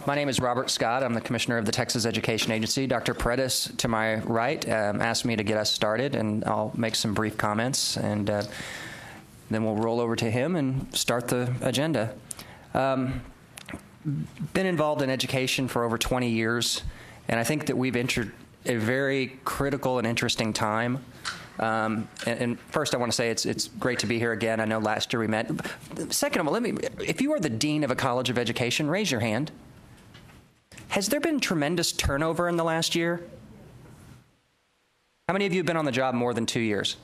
My name is Robert Scott. I'm the Commissioner of the Texas Education Agency. Dr. Paredes, to my right, asked me to get us started, and I'll make some brief comments, and then we'll roll over to him and start the agenda. Been involved in education for over 20 years, and I think that we've entered a very critical and interesting time. And first, I want to say it's great to be here again. I know last year we met. Second of all, if you are the dean of a college of education, raise your hand. Has there been tremendous turnover in the last year? How many of you have been on the job more than 2 years?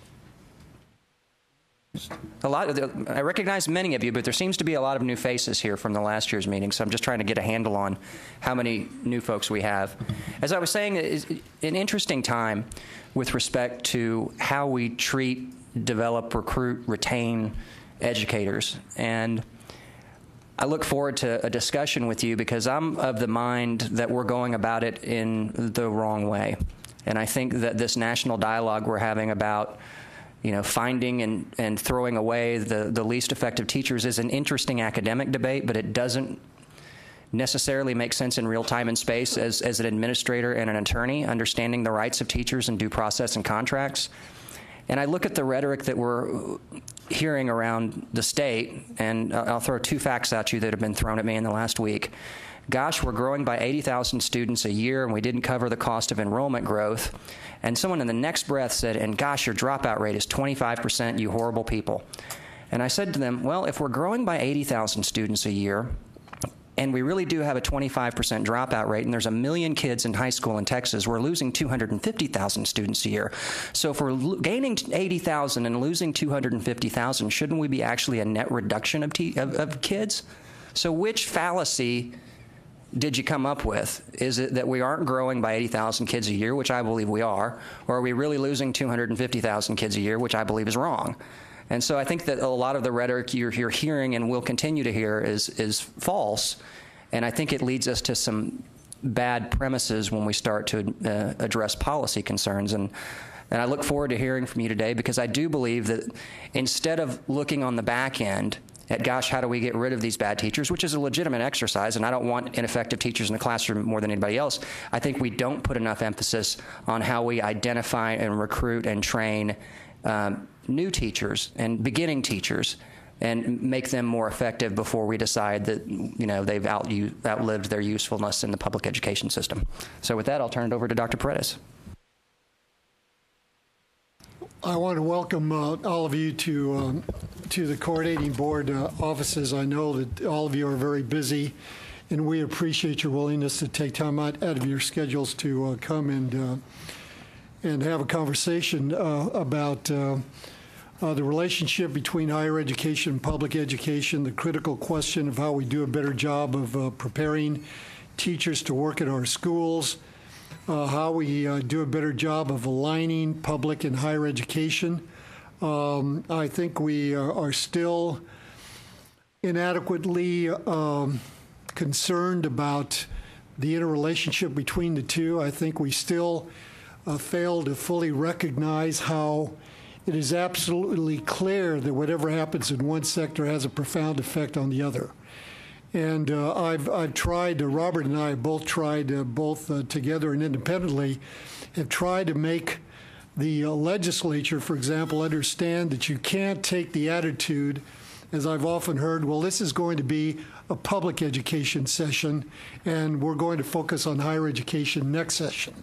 A lot. I recognize many of you, but there seems to be a lot of new faces here from the last year's meeting, so I'm just trying to get a handle on how many new folks we have. As I was saying, it's an interesting time with respect to how we treat, develop, recruit, retain educators. And I look forward to a discussion with you because I'm of the mind that we're going about it in the wrong way. And I think that this national dialogue we're having about finding and throwing away the least effective teachers is an interesting academic debate, but it doesn't necessarily make sense in real time and space as an administrator and an attorney, understanding the rights of teachers and due process and contracts. And I look at the rhetoric that we're hearing around the state, and I'll throw two facts at you that have been thrown at me in the last week. Gosh, we're growing by 80,000 students a year, and we didn't cover the cost of enrollment growth. And someone in the next breath said, and gosh, your dropout rate is 25%, you horrible people. And I said to them, well, if we're growing by 80,000 students a year, and we really do have a 25% dropout rate, and there's 1 million kids in high school in Texas, we're losing 250,000 students a year. So if we're gaining 80,000 and losing 250,000, shouldn't we be actually a net reduction of kids? So which fallacy did you come up with? Is it that we aren't growing by 80,000 kids a year, which I believe we are, or are we really losing 250,000 kids a year, which I believe is wrong? And so I think that a lot of the rhetoric you're hearing and will continue to hear is false, and I think it leads us to some bad premises when we start to address policy concerns. And I look forward to hearing from you today because I do believe that instead of looking on the back end at, gosh, how do we get rid of these bad teachers, which is a legitimate exercise, and I don't want ineffective teachers in the classroom more than anybody else. I think we don't put enough emphasis on how we identify and recruit and train new teachers and beginning teachers and make them more effective before we decide that they've outlived their usefulness in the public education system. So with that, I'll turn it over to Dr. Paredes. I want to welcome all of you to the coordinating board offices. I know that all of you are very busy, and we appreciate your willingness to take time out of your schedules to come and have a conversation about the relationship between higher education and public education, the critical question of how we do a better job of preparing teachers to work at our schools, how we do a better job of aligning public and higher education. I think we are still inadequately concerned about the interrelationship between the two. I think we still fail to fully recognize how it is absolutely clear that whatever happens in one sector has a profound effect on the other. And I've tried, Robert and I have both tried, together and independently, have tried to make the legislature, for example, understand that you can't take the attitude, as I've often heard, well, this is going to be a public education session, and we're going to focus on higher education next session.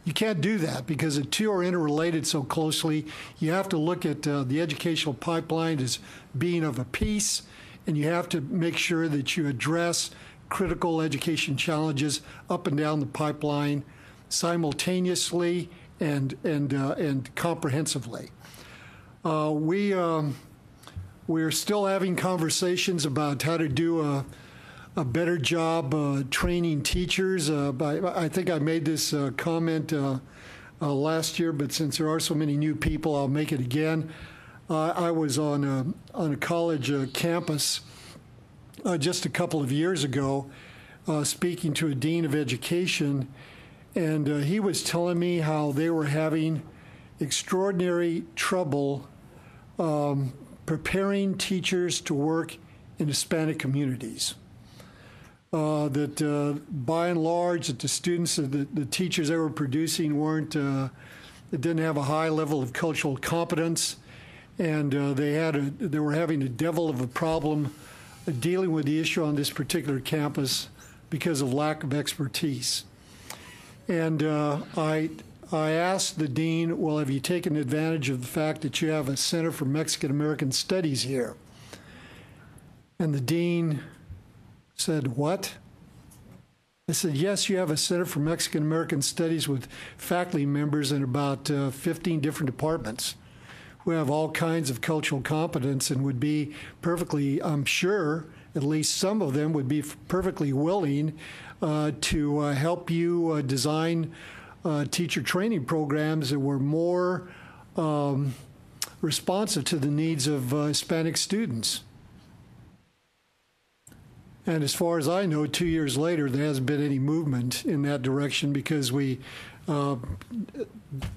You can't do that because the two are interrelated so closely. You have to look at the educational pipeline as being of a piece, and you have to make sure that you address critical education challenges up and down the pipeline simultaneously and comprehensively. We're still having conversations about how to do a better job training teachers. I think I made this comment last year, but since there are so many new people, I'll make it again. I was on a college campus just a couple of years ago speaking to a dean of education, and he was telling me how they were having extraordinary trouble preparing teachers to work in Hispanic communities. that by and large, that the students, the teachers they were producing they didn't have a high level of cultural competence, and they were having a devil of a problem dealing with the issue on this particular campus because of lack of expertise. And I asked the dean, well, have you taken advantage of the fact that you have a Center for Mexican American Studies here? And the dean said, what? I said, yes, you have a Center for Mexican American Studies with faculty members in about 15 different departments who have all kinds of cultural competence and would be perfectly, I'm sure, at least some of them would be perfectly willing to help you design teacher training programs that were more responsive to the needs of Hispanic students. And as far as I know, 2 years later, there hasn't been any movement in that direction because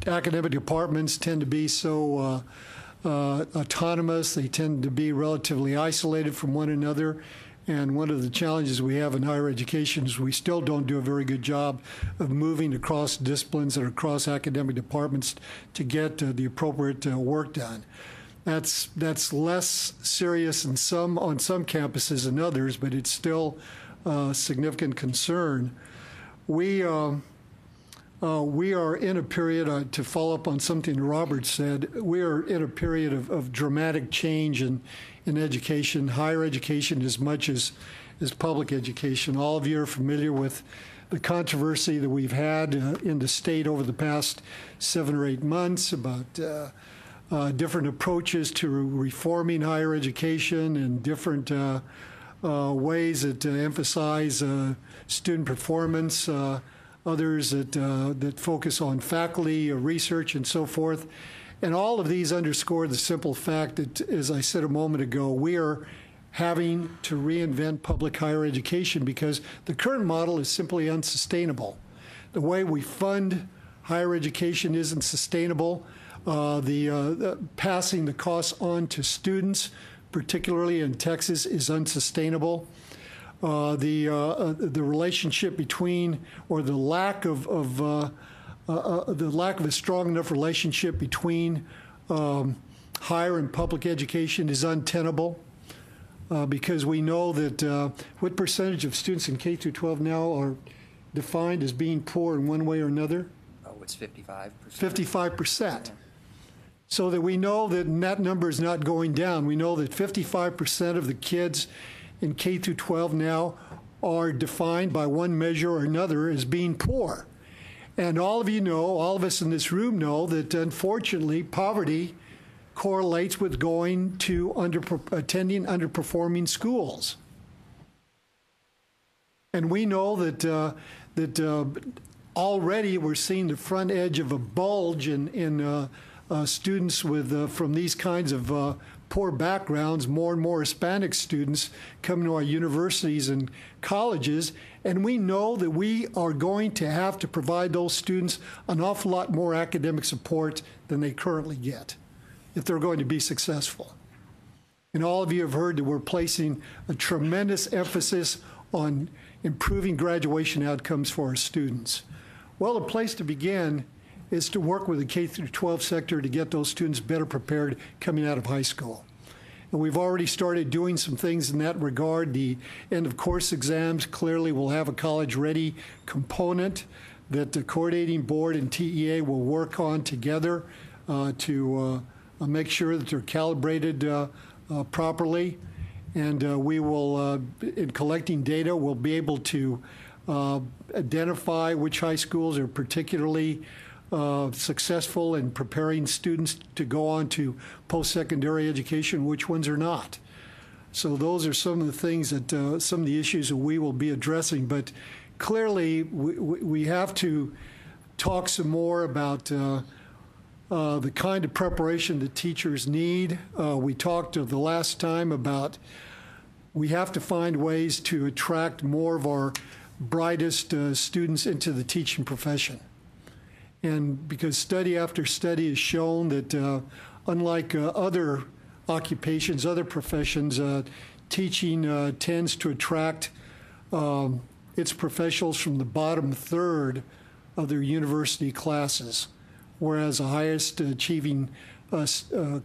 academic departments tend to be so autonomous. They tend to be relatively isolated from one another. And one of the challenges we have in higher education is we still don't do a very good job of moving across disciplines and across academic departments to get the appropriate work done. That's less serious on some campuses than others, but it's still a significant concern. We are in a period, to follow up on something Robert said, we are in a period of dramatic change in education, higher education as much as public education. All of you are familiar with the controversy that we've had in the state over the past 7 or 8 months about different approaches to reforming higher education and different ways that emphasize student performance, others that focus on faculty, research, and so forth. And all of these underscore the simple fact that, as I said a moment ago, we are having to reinvent public higher education because the current model is simply unsustainable. The way we fund higher education isn't sustainable. Passing the costs on to students, particularly in Texas, is unsustainable. The relationship between, or the lack of a strong enough relationship between higher and public education is untenable because we know that what percentage of students in K through 12 now are defined as being poor in one way or another? Oh, it's 55%. 55%. Yeah. So that we know that number is not going down. We know that 55% of the kids in K through 12 now are defined by one measure or another as being poor. And all of you know, all of us in this room know that unfortunately poverty correlates with going to attending underperforming schools. And we know that already we're seeing the front edge of a bulge in students from these kinds of poor backgrounds, more and more Hispanic students coming to our universities and colleges, and we know that we are going to have to provide those students an awful lot more academic support than they currently get if they're going to be successful. And all of you have heard that we're placing a tremendous emphasis on improving graduation outcomes for our students. Well, a place to begin is to work with the K through 12 sector to get those students better prepared coming out of high school. And we've already started doing some things in that regard. The end of course exams clearly will have a college-ready component that the coordinating board and TEA will work on together to make sure that they're calibrated properly. And we will, in collecting data, we'll be able to identify which high schools are particularly successful in preparing students to go on to post-secondary education, which ones are not. So those are some of the things that, some of the issues that we will be addressing. But clearly, we have to talk some more about the kind of preparation that teachers need. We talked the last time about we have to find ways to attract more of our brightest students into the teaching profession. And because study after study has shown that unlike other occupations, other professions, teaching tends to attract its professionals from the bottom third of their university classes, whereas the highest achieving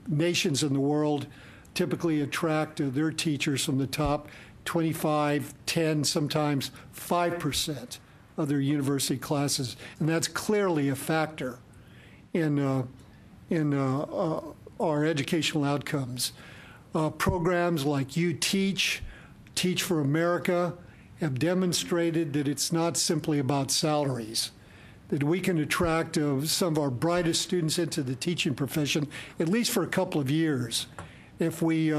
nations in the world typically attract their teachers from the top 25, 10, sometimes 5% of their university classes. And that's clearly a factor in our educational outcomes. Programs like You Teach, Teach for America, have demonstrated that it's not simply about salaries, that we can attract some of our brightest students into the teaching profession, at least for a couple of years, if we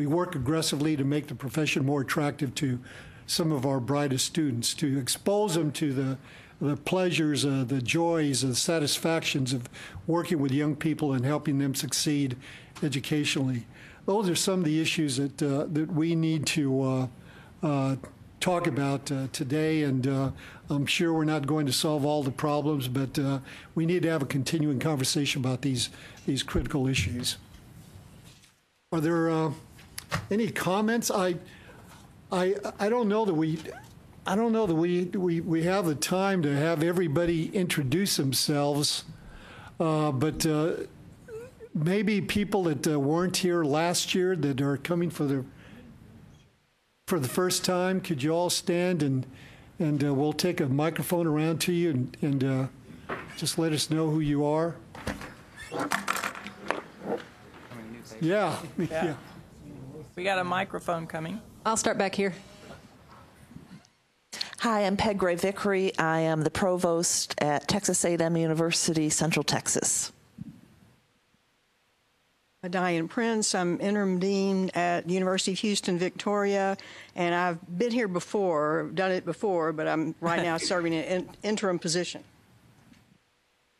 work aggressively to make the profession more attractive to some of our brightest students, to expose them to the pleasures, the joys, the satisfactions of working with young people and helping them succeed educationally. Those are some of the issues that we need to talk about today, and I'm sure we're not going to solve all the problems, but we need to have a continuing conversation about these critical issues. Are there any comments? I don't know that we have the time to have everybody introduce themselves, but maybe people that weren't here last year that are coming for the first time, could you all stand and we'll take a microphone around to you and just let us know who you are. Yeah. We got a microphone coming. I'll start back here. Hi, I'm Peg Gray Vickery. I am the provost at Texas A&M University, Central Texas. Diane Prince. I'm interim dean at University of Houston, Victoria, and I've been here before, done it before, but I'm right now serving an interim position.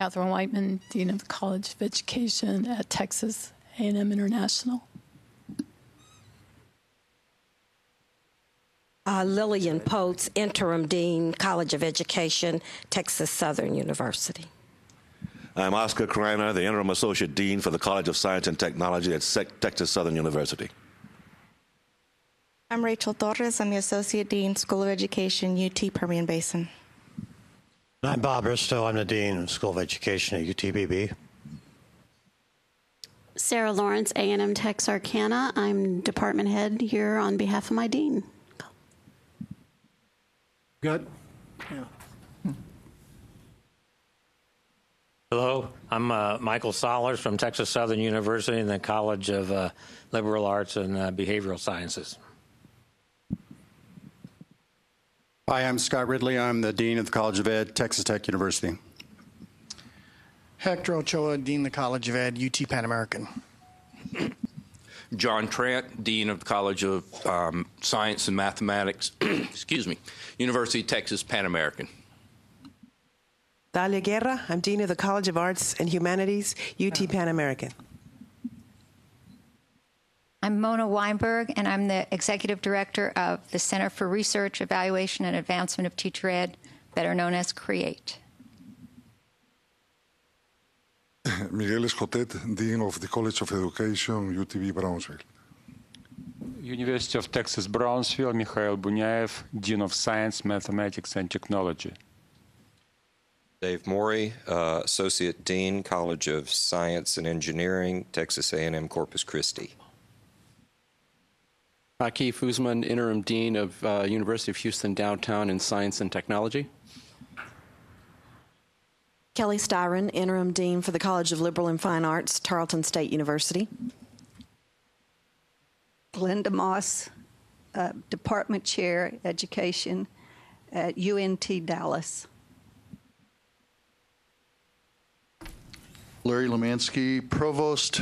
Catherine Whiteman, Dean of the College of Education at Texas A&M International. Lillian Potes, Interim Dean, College of Education, Texas Southern University. I'm Oscar Kreiner, the Interim Associate Dean for the College of Science and Technology at Texas Southern University. I'm Rachel Torres. I'm the Associate Dean, School of Education, UT Permian Basin. I'm Bob Bristow. I'm the Dean of School of Education at UTPB. Sarah Lawrence, A&M Texarkana. I'm department head here on behalf of my dean. Good. Yeah. Hello, I'm Michael Solers from Texas Southern University in the College of Liberal Arts and Behavioral Sciences. Hi, I'm Scott Ridley. I'm the Dean of the College of Ed, Texas Tech University. Hector Ochoa, Dean of the College of Ed, UT Pan American. John Trent, Dean of the College of Science and Mathematics, excuse me, University of Texas Pan American. Dalia Guerra, I'm Dean of the College of Arts and Humanities, UT Pan American. I'm Mona Weinberg, and I'm the Executive Director of the Center for Research, Evaluation, and Advancement of Teacher Ed, better known as CREATE. Miguel Escotet, Dean of the College of Education, UTB Brownsville. University of Texas Brownsville, Mikhail Bunyaev, Dean of Science, Mathematics, and Technology. Dave Morey, Associate Dean, College of Science and Engineering, Texas A&M Corpus Christi. Keith Usman, Interim Dean of University of Houston Downtown in Science and Technology. Kelly Styron, Interim Dean for the College of Liberal and Fine Arts, Tarleton State University. Glenda Moss, Department Chair, Education at UNT Dallas. Larry Lemansky, Provost,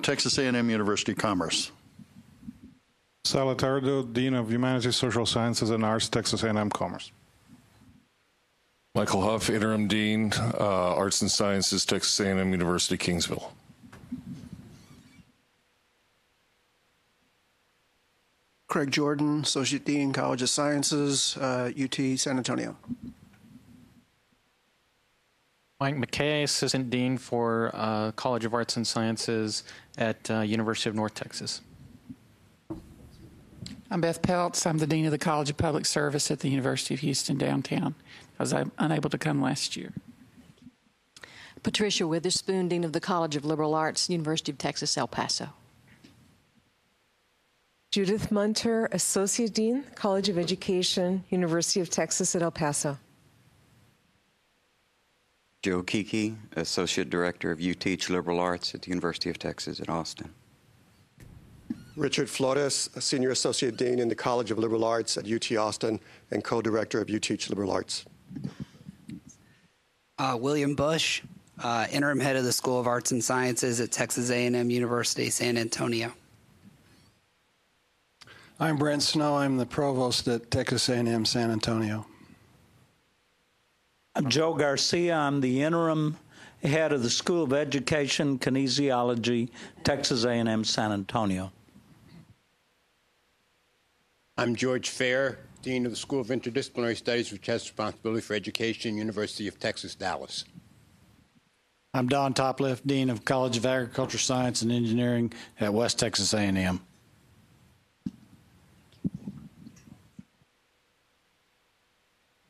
Texas A&M University Commerce. Sal Tardo, Dean of Humanities, Social Sciences, and Arts, Texas A&M Commerce. Michael Huff, Interim Dean, Arts and Sciences, Texas A&M University, Kingsville. Craig Jordan, Associate Dean, College of Sciences, UT San Antonio. Mike McKay, Assistant Dean for College of Arts and Sciences at University of North Texas. I'm Beth Peltz. I'm the Dean of the College of Public Service at the University of Houston downtown. I was unable to come last year. Patricia Witherspoon, Dean of the College of Liberal Arts, University of Texas, El Paso. Judith Munter, Associate Dean, College of Education, University of Texas at El Paso. Joe Kiki, Associate Director of UTeach Liberal Arts at the University of Texas at Austin. Richard Flores, Senior Associate Dean in the College of Liberal Arts at UT Austin and Co-Director of UTeach Liberal Arts. William Bush, Interim Head of the School of Arts and Sciences at Texas A&M University, San Antonio. I'm Brent Snow. I'm the Provost at Texas A&M San Antonio. I'm Joe Garcia. I'm the Interim Head of the School of Education, Kinesiology, Texas A&M San Antonio. I'm George Fair, Dean of the School of Interdisciplinary Studies, which has responsibility for education, University of Texas, Dallas. I'm Don Topliff, Dean of College of Agriculture, Science, and Engineering at West Texas A&M.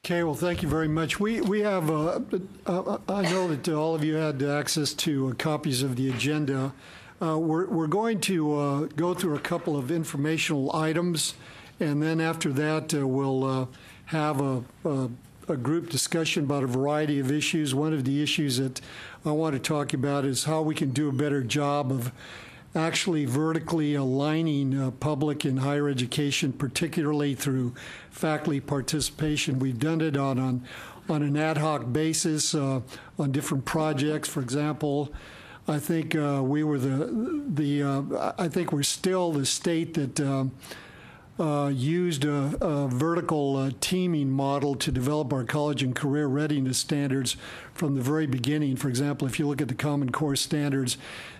Okay, well, thank you very much. We have, I know that all of you had access to copies of the agenda. We're going to go through a couple of informational items, and then after that, we'll have a group discussion about a variety of issues. One of the issues that I want to talk about is how we can do a better job of actually vertically aligning public and higher education, particularly through faculty participation. We've done it on an ad hoc basis on different projects. For example, I think we were I think we're still the state that used a vertical teaming model to develop our college and career readiness standards from the very beginning. For example, if you look at the Common Core standards,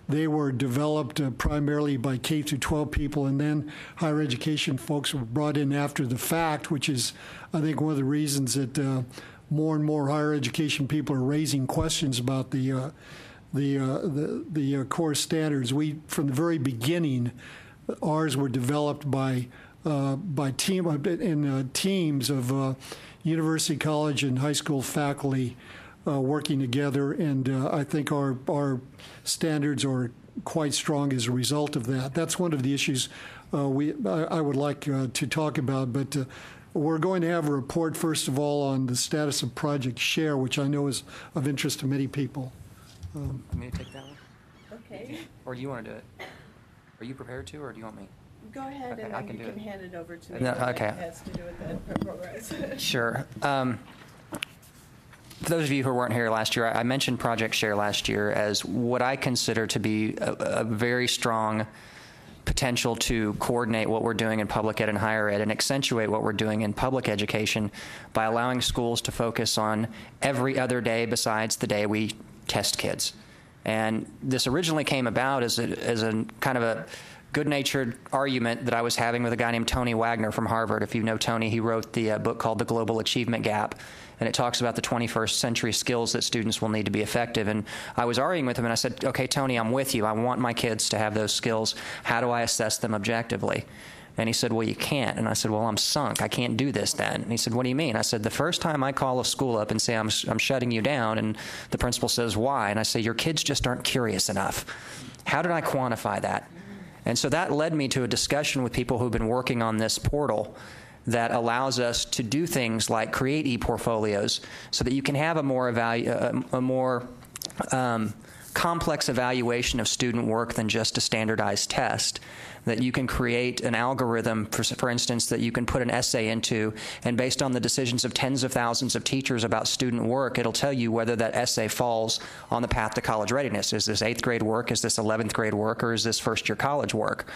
they were developed primarily by K through 12 people, and then higher education folks were brought in after the fact, which is, I think, one of the reasons that more and more higher education people are raising questions about the core standards. We, from the very beginning, ours were developed by teams of university, college, and high school faculty working together, and I think our standards are quite strong as a result of that. That's one of the issues I would like to talk about, but we're going to have a report, first of all, on the status of Project SHARE, which I know is of interest to many people. Want me to take that one? Okay. Or do you want to do it? Are you prepared to, or do you want me? Go ahead, Okay, and I then can you do can it. hand it over to me. No, okay. That has to do with that progress. Sure. For those of you who weren't here last year, I mentioned Project SHARE last year as what I consider to be a very strong potential to coordinate what we're doing in public ed and higher ed and accentuate what we're doing in public education by allowing schools to focus on every other day besides the day we test kids. And this originally came about as a kind of a good-natured argument that I was having with a guy named Tony Wagner from Harvard. If you know Tony, he wrote the book called The Global Achievement Gap, and it talks about the 21st century skills that students will need to be effective. And I was arguing with him, and I said, okay, Tony, I'm with you. I want my kids to have those skills. How do I assess them objectively? And he said, well, you can't. And I said, well, I'm sunk. I can't do this then. And he said, what do you mean? I said, the first time I call a school up and say I'm shutting you down, and the principal says, why? And I say, your kids just aren't curious enough. How did I quantify that? And so that led me to a discussion with people who've been working on this portal that allows us to do things like create e-portfolios so that you can have a more complex evaluation of student work than just a standardized test. That you can create an algorithm, for instance, that you can put an essay into, and based on the decisions of tens of thousands of teachers about student work, it'll tell you whether that essay falls on the path to college readiness. Is this 8th grade work? Is this 11th grade work? Or is this first-year college work?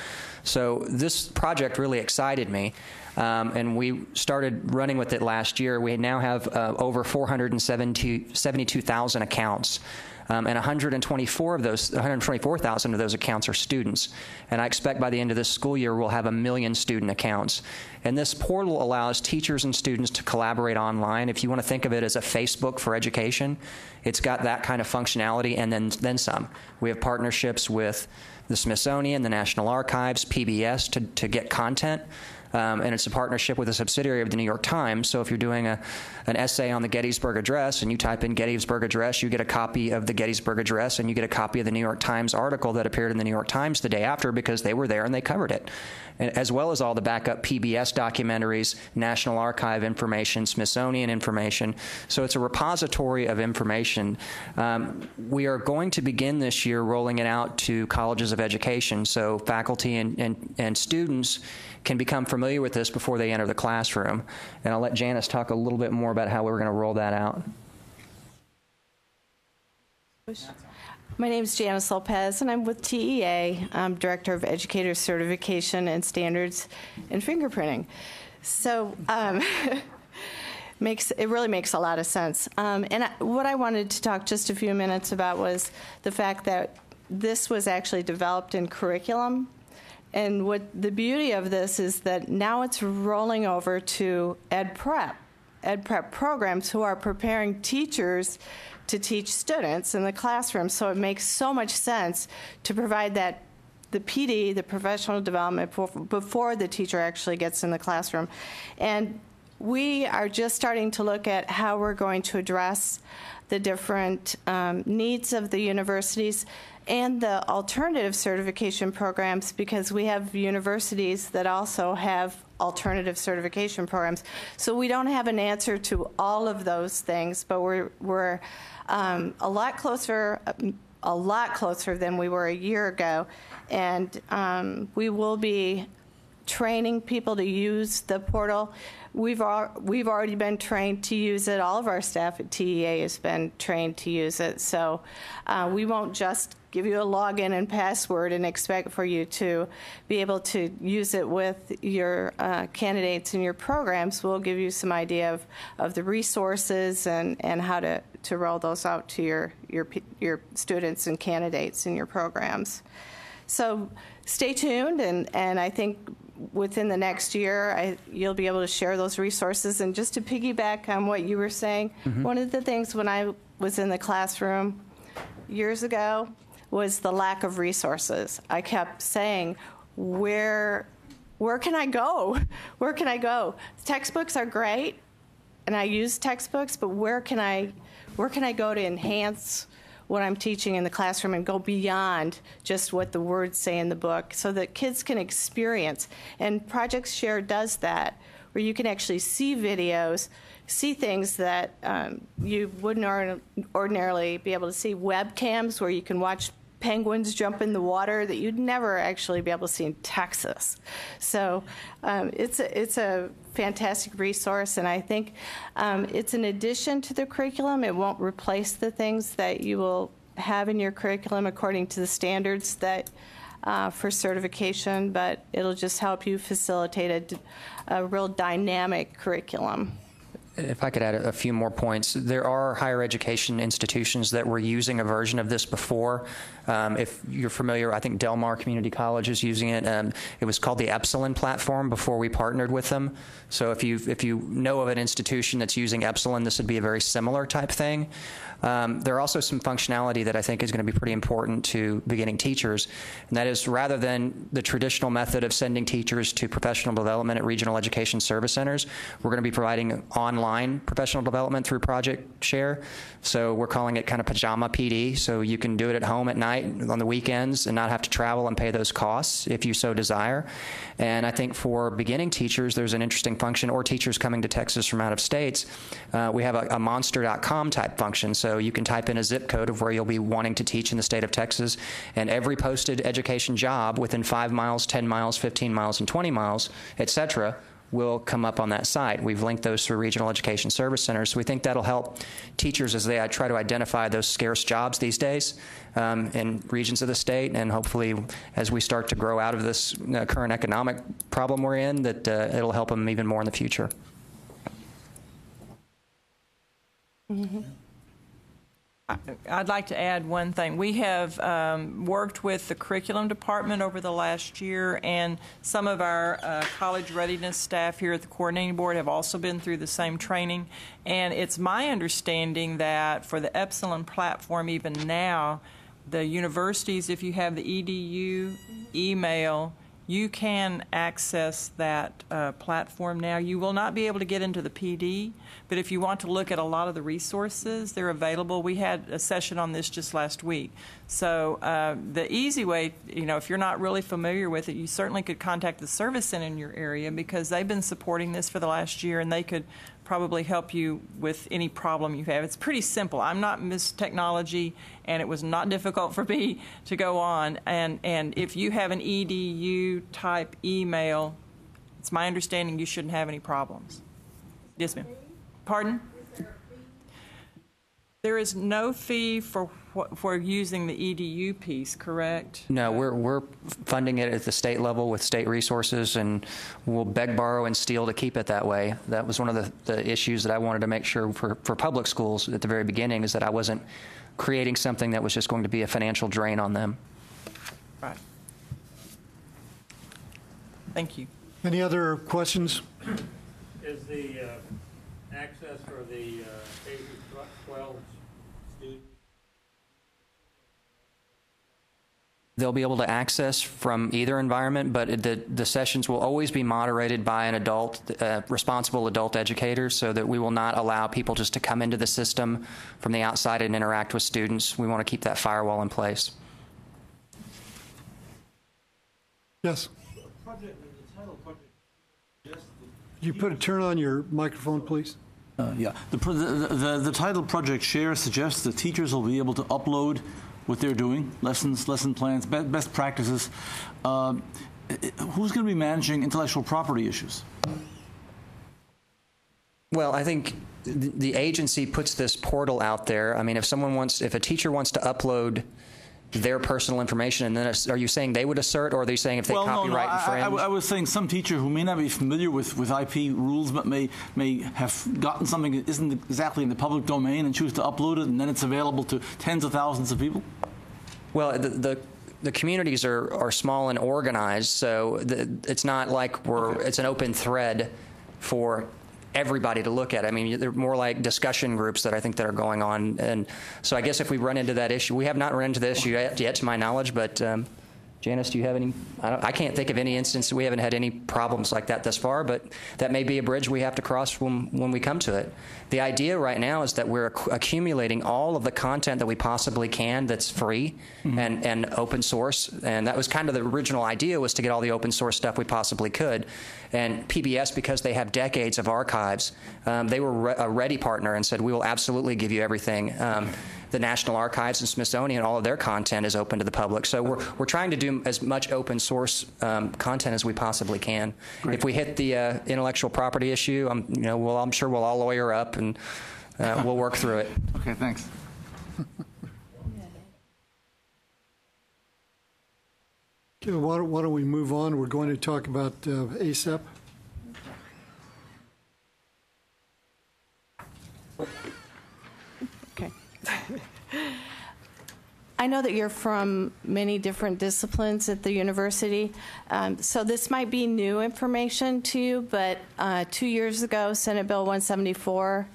So this project really excited me. And we started running with it last year. We now have over 472,000 accounts. And 124,000 of those accounts are students. And I expect by the end of this school year, we'll have 1 million student accounts. And this portal allows teachers and students to collaborate online. If you want to think of it as a Facebook for education, it's got that kind of functionality and then some. We have partnerships with the Smithsonian, the National Archives, PBS to get content. and it's a partnership with a subsidiary of the New York Times. So if you're doing an essay on the Gettysburg Address and you type in Gettysburg Address, you get a copy of the Gettysburg Address, and you get a copy of the New York Times article that appeared in the New York Times the day after because they were there and they covered it, as well as all the backup PBS documentaries, National Archive information, Smithsonian information. So it's a repository of information. We are going to begin this year rolling it out to colleges of education, so faculty and students can become familiar with this before they enter the classroom. And I'll let Janice talk a little bit more about how we're going to roll that out. My name is Janice Lopez, and I'm with TEA. I'm Director of Educator Certification and Standards in Fingerprinting. So it really makes a lot of sense. What I wanted to talk just a few minutes about was the fact that this was actually developed in curriculum. And what the beauty of this is that now it's rolling over to ed prep programs who are preparing teachers to teach students in the classroom. So it makes so much sense to provide the PD, the professional development, before the teacher actually gets in the classroom. And we are just starting to look at how we're going to address the different needs of the universities and the alternative certification programs, because we have universities that also have alternative certification programs. So we don't have an answer to all of those things, but we're a lot closer than we were a year ago, and we will be training people to use the portal. We've already been trained to use it. All of our staff at TEA has been trained to use it. So we won't just give you a login and password and expect for you to be able to use it with your candidates in your programs. We'll give you some idea of the resources and how to roll those out to your students and candidates in your programs. So stay tuned, and I think within the next year, you'll be able to share those resources. And just to piggyback on what you were saying, one of the things when I was in the classroom years ago was the lack of resources. I kept saying, where can I go? Where can I go? Textbooks are great, and I use textbooks, but where can I go to enhance what I'm teaching in the classroom and go beyond just what the words say in the book so that kids can experience? And Project Share does that, where you can actually see videos, see things that you wouldn't ordinarily be able to see. Webcams where you can watch penguins jump in the water that you'd never actually be able to see in Texas. So it's a fantastic resource, and I think it's an addition to the curriculum. It won't replace the things that you will have in your curriculum according to the standards that for certification, but it'll just help you facilitate a real dynamic curriculum. If I could add a few more points. There are higher education institutions that were using a version of this before. If you're familiar, I think Del Mar Community College is using it. It was called the Epsilon platform before we partnered with them. So if you know of an institution that's using Epsilon, this would be a very similar type thing. There are also some functionality that I think is going to be pretty important to beginning teachers, and that is, rather than the traditional method of sending teachers to professional development at regional education service centers, we're going to be providing online professional development through Project Share. So we're calling it kind of pajama PD, so you can do it at home at night on the weekends and not have to travel and pay those costs if you so desire. And I think for beginning teachers, there's an interesting function, or teachers coming to Texas from out of states. We have a monster.com type function. So you can type in a zip code of where you'll be wanting to teach in the state of Texas, and every posted education job within 5 miles, 10 miles, 15 miles, and 20 miles, et cetera, will come up on that site. We've linked those through regional education service centers. So we think that'll help teachers as they try to identify those scarce jobs these days in regions of the state, and hopefully as we start to grow out of this current economic problem we're in, that it'll help them even more in the future. Mm-hmm. I'd like to add one thing. We have worked with the curriculum department over the last year, and some of our college readiness staff here at the coordinating board have also been through the same training. And it's my understanding that for the Epsilon platform, even now, the universities, if you have the EDU, email, you can access that platform now. You will not be able to get into the PD, but if you want to look at a lot of the resources, they're available. We had a session on this just last week. So the easy way, if you're not really familiar with it, you certainly could contact the service center in your area, because they've been supporting this for the last year, and they could probably help you with any problem you have. It's pretty simple. I'm not Miss Technology, and it was not difficult for me to go on. And if you have an EDU type email, it's my understanding you shouldn't have any problems. Yes, ma'am. Pardon? There is no fee for using the EDU piece, correct? No, we're funding it at the state level with state resources, and we'll beg, borrow, and steal to keep it that way. That was one of the issues that I wanted to make sure for public schools at the very beginning, is that I wasn't creating something that was just going to be a financial drain on them. Right. Thank you. Any other questions? Is the access for the K-12 students? They'll be able to access from either environment, but the sessions will always be moderated by an adult, responsible adult educator, so that we will not allow people just to come into the system from the outside and interact with students. We want to keep that firewall in place. Yes. You turn on your microphone, please. Yeah, the title Project Share suggests that teachers will be able to upload what they're doing, lessons, lesson plans, best practices. Who's going to be managing intellectual property issues? Well, I think the agency puts this portal out there. I mean, if a teacher wants to upload their personal information, and then are you saying they would assert, or are they saying if they copyright infringe? I was saying some teacher who may not be familiar with IP rules, but may have gotten something that isn't exactly in the public domain and choose to upload it, and then it's available to tens of thousands of people? Well, the communities are small and organized, so it's not like it's an open thread for everybody to look at. I mean, they're more like discussion groups that I think that are going on. And so I guess if we run into that issue, we have not run into the issue yet to my knowledge, but Janice, do you have any? I can't think of any instance. We haven't had any problems like that thus far, but that may be a bridge we have to cross when we come to it. The idea right now is that we're accumulating all of the content that we possibly can that's free and open source, and that was kind of the original idea, was to get all the open source stuff we possibly could. And PBS, because they have decades of archives, they were a ready partner and said, we will absolutely give you everything. The National Archives and Smithsonian, all of their content is open to the public. So we're trying to do as much open source content as we possibly can. Great. If we hit the intellectual property issue, I'm sure we'll all lawyer up and we'll work through it. Okay, thanks. Okay, why don't we move on? We're going to talk about ASAP. I know that you're from many different disciplines at the university, so this might be new information to you, but 2 years ago, Senate Bill 174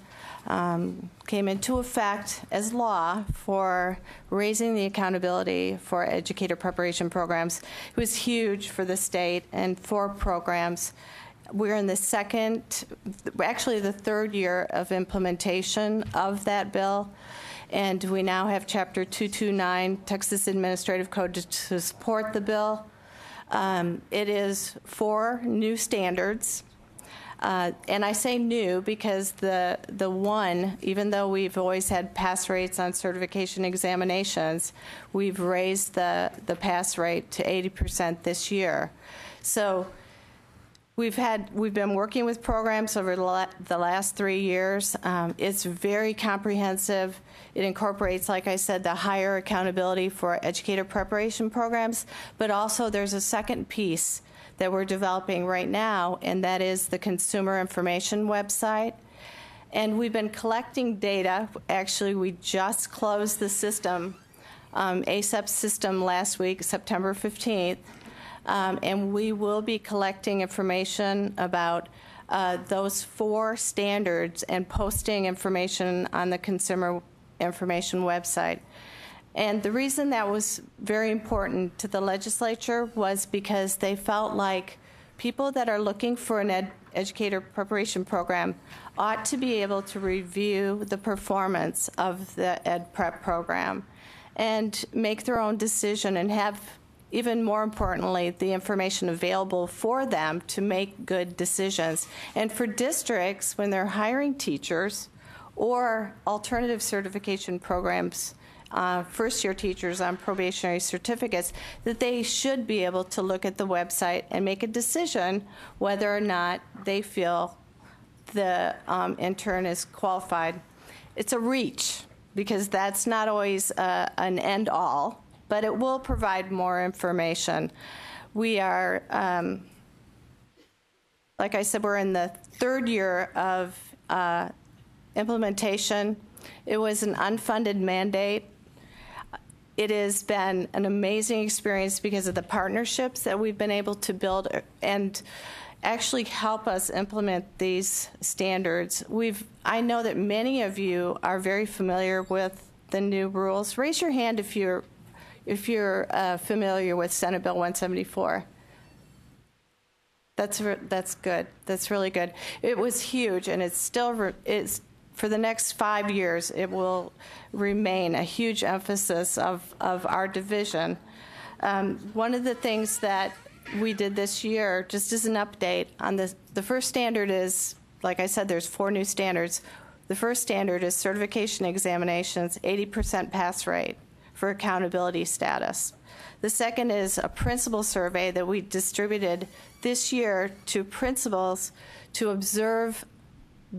came into effect as law for raising the accountability for educator preparation programs. It was huge for the state and for programs. We're in the the third year of implementation of that bill. And we now have Chapter 229, Texas Administrative Code, to support the bill. It is 4 new standards. And I say new because the one, even though we've always had pass rates on certification examinations, we've raised the pass rate to 80% this year. So we've been working with programs over the last 3 years. It's very comprehensive. It incorporates, like I said, the higher accountability for educator preparation programs, but also there's a second piece that we're developing right now, and that is the consumer information website. And we've been collecting data. Actually, we just closed the system, ASAP system, last week, September 15th. And we will be collecting information about those 4 standards and posting information on the consumer information website. And the reason that was very important to the legislature was because they felt like people that are looking for an educator preparation program ought to be able to review the performance of the ed prep program and make their own decision and have, even more importantly, the information available for them to make good decisions. And for districts, when they're hiring teachers or alternative certification programs, first-year teachers on probationary certificates, that they should be able to look at the website and make a decision whether or not they feel the intern is qualified. It's a reach, because that's not always an end-all, but it will provide more information. We are, like I said, we're in the third year of implementation. It was an unfunded mandate. It has been an amazing experience because of the partnerships that we've been able to build and actually help us implement these standards. I know that many of you are very familiar with the new rules. Raise your hand if you're familiar with Senate Bill 174. That's good. That's really good. It was huge, and it's still for the next 5 years, it will remain a huge emphasis of our division. One of the things that we did this year, just as an update, on the first standard is, like I said, there's 4 new standards. The first standard is certification examinations, 80% pass rate for accountability status. The second is a principal survey that we distributed this year to principals to observe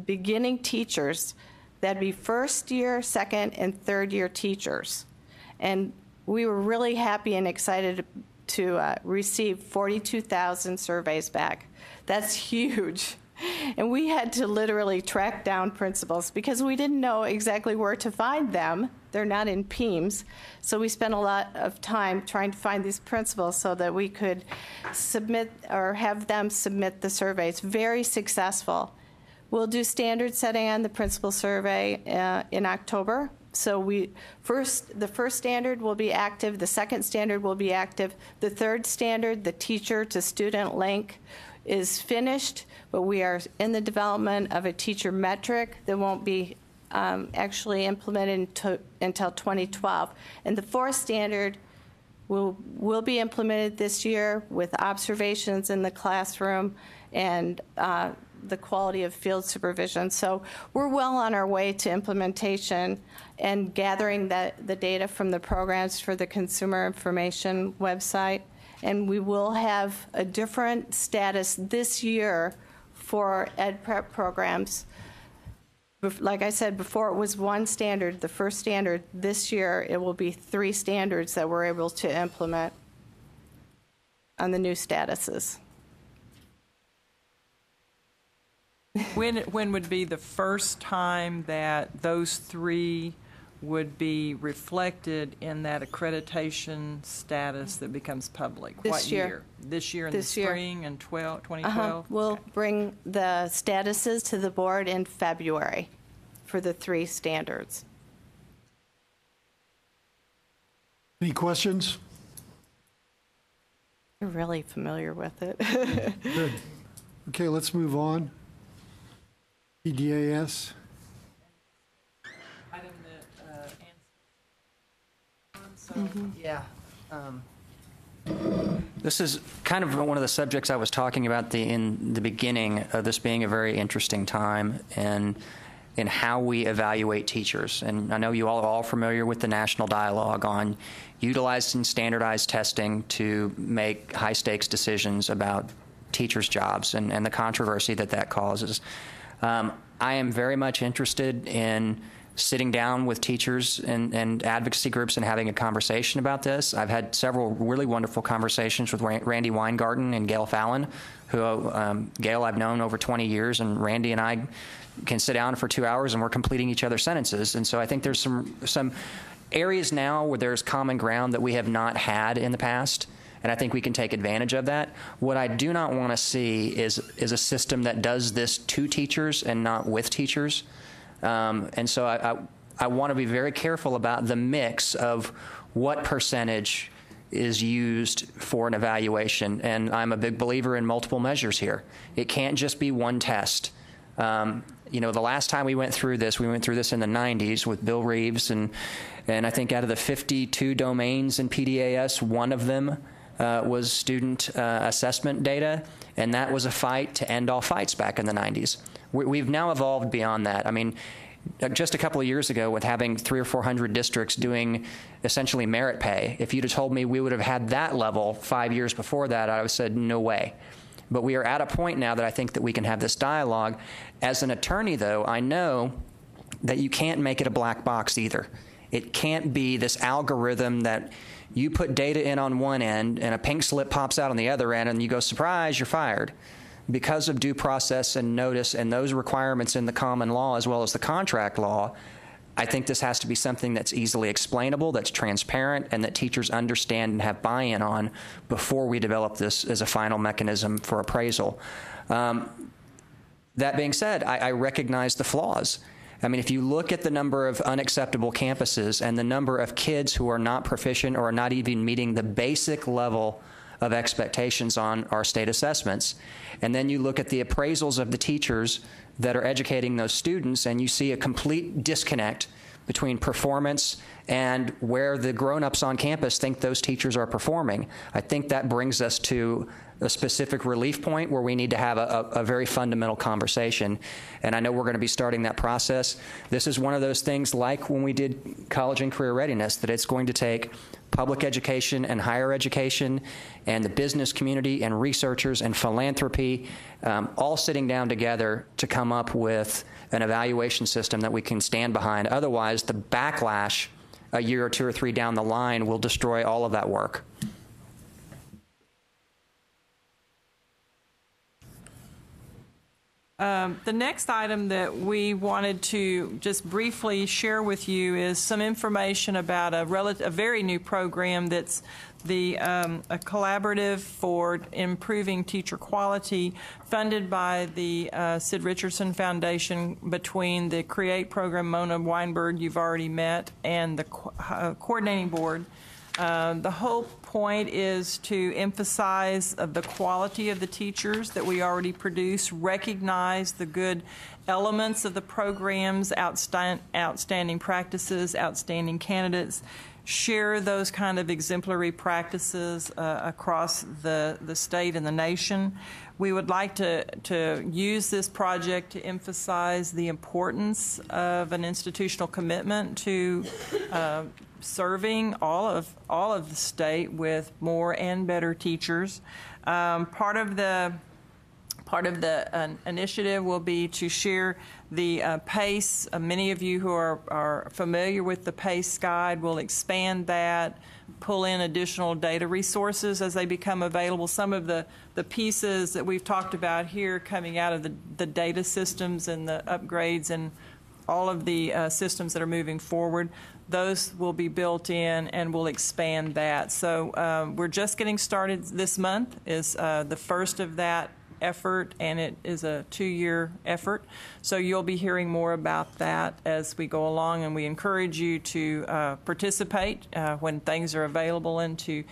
beginning teachers. That'd be first year, second, and third year teachers. And we were really happy and excited to receive 42,000 surveys back. That's huge. And we had to literally track down principals because we didn't know exactly where to find them. They're not in PEIMS. So we spent a lot of time trying to find these principals so that we could submit or have them submit the surveys. Very successful. We'll do standard setting on the principal survey in October. So the first standard will be active, the second standard will be active, the third standard, the teacher to student link, is finished, but we are in the development of a teacher metric that won't be actually implemented until 2012. And the fourth standard will be implemented this year with observations in the classroom and the quality of field supervision. So we're well on our way to implementation and gathering the data from the programs for the consumer information website. And we will have a different status this year for ed prep programs. Like I said before, it was 1 standard, the first standard. This year it will be 3 standards that we're able to implement on the new statuses. When would be the first time that those 3 would be reflected in that accreditation status that becomes public? This what year. This year in this the year. spring in 2012? We'll bring the statuses to the board in February for the 3 standards. Any questions? You're really familiar with it. Good. Okay, let's move on. EDAS. Yeah. This is kind of one of the subjects I was talking about in the beginning of this being a very interesting time in how we evaluate teachers. And I know you all are all familiar with the national dialogue on utilizing standardized testing to make high-stakes decisions about teachers' jobs and the controversy that causes. I am very much interested in sitting down with teachers and advocacy groups and having a conversation about this. I've had several really wonderful conversations with Randy Weingarten and Gail Fallon, who Gail I've known over 20 years, and Randy and I can sit down for 2 hours and we're completing each other's sentences. And so I think there's some areas now where there's common ground that we have not had in the past. And I think we can take advantage of that. What I do not want to see is a system that does this to teachers and not with teachers. And so I want to be very careful about the mix of what percentage is used for an evaluation. And I'm a big believer in multiple measures here. It can't just be one test. You know, the last time we went through this in the 90s with Bill Reeves, and I think out of the 52 domains in PDAS, one of them was student assessment data, and that was a fight to end all fights back in the 90s. We've now evolved beyond that. I mean, just a couple of years ago, with having 300 or 400 districts doing essentially merit pay, if you'd have told me we would have had that level 5 years before that, I would have said, no way. But we are at a point now that I think that we can have this dialogue. As an attorney, though, I know that you can't make it a black box either. It can't be this algorithm that you put data in on one end and a pink slip pops out on the other end and you go, surprise, you're fired. Because of due process and notice and those requirements in the common law as well as the contract law, I think this has to be something that's easily explainable, that's transparent, and that teachers understand and have buy-in on before we develop this as a final mechanism for appraisal. That being said, I recognize the flaws. I mean, if you look at the number of unacceptable campuses and the number of kids who are not proficient or are not even meeting the basic level of expectations on our state assessments, and then you look at the appraisals of the teachers that are educating those students, and you see a complete disconnect between performance and where the grown-ups on campus think those teachers are performing. I think that brings us to a specific relief point where we need to have a very fundamental conversation. And I know we're going to be starting that process. This is one of those things, like when we did college and career readiness, that it's going to take public education and higher education and the business community and researchers and philanthropy all sitting down together to come up with an evaluation system that we can stand behind. Otherwise, the backlash a year or two or three down the line will destroy all of that work. The next item that we wanted to just briefly share with you is some information about a very new program that's a collaborative for improving teacher quality, funded by the Sid Richardson Foundation between the CREATE program, Mona Weinberg, you've already met, and the coordinating board. The whole point is to emphasize the quality of the teachers that we already produce, recognize the good elements of the programs, outstanding practices, outstanding candidates, share those kind of exemplary practices across the state and the nation. We would like to use this project to emphasize the importance of an institutional commitment to serving all of the state with more and better teachers. Part of the initiative will be to share the PACE. Many of you who are familiar with the PACE guide will expand that, pull in additional data resources as they become available. Some of the pieces that we've talked about here coming out of the data systems and the upgrades and all of the systems that are moving forward, those will be built in and we'll expand that. So we're just getting started. This month is the first of that effort, and it is a 2-year effort. So you'll be hearing more about that as we go along, and we encourage you to participate when things are available and to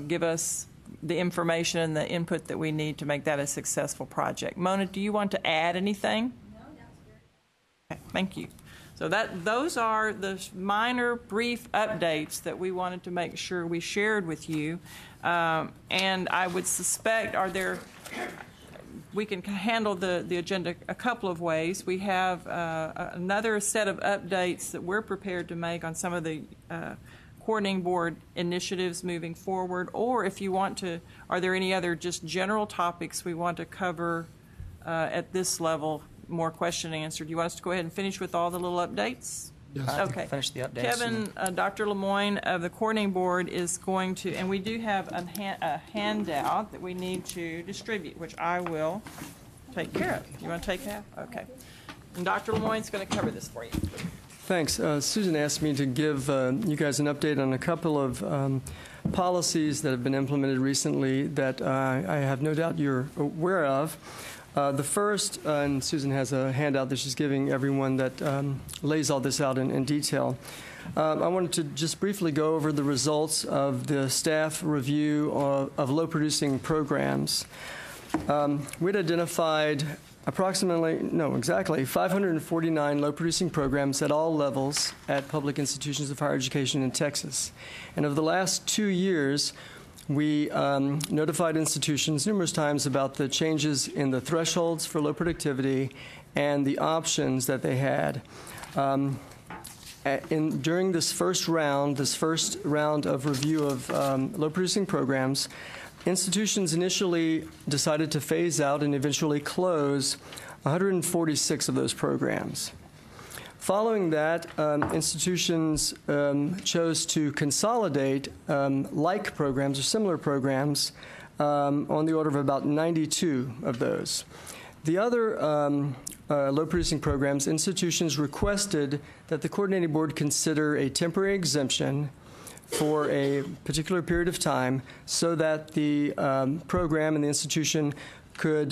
give us the information and the input that we need to make that a successful project. Mona, do you want to add anything? No, that's good. Okay, thank you. So those are the minor, brief updates that we wanted to make sure we shared with you. And I would suspect, we can handle the agenda a couple of ways. We have another set of updates that we're prepared to make on some of the coordinating board initiatives moving forward. Or if you want to, are there any other just general topics we want to cover at this level? More question and answer. Do you want us to go ahead and finish with all the little updates? Yes. Okay. Finish the updates. Kevin, Dr. Lemoyne of the coordinating board is going to, and we do have a handout that we need to distribute, which I will take care of. You want to take that? Okay. And Dr. Lemoyne's going to cover this for you. Thanks. Susan asked me to give you guys an update on a couple of policies that have been implemented recently that I have no doubt you're aware of. The first, and Susan has a handout that she's giving everyone that lays all this out in detail. I wanted to just briefly go over the results of the staff review of low-producing programs. We'd identified exactly 549 low-producing programs at all levels at public institutions of higher education in Texas. And over the last 2 years, we notified institutions numerous times about the changes in the thresholds for low productivity and the options that they had. During this first round of review of low-producing programs, institutions initially decided to phase out and eventually close 146 of those programs. Following that, institutions chose to consolidate like programs or similar programs on the order of about 92 of those. The other low-producing programs, institutions requested that the coordinating board consider a temporary exemption for a particular period of time so that the program and the institution could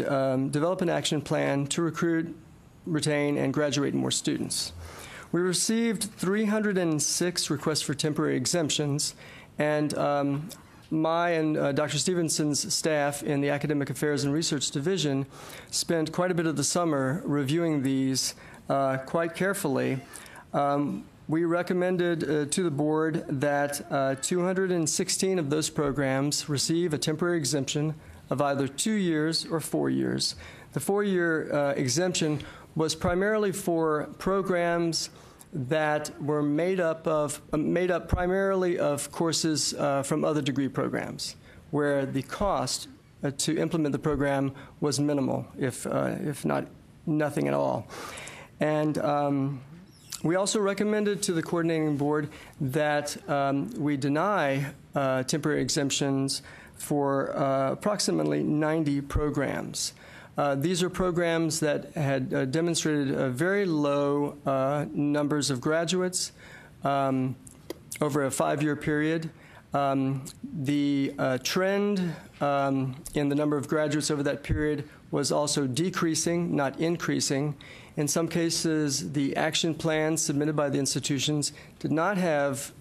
develop an action plan to recruit, retain, and graduate more students. We received 306 requests for temporary exemptions, and my and Dr. Stevenson's staff in the Academic Affairs and Research Division spent quite a bit of the summer reviewing these quite carefully. We recommended to the board that 216 of those programs receive a temporary exemption of either 2 years or 4 years. The 4-year exemption was primarily for programs that were made up primarily of courses from other degree programs, where the cost to implement the program was minimal, if not nothing at all. And we also recommended to the coordinating board that we deny temporary exemptions for approximately 90 programs. These are programs that had demonstrated very low numbers of graduates over a 5-year period. The trend in the number of graduates over that period was also decreasing, not increasing. In some cases, the action plans submitted by the institutions did not have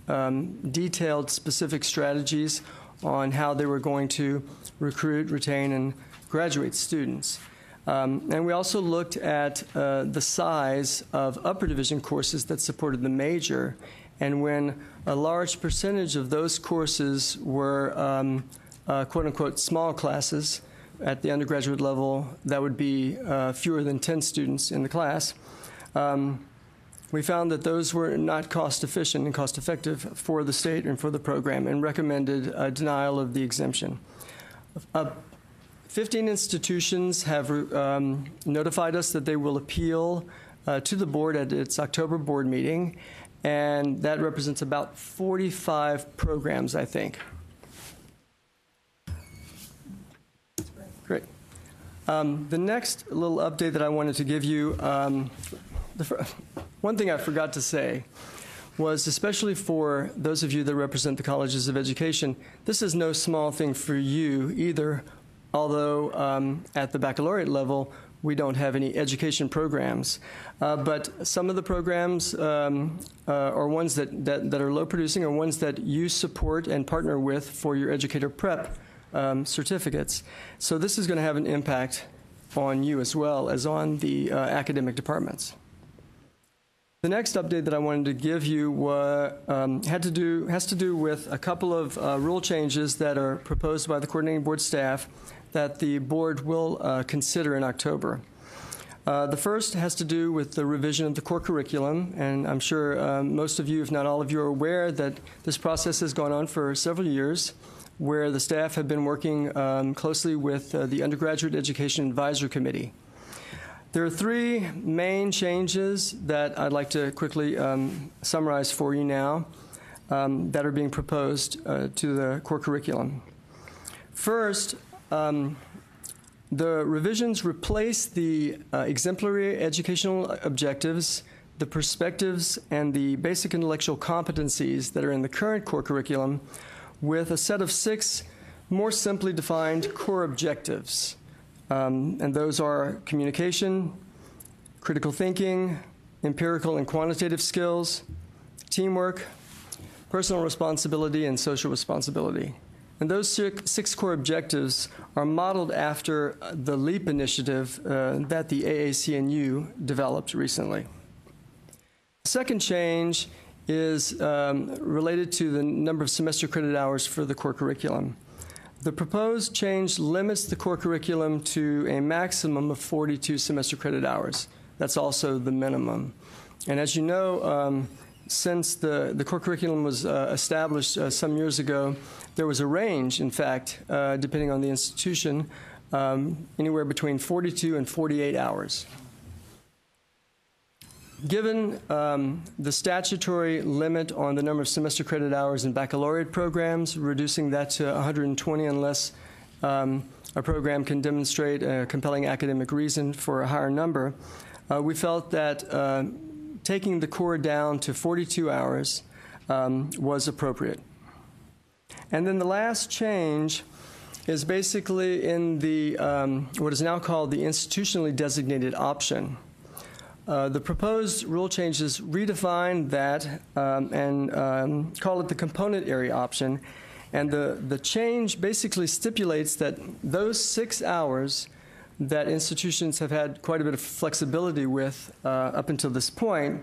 detailed specific strategies on how they were going to recruit, retain, and graduate students. And we also looked at the size of upper division courses that supported the major. And when a large percentage of those courses were quote-unquote small classes at the undergraduate level, that would be fewer than 10 students in the class, we found that those were not cost-efficient and cost-effective for the state and for the program, and recommended a denial of the exemption. 15 institutions have notified us that they will appeal to the board at its October board meeting, and that represents about 45 programs, I think. Great. The next little update that I wanted to give you, one thing I forgot to say was, especially for those of you that represent the colleges of education, this is no small thing for you either, although at the baccalaureate level, we don't have any education programs. But some of the programs are ones that are low producing, or ones that you support and partner with for your educator prep certificates. So this is going to have an impact on you as well as on the academic departments. The next update that I wanted to give you has to do with a couple of rule changes that are proposed by the coordinating board staff that the board will consider in October. The first has to do with the revision of the core curriculum, and I'm sure most of you, if not all of you, are aware that this process has gone on for several years, where the staff have been working closely with the Undergraduate Education Advisory Committee. There are 3 main changes that I'd like to quickly summarize for you now that are being proposed to the core curriculum. First, the revisions replace the exemplary educational objectives, the perspectives, and the basic intellectual competencies that are in the current core curriculum with a set of 6 more simply defined core objectives. And those are communication, critical thinking, empirical and quantitative skills, teamwork, personal responsibility, and social responsibility. And those six core objectives are modeled after the LEAP initiative that the AAC&U developed recently. The second change is related to the number of semester credit hours for the core curriculum. The proposed change limits the core curriculum to a maximum of 42 semester credit hours. That's also the minimum. And as you know, since the core curriculum was established some years ago, there was a range, in fact, depending on the institution, anywhere between 42 and 48 hours. Given the statutory limit on the number of semester credit hours in baccalaureate programs, reducing that to 120 unless a program can demonstrate a compelling academic reason for a higher number, we felt that taking the core down to 42 hours was appropriate. And then the last change is basically in the what is now called the institutionally designated option. The proposed rule changes redefine that and call it the component area option. And the change basically stipulates that those 6 hours that institutions have had quite a bit of flexibility with up until this point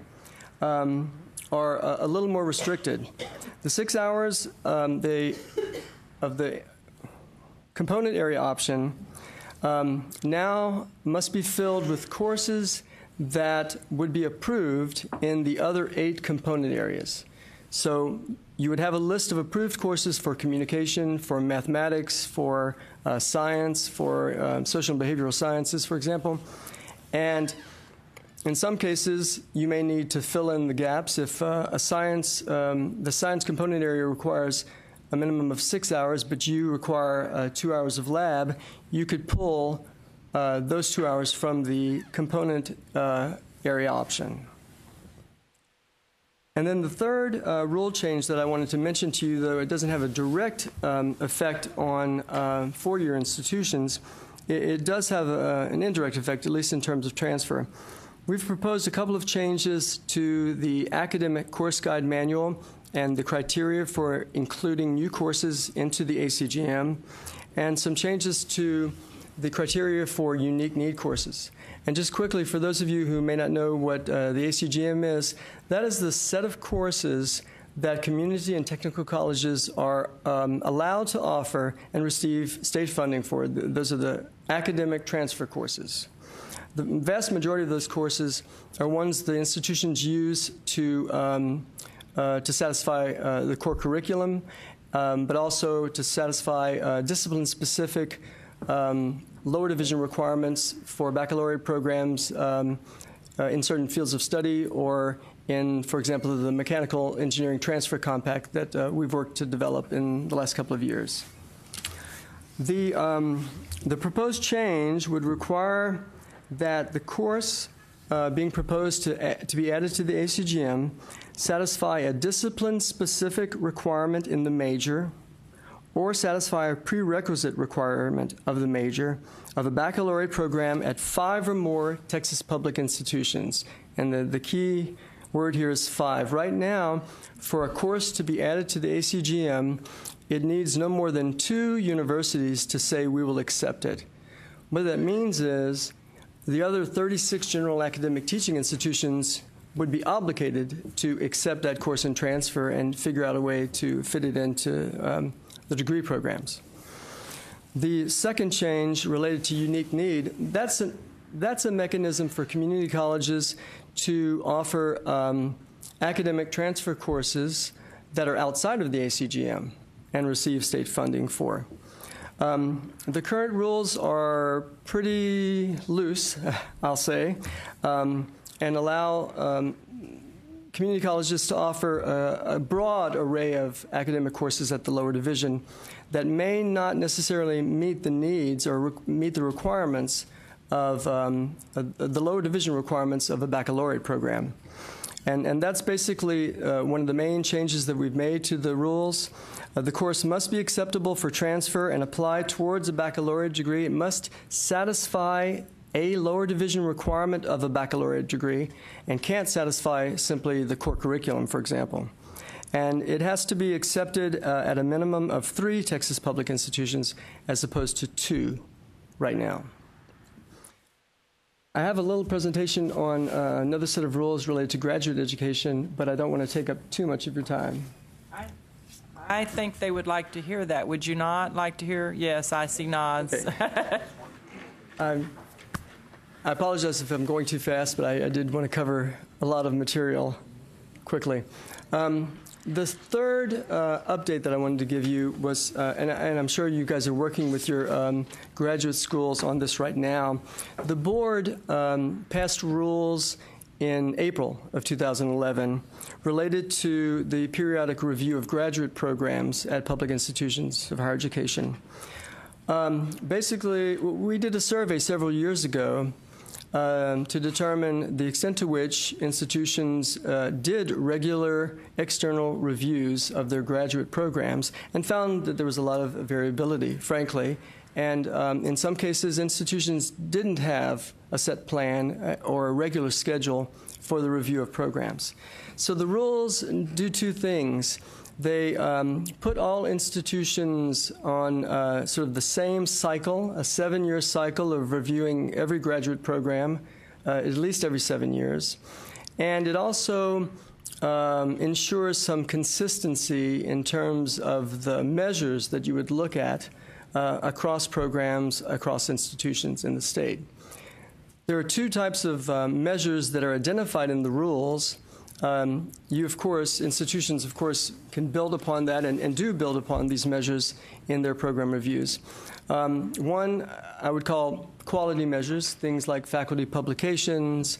are a little more restricted. The 6 hours of the component area option now must be filled with courses that would be approved in the other 8 component areas. So you would have a list of approved courses for communication, for mathematics, for science, for social and behavioral sciences, for example. And in some cases, you may need to fill in the gaps. If the science component area requires a minimum of 6 hours, but you require 2 hours of lab, you could pull those 2 hours from the component area option. And then the third rule change that I wanted to mention to you, though it doesn't have a direct effect on four-year institutions, it does have an indirect effect, at least in terms of transfer. We've proposed a couple of changes to the academic course guide manual and the criteria for including new courses into the ACGM, and some changes to the criteria for unique need courses. And just quickly, for those of you who may not know what the ACGM is, that is the set of courses that community and technical colleges are allowed to offer and receive state funding for. Those are the academic transfer courses. The vast majority of those courses are ones the institutions use to satisfy the core curriculum, but also to satisfy discipline-specific lower division requirements for baccalaureate programs in certain fields of study, or in, for example, the mechanical engineering transfer compact that we've worked to develop in the last couple of years. The proposed change would require that the course being proposed to be added to the ACGM satisfy a discipline-specific requirement in the major, or satisfy a prerequisite requirement of the major of a baccalaureate program at 5 or more Texas public institutions. And the key word here is 5. Right now, for a course to be added to the ACGM, it needs no more than 2 universities to say we will accept it. What that means is the other 36 general academic teaching institutions would be obligated to accept that course and transfer and figure out a way to fit it into the degree programs. The second change related to unique need, that's a mechanism for community colleges to offer academic transfer courses that are outside of the ACGM and receive state funding for. The current rules are pretty loose, I'll say, and allow community colleges to offer a broad array of academic courses at the lower division that may not necessarily meet the needs or meet the requirements of the lower division requirements of a baccalaureate program. And that's basically one of the main changes that we've made to the rules. The course must be acceptable for transfer and apply towards a baccalaureate degree. It must satisfy a lower division requirement of a baccalaureate degree and can't satisfy simply the core curriculum, for example. And it has to be accepted at a minimum of 3 Texas public institutions as opposed to 2 right now. I have a little presentation on another set of rules related to graduate education, but I don't want to take up too much of your time. I think they would like to hear that. Would you not like to hear? Yes, I see nods. Okay. I apologize if I'm going too fast, but I did want to cover a lot of material quickly. The third update that I wanted to give you was, and I'm sure you guys are working with your graduate schools on this right now, the board passed rules in April of 2011 related to the periodic review of graduate programs at public institutions of higher education. Basically, we did a survey several years ago to determine the extent to which institutions did regular external reviews of their graduate programs and found that there was a lot of variability, frankly. And in some cases, institutions didn't have a set plan or a regular schedule for the review of programs. So the rules do 2 things. They put all institutions on sort of the same cycle, a 7-year cycle of reviewing every graduate program, at least every 7 years. And it also ensures some consistency in terms of the measures that you would look at across programs, across institutions in the state. There are 2 types of measures that are identified in the rules. You, of course, institutions, of course, can build upon that and do build upon these measures in their program reviews. One I would call quality measures, things like faculty publications,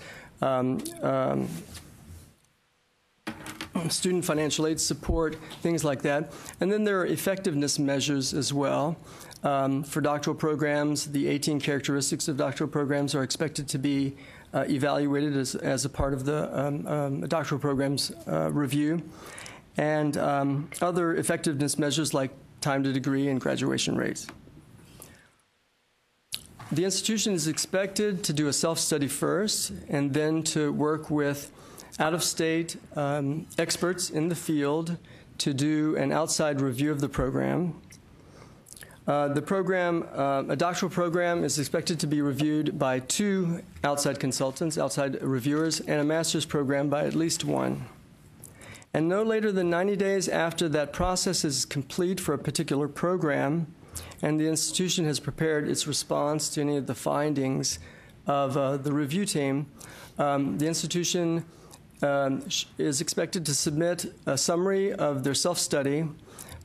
student financial aid support, things like that. And then there are effectiveness measures as well. For doctoral programs, the 18 characteristics of doctoral programs are expected to be evaluated as a part of the doctoral program's review, and other effectiveness measures like time to degree and graduation rates. The institution is expected to do a self-study first and then to work with out-of-state experts in the field to do an outside review of the program. The program, a doctoral program, is expected to be reviewed by 2 outside consultants, outside reviewers, and a master's program by at least 1. And no later than 90 days after that process is complete for a particular program, and the institution has prepared its response to any of the findings of the review team, the institution is expected to submit a summary of their self-study,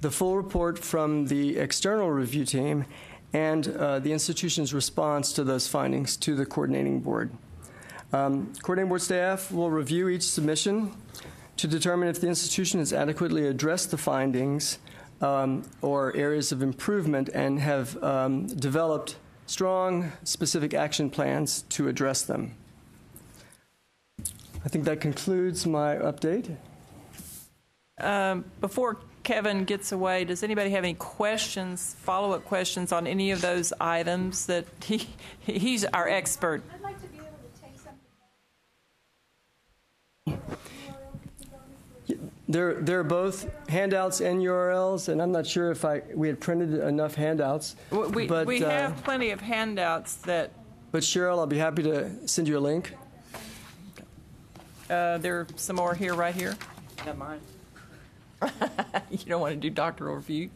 the full report from the external review team, and the institution's response to those findings to the coordinating board. Coordinating board staff will review each submission to determine if the institution has adequately addressed the findings or areas of improvement and have developed strong, specific action plans to address them. I think that concludes my update. Before Kevin gets away, does anybody have any questions, follow-up questions on any of those items that he's our expert? I'd like to be able to take something. There are both handouts and URLs, and I'm not sure if we had printed enough handouts. We have plenty of handouts that. But Cheryl, I'll be happy to send you a link. There are some more here, right here. Got mine. You don't want to do doctoral review.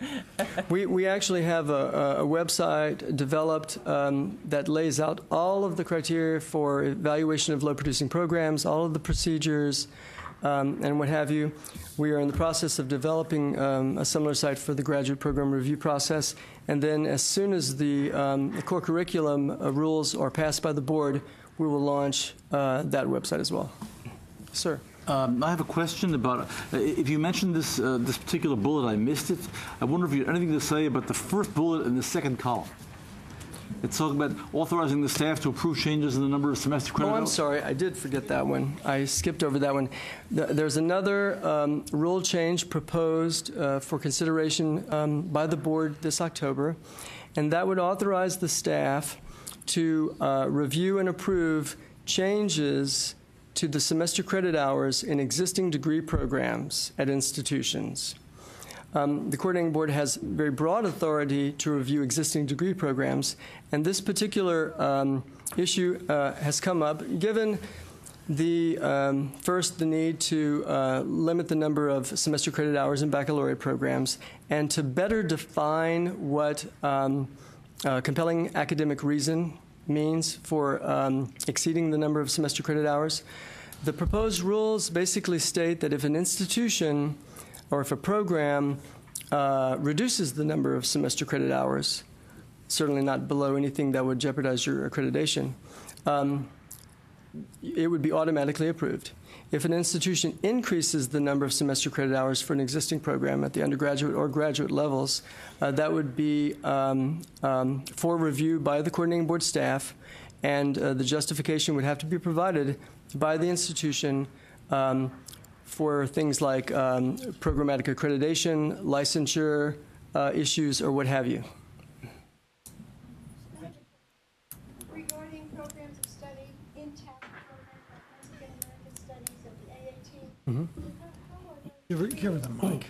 We actually have a website developed that lays out all of the criteria for evaluation of low-producing programs, all of the procedures, and what have you. We are in the process of developing a similar site for the graduate program review process, and then as soon as the core curriculum rules are passed by the board, we will launch that website as well. Sir. I have a question about, if you mentioned this particular bullet, I missed it. I wonder if you had anything to say about the first bullet in the second column. It's talking about authorizing the staff to approve changes in the number of semester credit Oh, I'm hours. sorry. I did forget that one. I skipped over that one. There's another rule change proposed for consideration by the board this October, and that would authorize the staff to review and approve changes to the semester credit hours in existing degree programs at institutions. The coordinating board has very broad authority to review existing degree programs, and this particular issue has come up given the first, the need to limit the number of semester credit hours in baccalaureate programs, and to better define what compelling academic reason means for exceeding the number of semester credit hours. The proposed rules basically state that if an institution or if a program reduces the number of semester credit hours, certainly not below anything that would jeopardize your accreditation, it would be automatically approved. If an institution increases the number of semester credit hours for an existing program at the undergraduate or graduate levels, that would be for review by the coordinating board staff, and the justification would have to be provided by the institution for things like programmatic accreditation, licensure issues, or what have you. Regarding programs of study, intact programs like Mexican American Studies and the AAT, Give her the mic.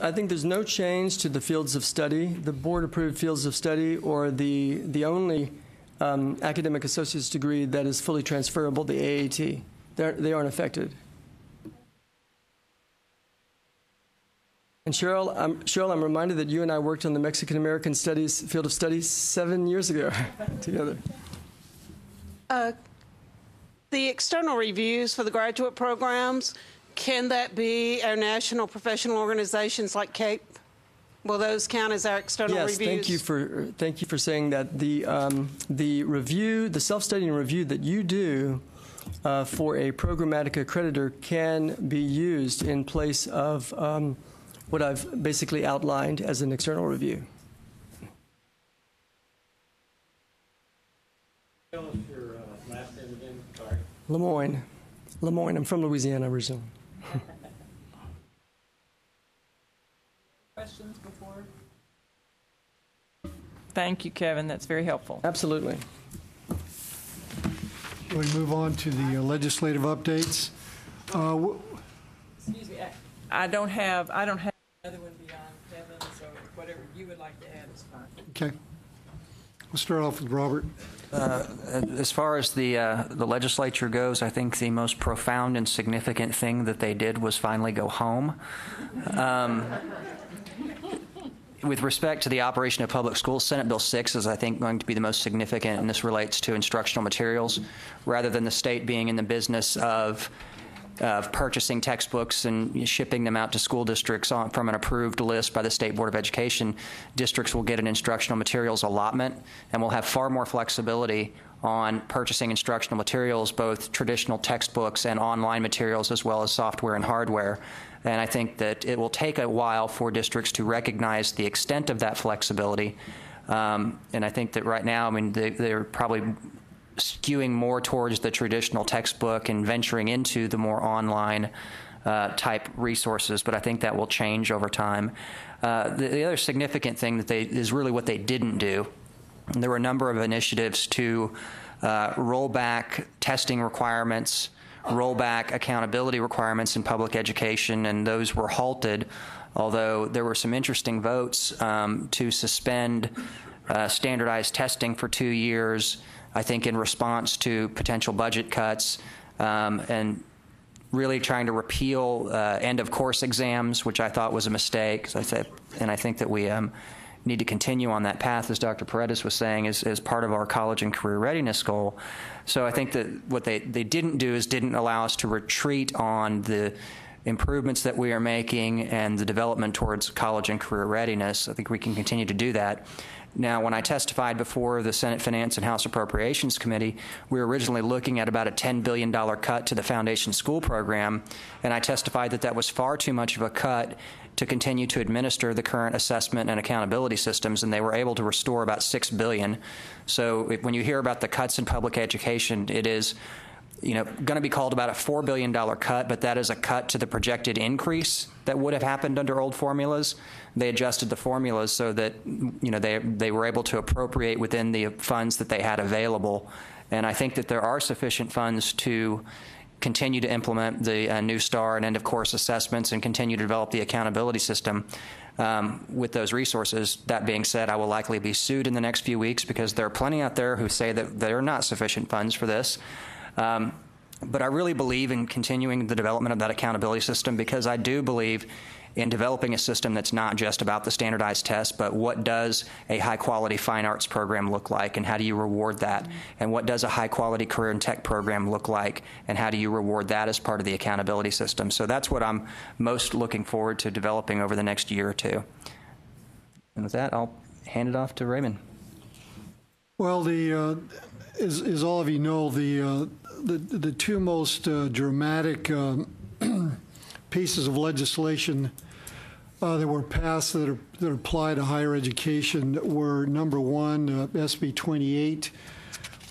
I think there's no change to the fields of study. The board-approved fields of study, or the only academic associate's degree that is fully transferable, the AAT. They aren't affected. And Cheryl, I'm reminded that you and I worked on the Mexican American Studies field of study 7 years ago together. The external reviews for the graduate programs, can that be our national professional organizations like CAPE? Will those count as our external reviews? Yes, thank you for saying that. The review, the self-studying review that you do for a programmatic accreditor can be used in place of what I've basically outlined as an external review. Tell us your last name again. Sorry. Lemoyne. I'm from Louisiana originally. Questions before? Thank you, Kevin. That's very helpful. Absolutely. Shall we move on to the legislative updates? Excuse me. I don't have another one beyond Kevin, so whatever you would like to add is fine. Okay. We'll start off with Robert. As far as the legislature goes, I think the most profound and significant thing that they did was finally go home. With respect to the operation of public schools, Senate Bill 6 is, I think, going to be the most significant, and this relates to instructional materials. Rather than the state being in the business of purchasing textbooks and shipping them out to school districts from an approved list by the State Board of Education, districts will get an instructional materials allotment, and will have far more flexibility on purchasing instructional materials, both traditional textbooks and online materials, as well as software and hardware. And I think that it will take a while for districts to recognize the extent of that flexibility. And I think that right now, I mean, they're probably skewing more towards the traditional textbook and venturing into the more online type resources, but I think that will change over time. The other significant thing that is really what they didn't do. There were a number of initiatives to roll back testing requirements, roll back accountability requirements in public education, and those were halted, although there were some interesting votes to suspend standardized testing for 2 years, I think in response to potential budget cuts, and really trying to repeal end-of-course exams, which I thought was a mistake, and I think that we need to continue on that path, as Dr. Paredes was saying, as part of our college and career readiness goal. So I think that what they didn't do is didn't allow us to retreat on the improvements that we are making and the development towards college and career readiness, I think we can continue to do that. Now, when I testified before the Senate Finance and House Appropriations Committee, we were originally looking at about a $10 billion cut to the foundation school program, and I testified that that was far too much of a cut to continue to administer the current assessment and accountability systems, and they were able to restore about $6 billion. So when you hear about the cuts in public education, it is going to be called about a $4 billion cut, but that is a cut to the projected increase that would have happened under old formulas. They adjusted the formulas so that they were able to appropriate within the funds that they had available. And I think that there are sufficient funds to continue to implement the New STAR and end-of-course assessments and continue to develop the accountability system with those resources. That being said, I will likely be sued in the next few weeks because there are plenty out there who say that there are not sufficient funds for this. But I really believe in continuing the development of that accountability system because I do believe in developing a system that's not just about the standardized test, but what does a high-quality fine arts program look like, and how do you reward that? And what does a high-quality career and tech program look like, and how do you reward that as part of the accountability system? So that's what I'm most looking forward to developing over the next year or two. And with that, I'll hand it off to Raymond. Well, as all of you know, the two most dramatic pieces of legislation that were passed that apply to higher education were, number one, SB 28,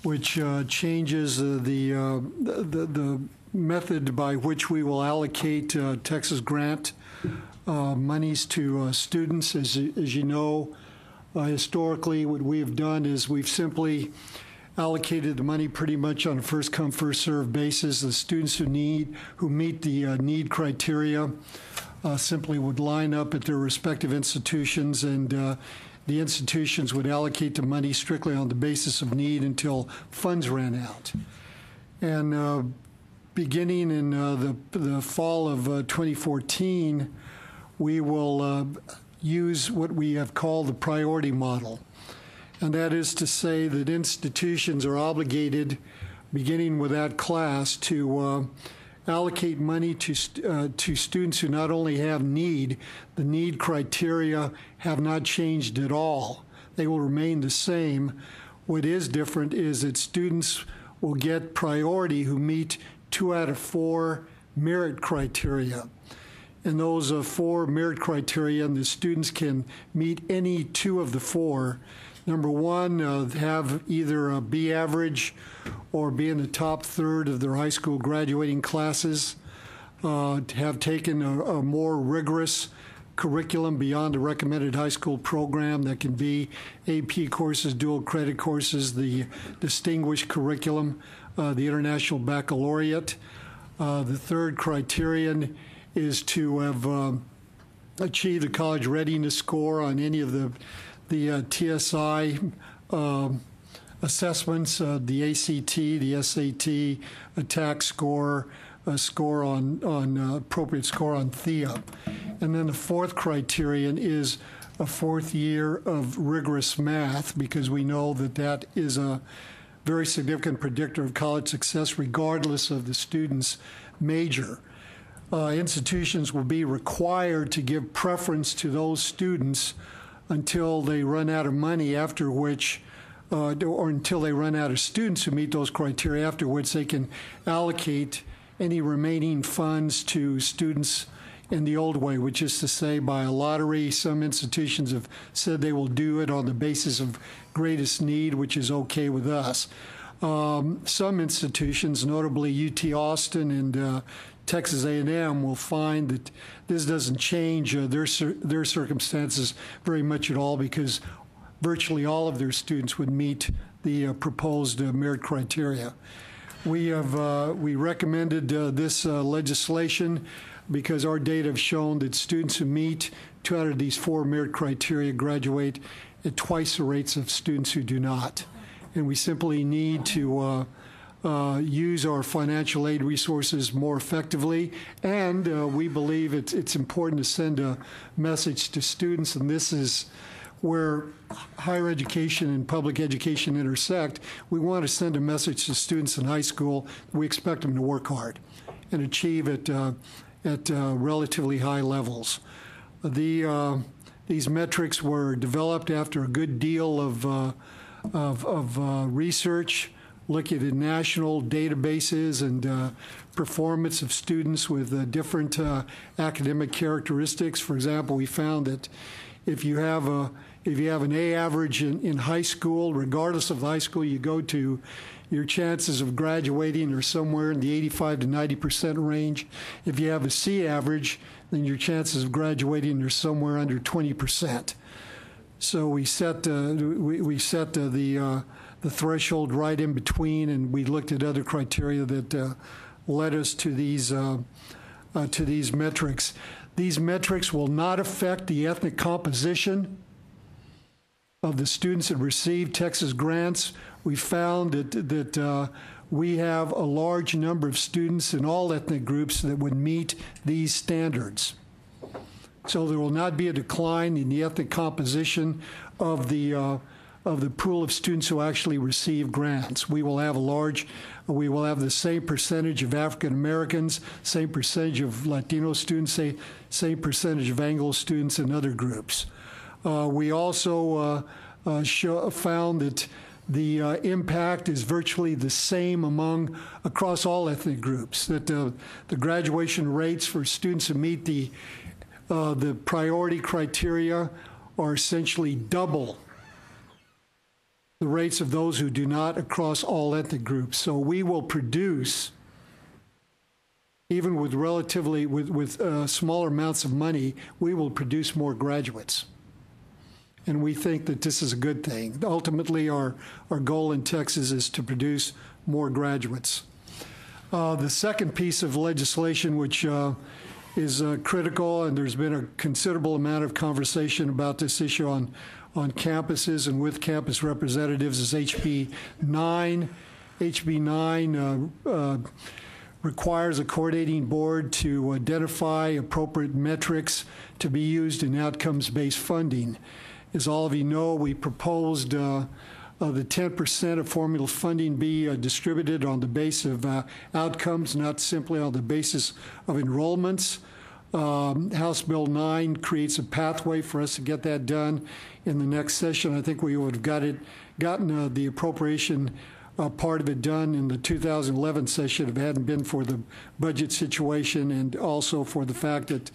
which changes the method by which we will allocate Texas grant monies to students. As you know, historically, what we have done is we've simply allocated the money pretty much on a first-come, first-served basis. The students who meet the need criteria simply would line up at their respective institutions, and the institutions would allocate the money strictly on the basis of need until funds ran out. And beginning in the fall of 2014, we will use what we have called the priority model. And that is to say that institutions are obligated, beginning with that class, to allocate money to students who not only have need, the need criteria have not changed at all. They will remain the same. What is different is that students will get priority who meet 2 out of 4 merit criteria. And those 4 merit criteria, and the students can meet any 2 of the 4. Number one, have either a B average or be in the top third of their high school graduating classes, have taken a more rigorous curriculum beyond the recommended high school program that can be AP courses, dual credit courses, the distinguished curriculum, the International Baccalaureate. The third criterion is to have achieved a college readiness score on any of the TSI assessments, the ACT, the SAT, a TAC score, a score on appropriate score on THEA. And then the fourth criterion is a 4th year of rigorous math, because we know that that is a very significant predictor of college success regardless of the student's major. Institutions will be required to give preference to those students until they run out of money, after which, or until they run out of students who meet those criteria, after which they can allocate any remaining funds to students in the old way, which is to say by a lottery. Some institutions have said they will do it on the basis of greatest need, which is okay with us. Some institutions, notably UT Austin and Texas A&M, will find that this doesn't change their circumstances very much at all, because virtually all of their students would meet the proposed merit criteria. We recommended this legislation because our data have shown that students who meet 2 out of these 4 merit criteria graduate at twice the rates of students who do not. And we simply need to use our financial aid resources more effectively, and we believe it's important to send a message to students, and this is where higher education and public education intersect. We want to send a message to students in high school. We expect them to work hard and achieve at at relatively high levels. These metrics were developed after a good deal of research, looking at national databases and performance of students with different academic characteristics. For example, we found that if you have an A average in high school, regardless of the high school you go to, your chances of graduating are somewhere in the 85 to 90% range. If you have a C average, then your chances of graduating are somewhere under 20%. So we set the threshold right in between, and we looked at other criteria that led us to these metrics. These metrics will not affect the ethnic composition of the students that receive Texas grants. We found that we have a large number of students in all ethnic groups that would meet these standards. So there will not be a decline in the ethnic composition of the pool of students who actually receive grants. We will have the same percentage of African Americans, same percentage of Latino students, same percentage of Anglo students and other groups. We also found that the impact is virtually the same across all ethnic groups, that the graduation rates for students who meet the priority criteria are essentially double the rates of those who do not across all ethnic groups. So we will produce, even with smaller amounts of money, we will produce more graduates. And we think that this is a good thing. Ultimately, our goal in Texas is to produce more graduates. The second piece of legislation, which is critical, and there's been a considerable amount of conversation about this issue on campuses and with campus representatives, is HB 9. HB 9 requires a coordinating board to identify appropriate metrics to be used in outcomes-based funding. As all of you know, we proposed the 10% of formula funding be distributed on the basis of outcomes, not simply on the basis of enrollments. House Bill 9 creates a pathway for us to get that done in the next session. I think we would have gotten the appropriation part of it done in the 2011 session if it hadn't been for the budget situation, and also for the fact that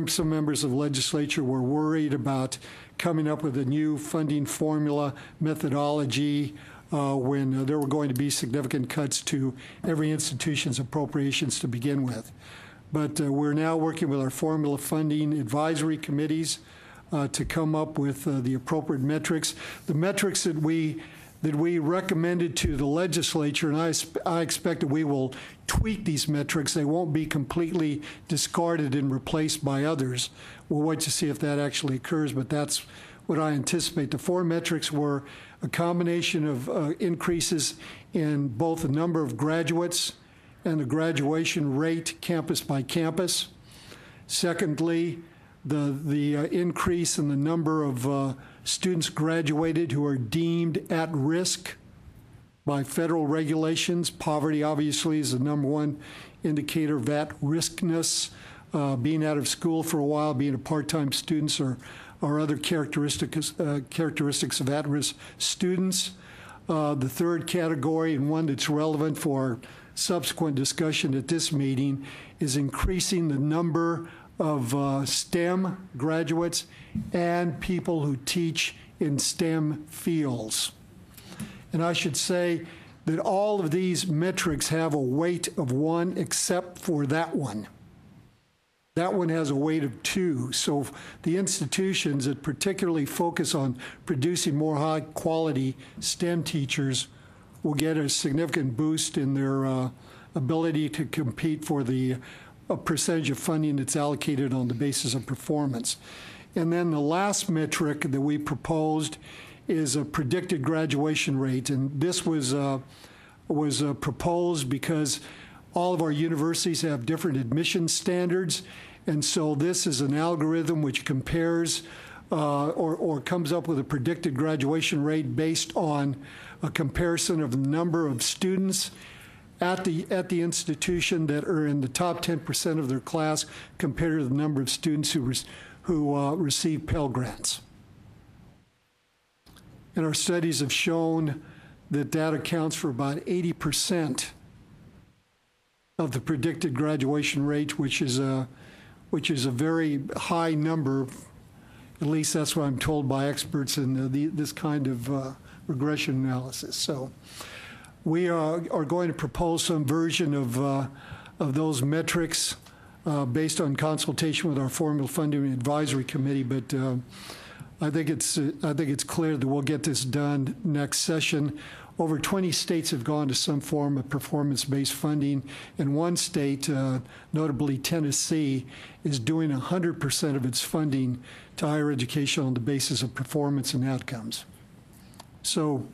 some members of the legislature were worried about coming up with a new funding formula methodology when there were going to be significant cuts to every institution's appropriations to begin with. But we're now working with our formula funding advisory committees to come up with the appropriate metrics. The metrics that we recommended to the legislature, and I expect that we will tweak these metrics. They won't be completely discarded and replaced by others. We'll wait to see if that actually occurs, but that's what I anticipate. The four metrics were a combination of increases in both the number of graduates and the graduation rate campus by campus. Secondly, the increase in the number of students graduated who are deemed at risk by federal regulations. Poverty obviously is the number one indicator of at riskness. Being out of school for a while, being a part-time student, or other characteristics of at-risk students. The third category, and one that's relevant for our subsequent discussion at this meeting, is increasing the number of STEM graduates and people who teach in STEM fields. And I should say that all of these metrics have a weight of 1 except for that one. That one has a weight of 2. So the institutions that particularly focus on producing more high-quality STEM teachers will get a significant boost in their ability to compete for the percentage of funding that's allocated on the basis of performance. And then the last metric that we proposed is a predicted graduation rate. And this was proposed because all of our universities have different admission standards. And so this is an algorithm which compares or comes up with a predicted graduation rate based on a comparison of the number of students at the institution that are in the top 10% of their class compared to the number of students who receive Pell Grants. And our studies have shown that that accounts for about 80% of the predicted graduation rate, which is a very high number. At least that's what I'm told by experts in this kind of regression analysis. So we are going to propose some version of those metrics based on consultation with our Formula Funding Advisory Committee. But I think it's clear that we'll get this done next session. Over 20 states have gone to some form of performance-based funding, and one state, notably Tennessee, is doing 100% of its funding to higher education on the basis of performance and outcomes. So,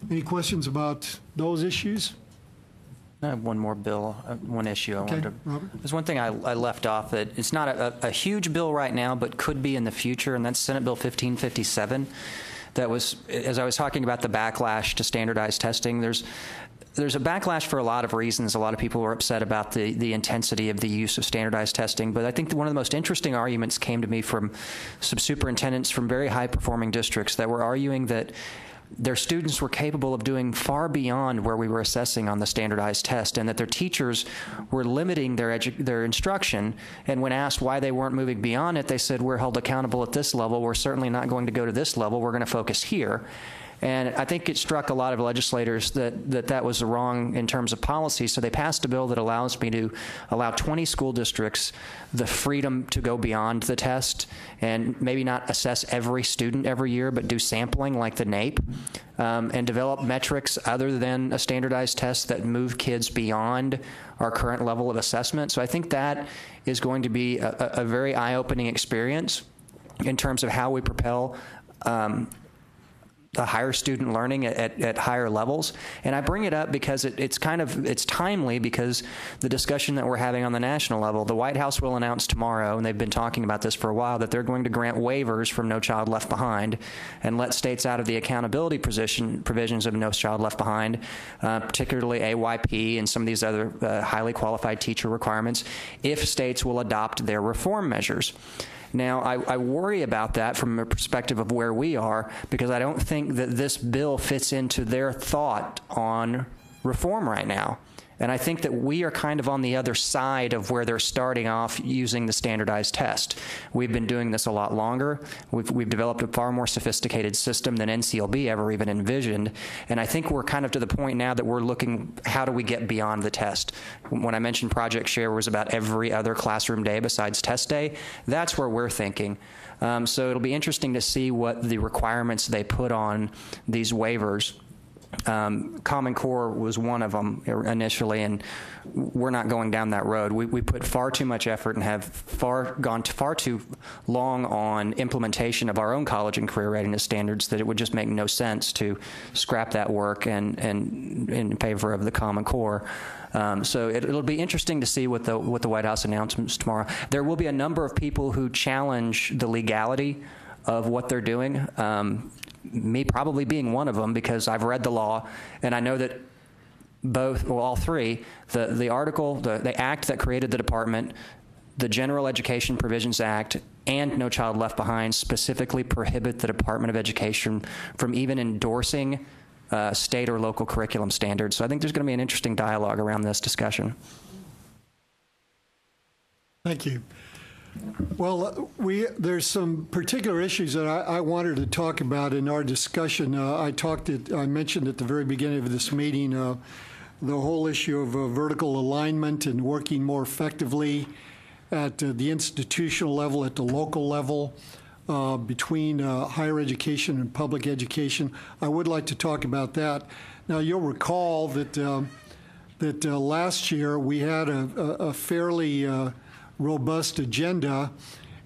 any questions about those issues? I have one more bill, one issue I wanted to. Robert? There's one thing I left off that it's not a huge bill right now, but could be in the future, and that's Senate Bill 1557. That was, as I was talking about the backlash to standardized testing, there's a backlash for a lot of reasons. A lot of people are upset about the intensity of the use of standardized testing, but I think one of the most interesting arguments came to me from some superintendents from very high-performing districts that were arguing that their students were capable of doing far beyond where we were assessing on the standardized test, and that their teachers were limiting their instruction. And when asked why they weren't moving beyond it, they said, we're held accountable at this level. We're certainly not going to go to this level. We're going to focus here. And I think it struck a lot of legislators that was wrong in terms of policy. So they passed a bill that allows me to allow 20 school districts the freedom to go beyond the test and maybe not assess every student every year, but do sampling like the NAEP, and develop metrics other than a standardized test that move kids beyond our current level of assessment. So I think that is going to be a very eye-opening experience in terms of how we propel the higher student learning at higher levels. And I bring it up because it's timely, because the discussion that we're having on the national level, the White House will announce tomorrow, and they've been talking about this for a while, that they're going to grant waivers from No Child Left Behind and let states out of the accountability provisions of No Child Left Behind, particularly AYP and some of these other highly qualified teacher requirements, if states will adopt their reform measures. Now, I worry about that from a perspective of where we are, because I don't think that this bill fits into their thought on reform right now. And I think that we are kind of on the other side of where they're starting off using the standardized test. We've been doing this a lot longer. We've developed a far more sophisticated system than NCLB ever even envisioned. And I think we're kind of to the point now that we're looking, how do we get beyond the test? When I mentioned Project Share was about every other classroom day besides test day, that's where we're thinking. So it'll be interesting to see what the requirements they put on these waivers. Common Core was one of them initially, and we're not going down that road. We put far too much effort and have gone far too long on implementation of our own college and career readiness standards that it would just make no sense to scrap that work and in favor of the Common Core. So it'll be interesting to see what the White House announcements tomorrow. There will be a number of people who challenge the legality of what they're doing. Me probably being one of them, because I've read the law and I know that all three, the article, the act that created the department, the General Education Provisions Act, and No Child Left Behind specifically prohibit the Department of Education from even endorsing state or local curriculum standards. So I think there's going to be an interesting dialogue around this discussion. Thank you. Well, there's some particular issues that I wanted to talk about in our discussion. I mentioned at the very beginning of this meeting the whole issue of vertical alignment and working more effectively at the institutional level, at the local level, between higher education and public education. I would like to talk about that. Now, you'll recall that last year we had a fairly robust agenda,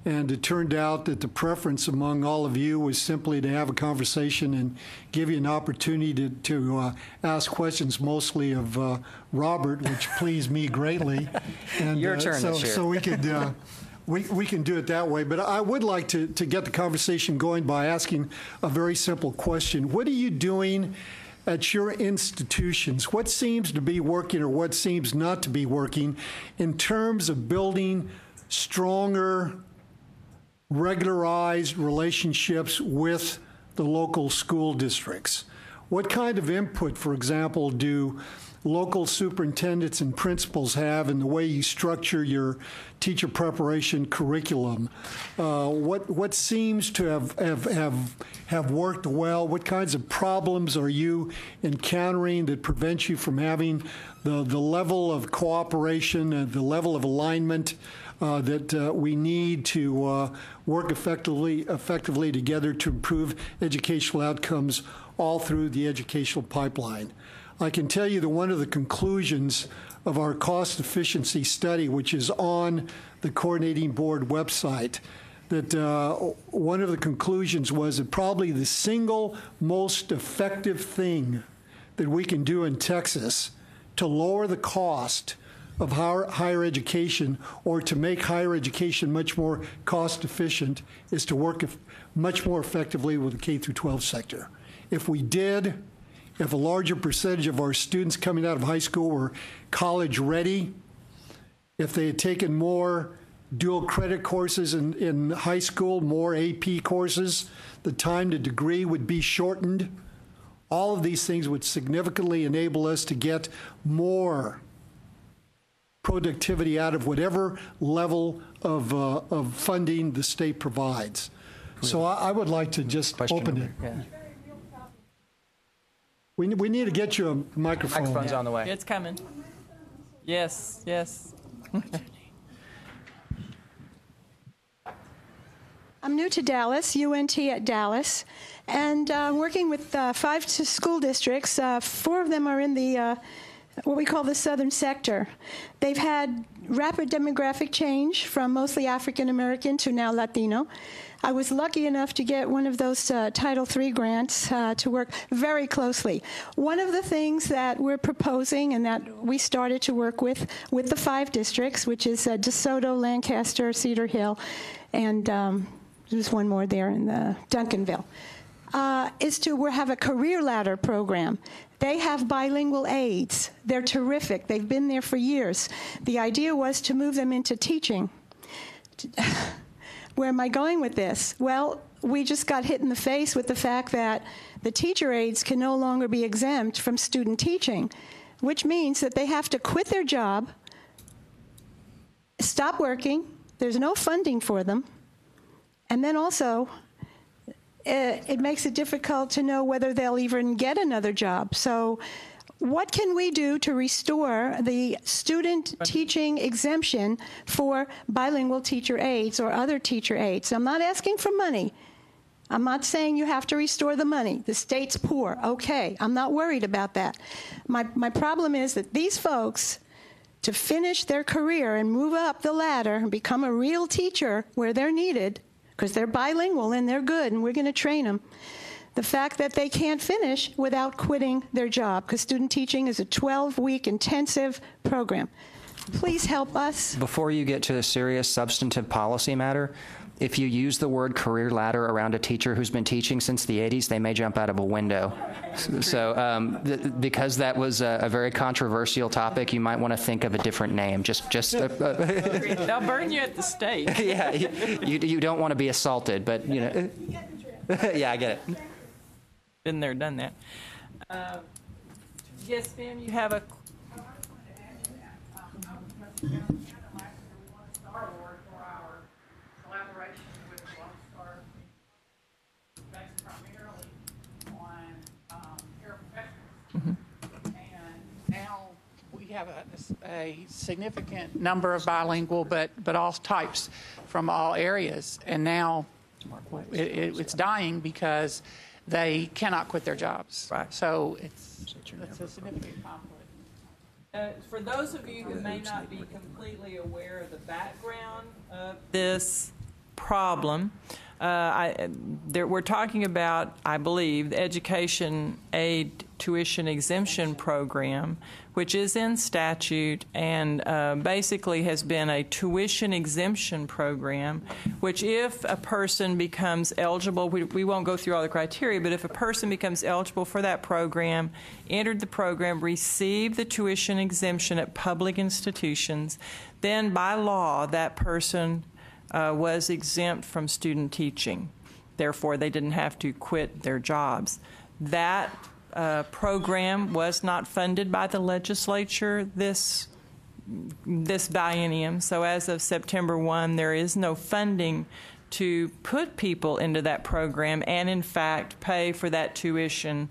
and it turned out that the preference among all of you was simply to have a conversation and give you an opportunity to ask questions, mostly of Robert, which pleased me greatly. And, Your turn this year. So we could we can do it that way. But I would like to get the conversation going by asking a very simple question. What are you doing at your institutions, what seems to be working or what seems not to be working in terms of building stronger, regularized relationships with the local school districts? What kind of input, for example, do local superintendents and principals have in the way you structure your teacher preparation curriculum? What seems to have worked well? What kinds of problems are you encountering that prevent you from having the level of cooperation and the level of alignment that we need to work effectively together to improve educational outcomes all through the educational pipeline? I can tell you that one of the conclusions of our cost efficiency study, which is on the coordinating board website, that one of the conclusions was that probably the single most effective thing that we can do in Texas to lower the cost of higher education or to make higher education much more cost efficient is to work much more effectively with the K through 12 sector. If we did, if a larger percentage of our students coming out of high school were college ready, if they had taken more dual credit courses in high school, more AP courses, the time to degree would be shortened. All of these things would significantly enable us to get more productivity out of whatever level of funding the state provides. So I would like to just open it. Yeah. We need to get you a microphone. Microphone's on the way. It's coming. Yes, yes. I'm new to Dallas, UNT at Dallas, and working with 5 school districts. 4 of them are in the what we call the southern sector. They've had rapid demographic change from mostly African American to now Latino. I was lucky enough to get one of those Title III grants to work very closely. One of the things that we're proposing and that we started to work with the 5 districts, which is DeSoto, Lancaster, Cedar Hill, and there's one more there in Duncanville, is to have a career ladder program. They have bilingual aides. They're terrific. They've been there for years. The idea was to move them into teaching. Where am I going with this? Well, we just got hit in the face with the fact that the teacher aides can no longer be exempt from student teaching, which means that they have to quit their job, stop working, there's no funding for them, and then also it makes it difficult to know whether they'll even get another job. So what can we do to restore the student teaching exemption for bilingual teacher aides or other teacher aides? I'm not asking for money. I'm not saying you have to restore the money. The state's poor. Okay, I'm not worried about that. My problem is that these folks, to finish their career and move up the ladder and become a real teacher where they're needed, because they're bilingual and they're good and we're going to train them, the fact that they can't finish without quitting their job, because student teaching is a 12-week intensive program. Please help us. Before you get to a serious substantive policy matter, if you use the word career ladder around a teacher who's been teaching since the 80s, they may jump out of a window. So because that was a very controversial topic, you might want to think of a different name. They'll burn you at the stake. Yeah, you don't want to be assaulted, but, you know. Yeah, I get it. Been there, done that. Yes, ma'am, you have a... have a significant number of bilingual, but all types from all areas. And now it's dying because they cannot quit their jobs. Right. So it's a significant conflict. For those of you who may not be completely aware of the background of this problem, we're talking about, I believe, the education aid tuition exemption program, which is in statute and basically has been a tuition exemption program, which if a person becomes eligible, we won't go through all the criteria, but if a person becomes eligible for that program, entered the program, received the tuition exemption at public institutions, then by law that person was exempt from student teaching. Therefore, they didn't have to quit their jobs. That program was not funded by the legislature this biennium. So as of September 1, there is no funding to put people into that program and, in fact, pay for that tuition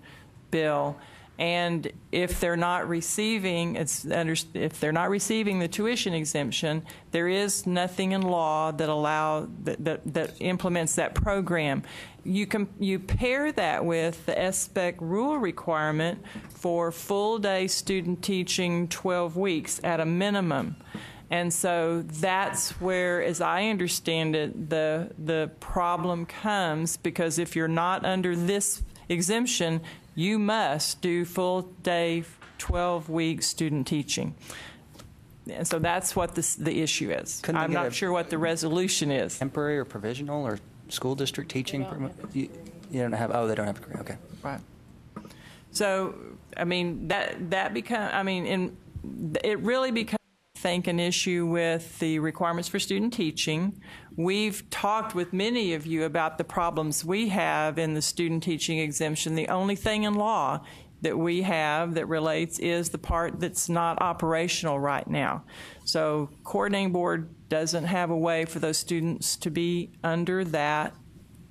bill. And if they're not receiving, if they're not receiving the tuition exemption, there is nothing in law that that implements that program. You pair that with the SBEC rule requirement for full-day student teaching 12 weeks at a minimum. And so that's where, as I understand it, the problem comes, because if you're not under this exemption, you must do full-day, 12-week student teaching. And so that's what the issue is. I'm not sure what the resolution is. Temporary or provisional or school district teaching? You don't have, oh, they don't have a degree, okay. Right. So, I mean, that becomes, I mean, it really becomes, I think, an issue with the requirements for student teaching. We've talked with many of you about the problems we have in the student teaching exemption. The only thing in law that we have that relates is the part that's not operational right now. So coordinating board doesn't have a way for those students to be under that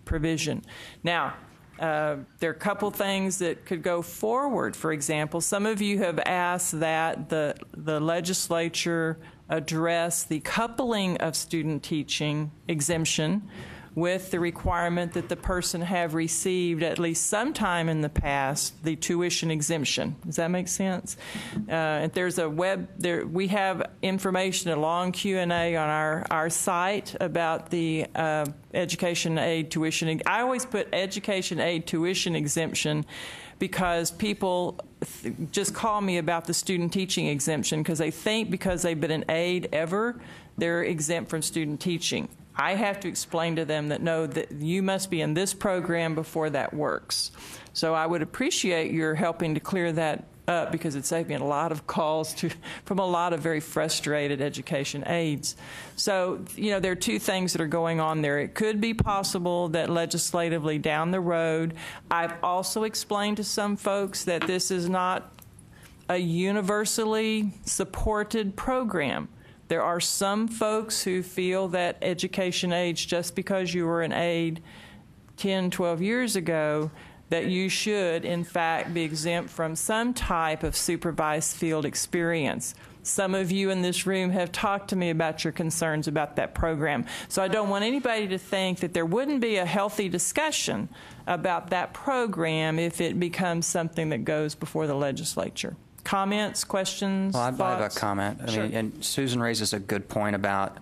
provision. Now, there are a couple things that could go forward. For example, some of you have asked that the legislature address the coupling of student teaching exemption with the requirement that the person have received at least sometime in the past the tuition exemption. Does that make sense? There's a we have information, a long Q&A on our site about the education aid tuition. I always put education aid tuition exemption because people just call me about the student teaching exemption because they think because they've been an aide ever, they're exempt from student teaching. I have to explain to them that no, that you must be in this program before that works. So I would appreciate your helping to clear that up because it saved me a lot of calls from a lot of very frustrated education aides. So, you know, there are two things that are going on there. It could be possible that legislatively down the road, I've also explained to some folks that this is not a universally supported program. There are some folks who feel that education aids, just because you were an aide 10, 12 years ago, that you should, in fact, be exempt from some type of supervised field experience. Some of you in this room have talked to me about your concerns about that program. So I don't want anybody to think that there wouldn't be a healthy discussion about that program if it becomes something that goes before the legislature. Comments, questions, thoughts? I have a comment. I mean, and Susan raises a good point about,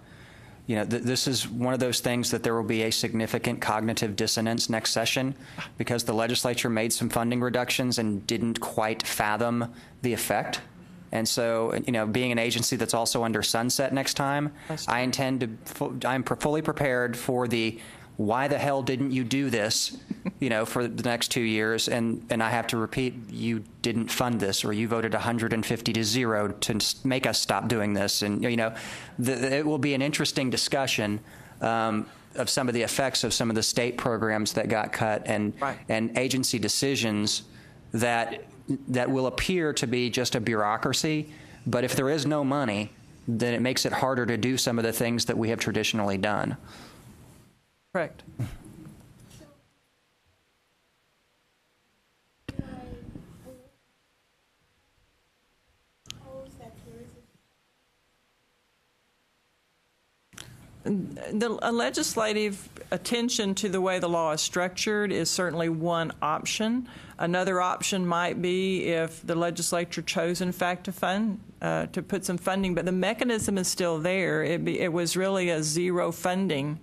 you know, this is one of those things that there will be a significant cognitive dissonance next session because the legislature made some funding reductions and didn't quite fathom the effect. And so, you know, being an agency that's also under sunset next time, I'm fully prepared for the why the hell didn't you do this, you know, for the next 2 years? And I have to repeat, you didn't fund this, or you voted 150 to 0 to make us stop doing this. And, you know, it will be an interesting discussion of some of the effects of some of the state programs that got cut and agency decisions that will appear to be just a bureaucracy. But if there is no money, then it makes it harder to do some of the things that we have traditionally done. Correct. The legislative attention to the way the law is structured is certainly one option. Another option might be if the legislature chose, in fact, to put some funding, but the mechanism is still there. It was really a zero funding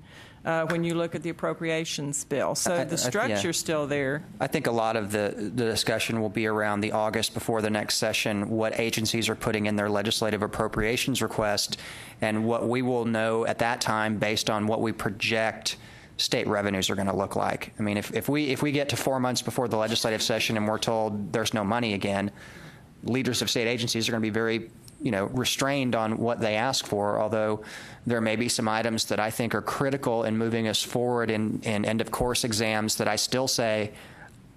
when you look at the appropriations bill. So the structure's still there. I think a lot of the discussion will be around the August before the next session, what agencies are putting in their legislative appropriations request, and what we will know at that time based on what we project state revenues are going to look like. I mean, if we get to 4 months before the legislative session and we're told there's no money again, leaders of state agencies are going to be very restrained on what they ask for, although there may be some items that I think are critical in moving us forward in end-of-course exams that I still say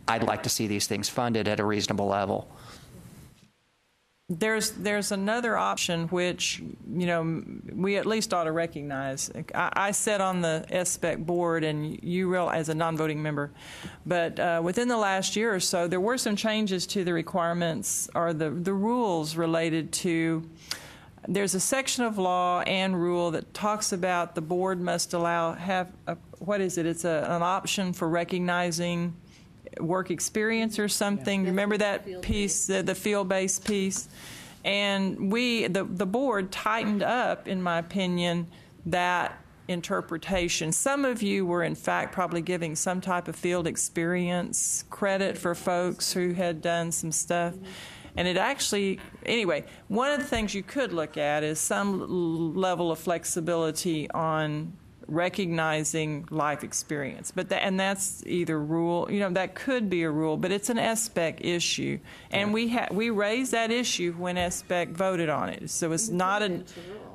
I'd like to see these things funded at a reasonable level. There's another option which, we at least ought to recognize. I sat on the SBEC board, and you realize, as a non-voting member, but within the last year or so, there were some changes to the requirements or the rules related to. There's a section of law and rule that talks about the board must have it's an option for recognizing work experience or something. Yeah. Remember that piece, the field-based piece? And the board tightened up, in my opinion, that interpretation. Some of you were, in fact, probably giving some type of field experience credit for folks who had done some stuff. And it actually, anyway, one of the things you could look at is some level of flexibility on recognizing life experience, but that's either rule. That could be a rule, but it's an SBEC issue, and we raised that issue when SBEC voted on it. So it's not a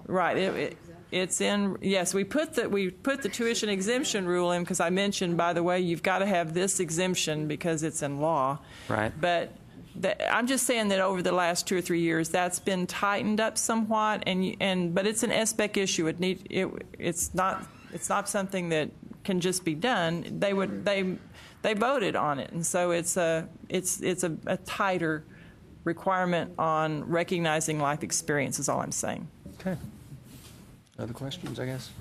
right. It's in. Yes, we put the tuition exemption rule in because I mentioned, by the way, you've got to have this exemption because it's in law. Right. But I'm just saying that over the last 2 or 3 years, that's been tightened up somewhat, but it's an SBEC issue. It's not something that can just be done. They voted on it, and so it's a tighter requirement on recognizing life experience. Is all I'm saying. Okay. Other questions, I guess.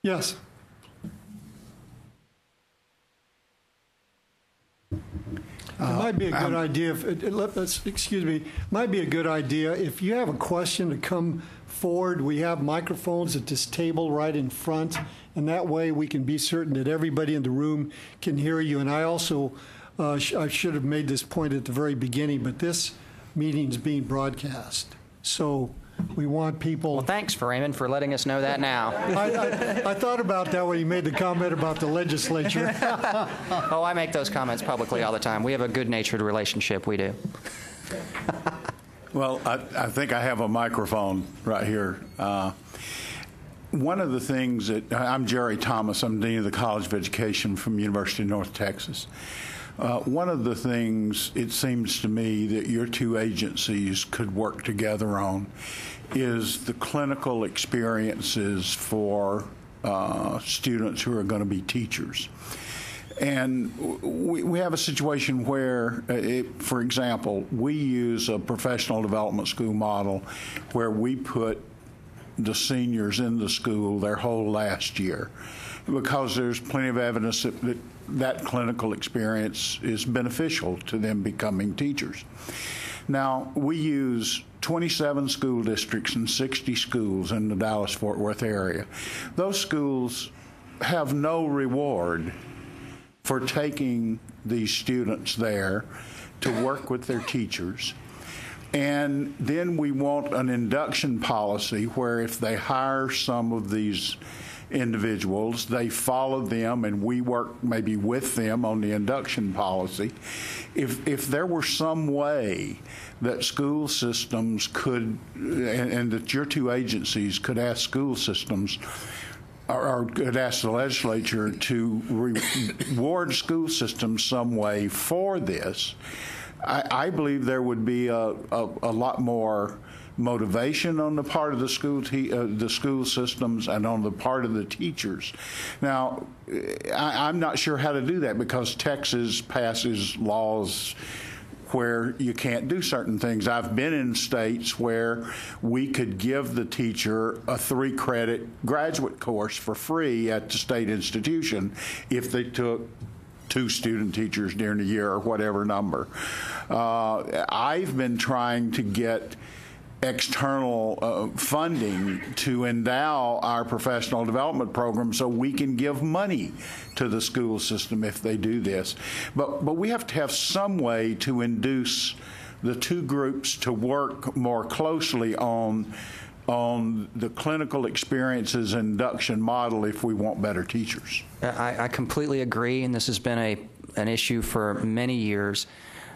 Yes. It might be a good idea might be a good idea if you have a question to come forward. We have microphones at this table right in front, and that way we can be certain that everybody in the room can hear you. And I also, I should have made this point at the very beginning, but this meeting is being broadcast. So we want people. Well, thanks, Raymond, for letting us know that now. I thought about that when you made the comment about the legislature. Oh, I make those comments publicly all the time. We have a good-natured relationship. We do. Well, I think I have a microphone right here. One of the things I'm Jerry Thomas. I'm Dean of the College of Education from University of North Texas. One of the things it seems to me that your two agencies could work together on is the clinical experiences for students who are going to be teachers. And we have a situation where, for example, we use a professional development school model where we put the seniors in the school their whole last year because there's plenty of evidence that clinical experience is beneficial to them becoming teachers. Now, we use 27 school districts and 60 schools in the Dallas-Fort Worth area. Those schools have no reward for taking these students there to work with their teachers. And then we want an induction policy where if they hire some of these individuals, they follow them and we work maybe with them on the induction policy. If there were some way that school systems could, and that your two agencies could ask school systems or could ask the legislature to reward school systems some way for this, I believe there would be a lot more motivation on the part of the school systems and on the part of the teachers. Now, I'm not sure how to do that because Texas passes laws where you can't do certain things. I've been in states where we could give the teacher a 3-credit graduate course for free at the state institution if they took 2 student teachers during the year or whatever number. I've been trying to get external funding to endow our professional development program so we can give money to the school system if they do this. But we have to have some way to induce the two groups to work more closely on the clinical experiences induction model if we want better teachers. I completely agree, and this has been an issue for many years.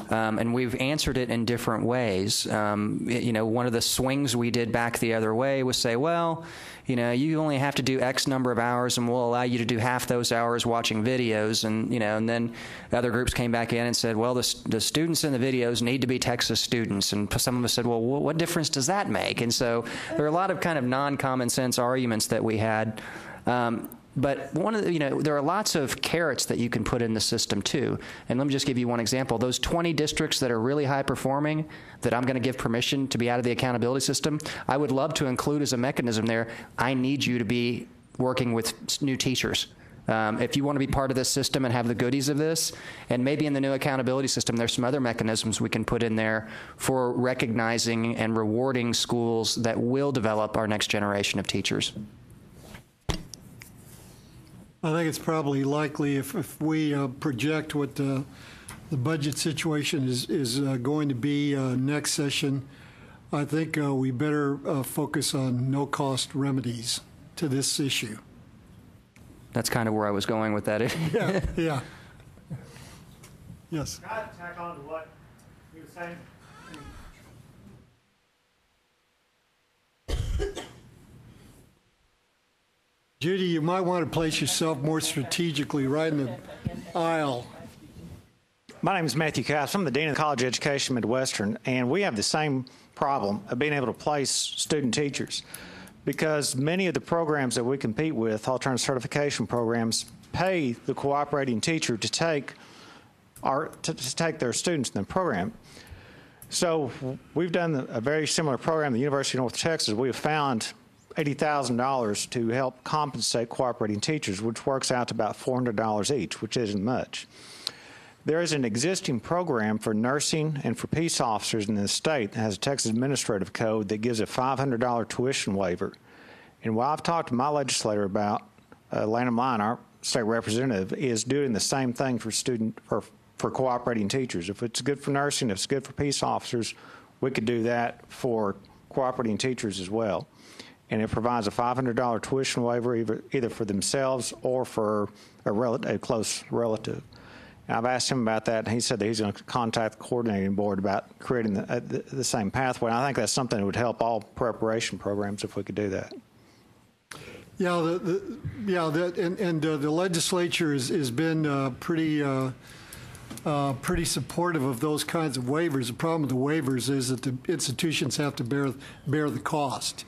And we've answered it in different ways. One of the swings we did back the other way was say, well, you only have to do X number of hours, and we'll allow you to do half those hours watching videos. And then other groups came back in and said, well, the students in the videos need to be Texas students. And some of us said, well, what difference does that make? And so there are a lot of kind of non-common sense arguments that we had. But one of there are lots of carrots that you can put in the system too. And let me just give you one example. Those 20 districts that are really high performing that I'm going to give permission to be out of the accountability system, I would love to include as a mechanism there, I need you to be working with new teachers. If you want to be part of this system and have the goodies of this, and maybe in the new accountability system, there's some other mechanisms we can put in there for recognizing and rewarding schools that will develop our next generation of teachers. I think it's probably likely if we project what the budget situation is going to be next session, I think we better focus on no-cost remedies to this issue. That's kind of where I was going with that. Yeah. Yes. Can I tack on to what you were saying? Judy, you might want to place yourself more strategically right in the aisle. My name is Matthew Cass. I'm the Dean of the College of Education Midwestern, and we have the same problem of being able to place student teachers because many of the programs that we compete with, alternative certification programs, pay the cooperating teacher to take their students in the program. So we've done a very similar program at the University of North Texas. We have found $80,000 to help compensate cooperating teachers, which works out to about $400 each, which isn't much. There is an existing program for nursing and for peace officers in the state that has a Texas Administrative Code that gives a $500 tuition waiver. And what I've talked to my legislator about, Lanham Lyon, our state representative, is doing the same thing for cooperating teachers. If it's good for nursing, if it's good for peace officers, we could do that for cooperating teachers as well. And it provides a $500 tuition waiver either for themselves or for a close relative. And I've asked him about that, and he said that he's going to contact the coordinating board about creating the same pathway. And I think that's something that would help all preparation programs if we could do that. Yeah, the legislature has been pretty supportive of those kinds of waivers. The problem with the waivers is that the institutions have to bear the cost.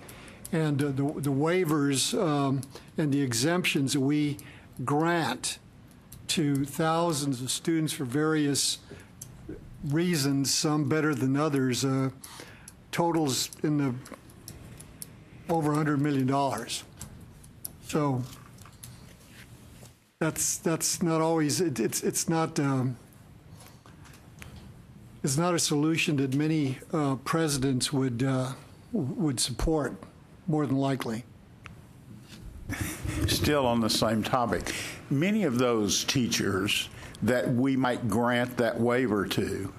And the waivers and the exemptions that we grant to thousands of students for various reasons, some better than others, totals in the over $100 million. So that's not always it's not a solution that many presidents would support. More than likely. Still on the same topic, many of those teachers that we might grant that waiver to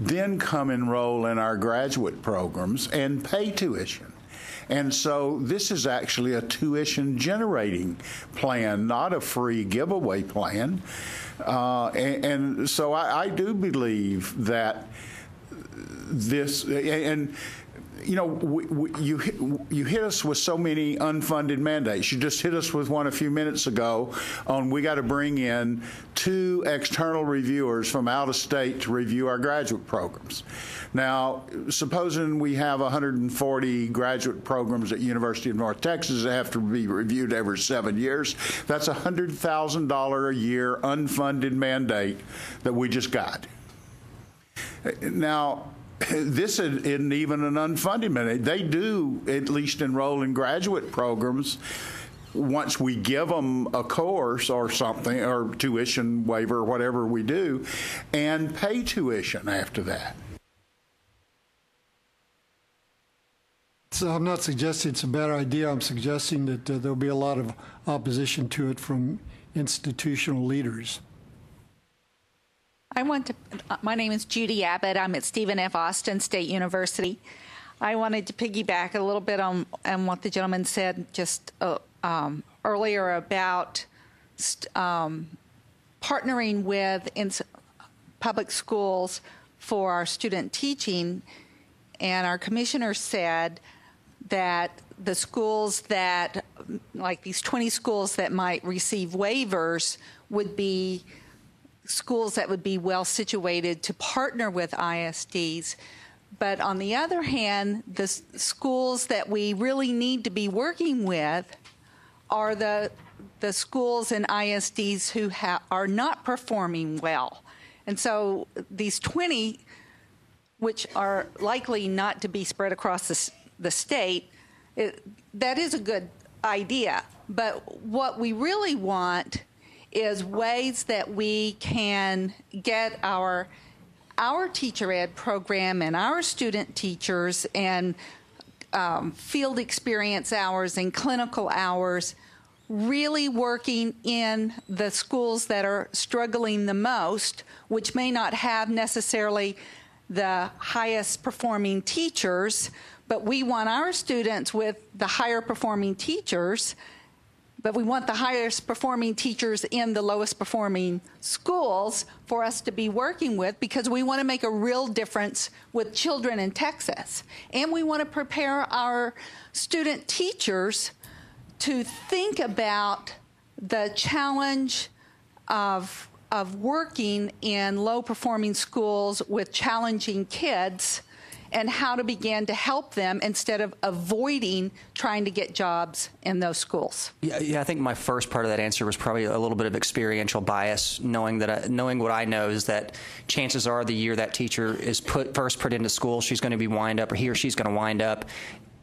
then come enroll in our graduate programs and pay tuition. And so this is actually a tuition generating plan, not a free giveaway plan. And so I do believe that this, and you know, you hit us with so many unfunded mandates. You just hit us with one a few minutes ago on we got to bring in 2 external reviewers from out of state to review our graduate programs. Now, supposing we have 140 graduate programs at University of North Texas that have to be reviewed every 7 years, that's a $100,000 a year unfunded mandate that we just got. Now, this isn't even an unfunded mandate. They do at least enroll in graduate programs once we give them a course or something, or tuition waiver, or whatever we do, and pay tuition after that. So I'm not suggesting it's a bad idea. I'm suggesting that there'll be a lot of opposition to it from institutional leaders. My name is Judy Abbott. I'm at Stephen F. Austin State University. I wanted to piggyback a little bit on what the gentleman said just earlier about partnering with public schools for our student teaching. And our commissioner said that the schools that, like these 20 schools that might receive waivers, would be schools that would be well situated to partner with ISDs. But on the other hand, the schools that we really need to be working with are the schools and ISDs who are not performing well. And so these 20, which are likely not to be spread across the state, that is a good idea. But what we really want is ways that we can get our teacher ed program and our student teachers and field experience hours and clinical hours really working in the schools that are struggling the most, which may not have necessarily the highest performing teachers, but we want our students with the higher performing teachers, but we want the highest performing teachers in the lowest performing schools for us to be working with, because we want to make a real difference with children in Texas. And we want to prepare our student teachers to think about the challenge of working in low-performing schools with challenging kids and how to begin to help them instead of avoiding trying to get jobs in those schools. Yeah, I think my first part of that answer was probably a little bit of experiential bias, knowing what I know is that chances are the year that teacher is first put into school, she's going to be he or she's going to wind up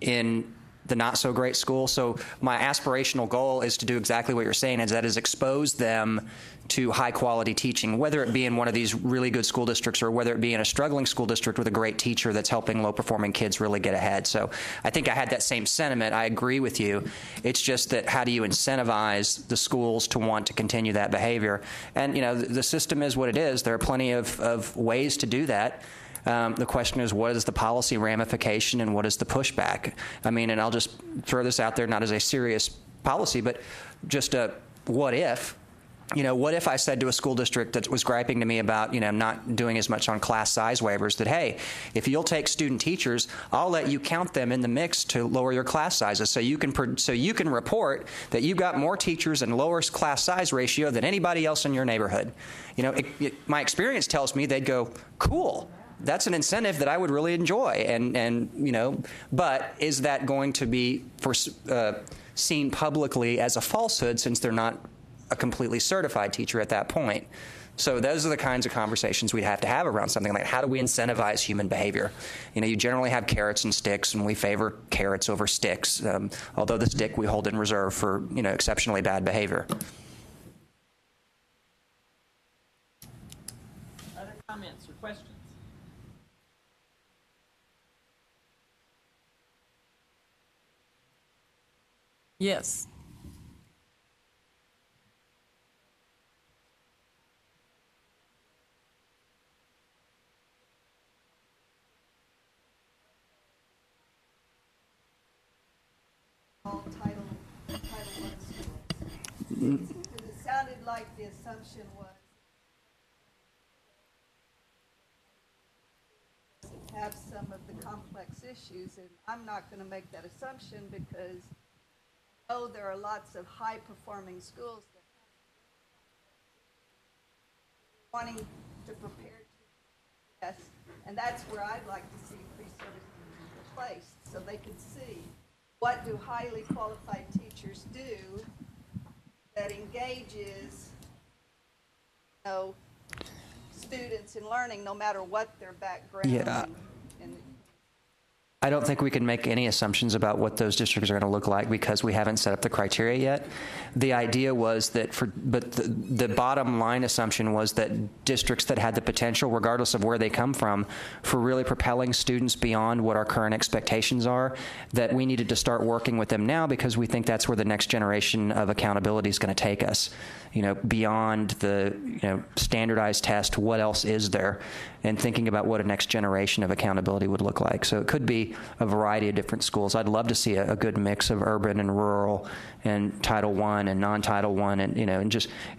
in the not so great school. So my aspirational goal is to do exactly what you're saying, is that is expose them to high quality teaching, whether it be in one of these really good school districts or whether it be in a struggling school district with a great teacher that's helping low performing kids really get ahead. So I think I had that same sentiment. I agree with you. It's just that how do you incentivize the schools to want to continue that behavior? And the system is what it is. There are plenty of ways to do that. The question is, what is the policy ramification and what is the pushback? I mean, and I'll just throw this out there, not as a serious policy, but just a what if. What if I said to a school district that was griping to me about, not doing as much on class size waivers, that, hey, if you'll take student teachers, I'll let you count them in the mix to lower your class sizes, so you can report that you've got more teachers and lower class size ratio than anybody else in your neighborhood. My experience tells me they'd go, cool. That's an incentive that I would really enjoy, and but is that going to be seen publicly as a falsehood, since they're not a completely certified teacher at that point? So those are the kinds of conversations we'd have to have around something like, how do we incentivize human behavior? You generally have carrots and sticks, and we favor carrots over sticks, although the stick we hold in reserve for exceptionally bad behavior. Other comments or questions? Yes. Title I schools. It sounded like the assumption was have some of the complex issues, and I'm not going to make that assumption, because there are lots of high-performing schools that have wanting to prepare to, yes, and that's where I'd like to see pre-service replaced, so they can see what do highly qualified teachers do that engages, students in learning, no matter what their background. Yeah. I don't think we can make any assumptions about what those districts are going to look like because we haven't set up the criteria yet. The idea was that the bottom line assumption was that districts that had the potential, regardless of where they come from, for really propelling students beyond what our current expectations are, that we needed to start working with them now because we think that's where the next generation of accountability is going to take us. Beyond the standardized test, what else is there? And thinking about what a next generation of accountability would look like. So it could be a variety of different schools. I'd love to see a good mix of urban and rural and Title I and non-Title I,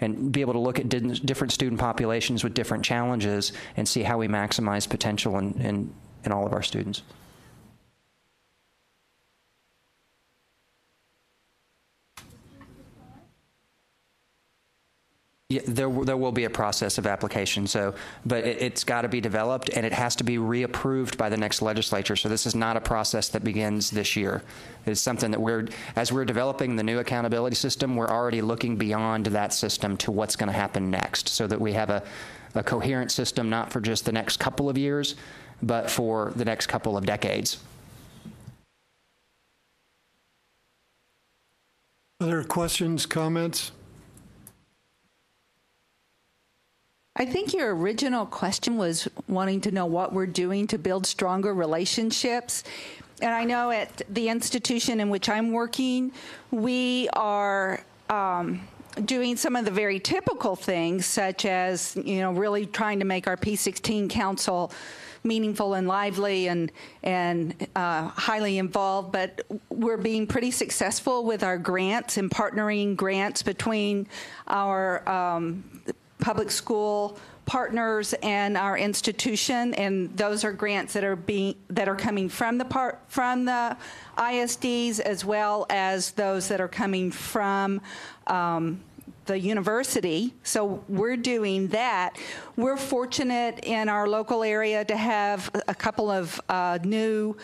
and be able to look at different student populations with different challenges and see how we maximize potential in all of our students. Yeah, there will be a process of application, but it's got to be developed and it has to be reapproved by the next legislature. So this is not a process that begins this year. It's something that as we're developing the new accountability system, we're already looking beyond that system to what's going to happen next, so that we have a coherent system, not for just the next couple of years, but for the next couple of decades. Other questions, comments? I think your original question was wanting to know what we're doing to build stronger relationships. And I know at the institution in which I'm working, we are doing some of the very typical things, such as, really trying to make our P16 council meaningful and lively and highly involved, but we're being pretty successful with our grants and partnering grants between our public school partners and our institution, and those are grants that are coming from the ISDs as well as those that are coming from the university. So we're doing that. We're fortunate in our local area to have a couple of new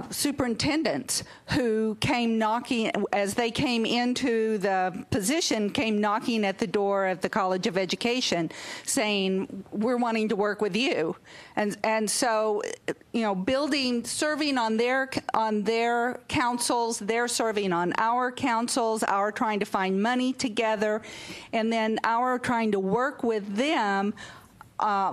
superintendents who came knocking, as they came into the position, came knocking at the door of the College of Education saying, we're wanting to work with you. And so, serving on their councils, they're serving on our councils, our trying to find money together, and then our trying to work with them,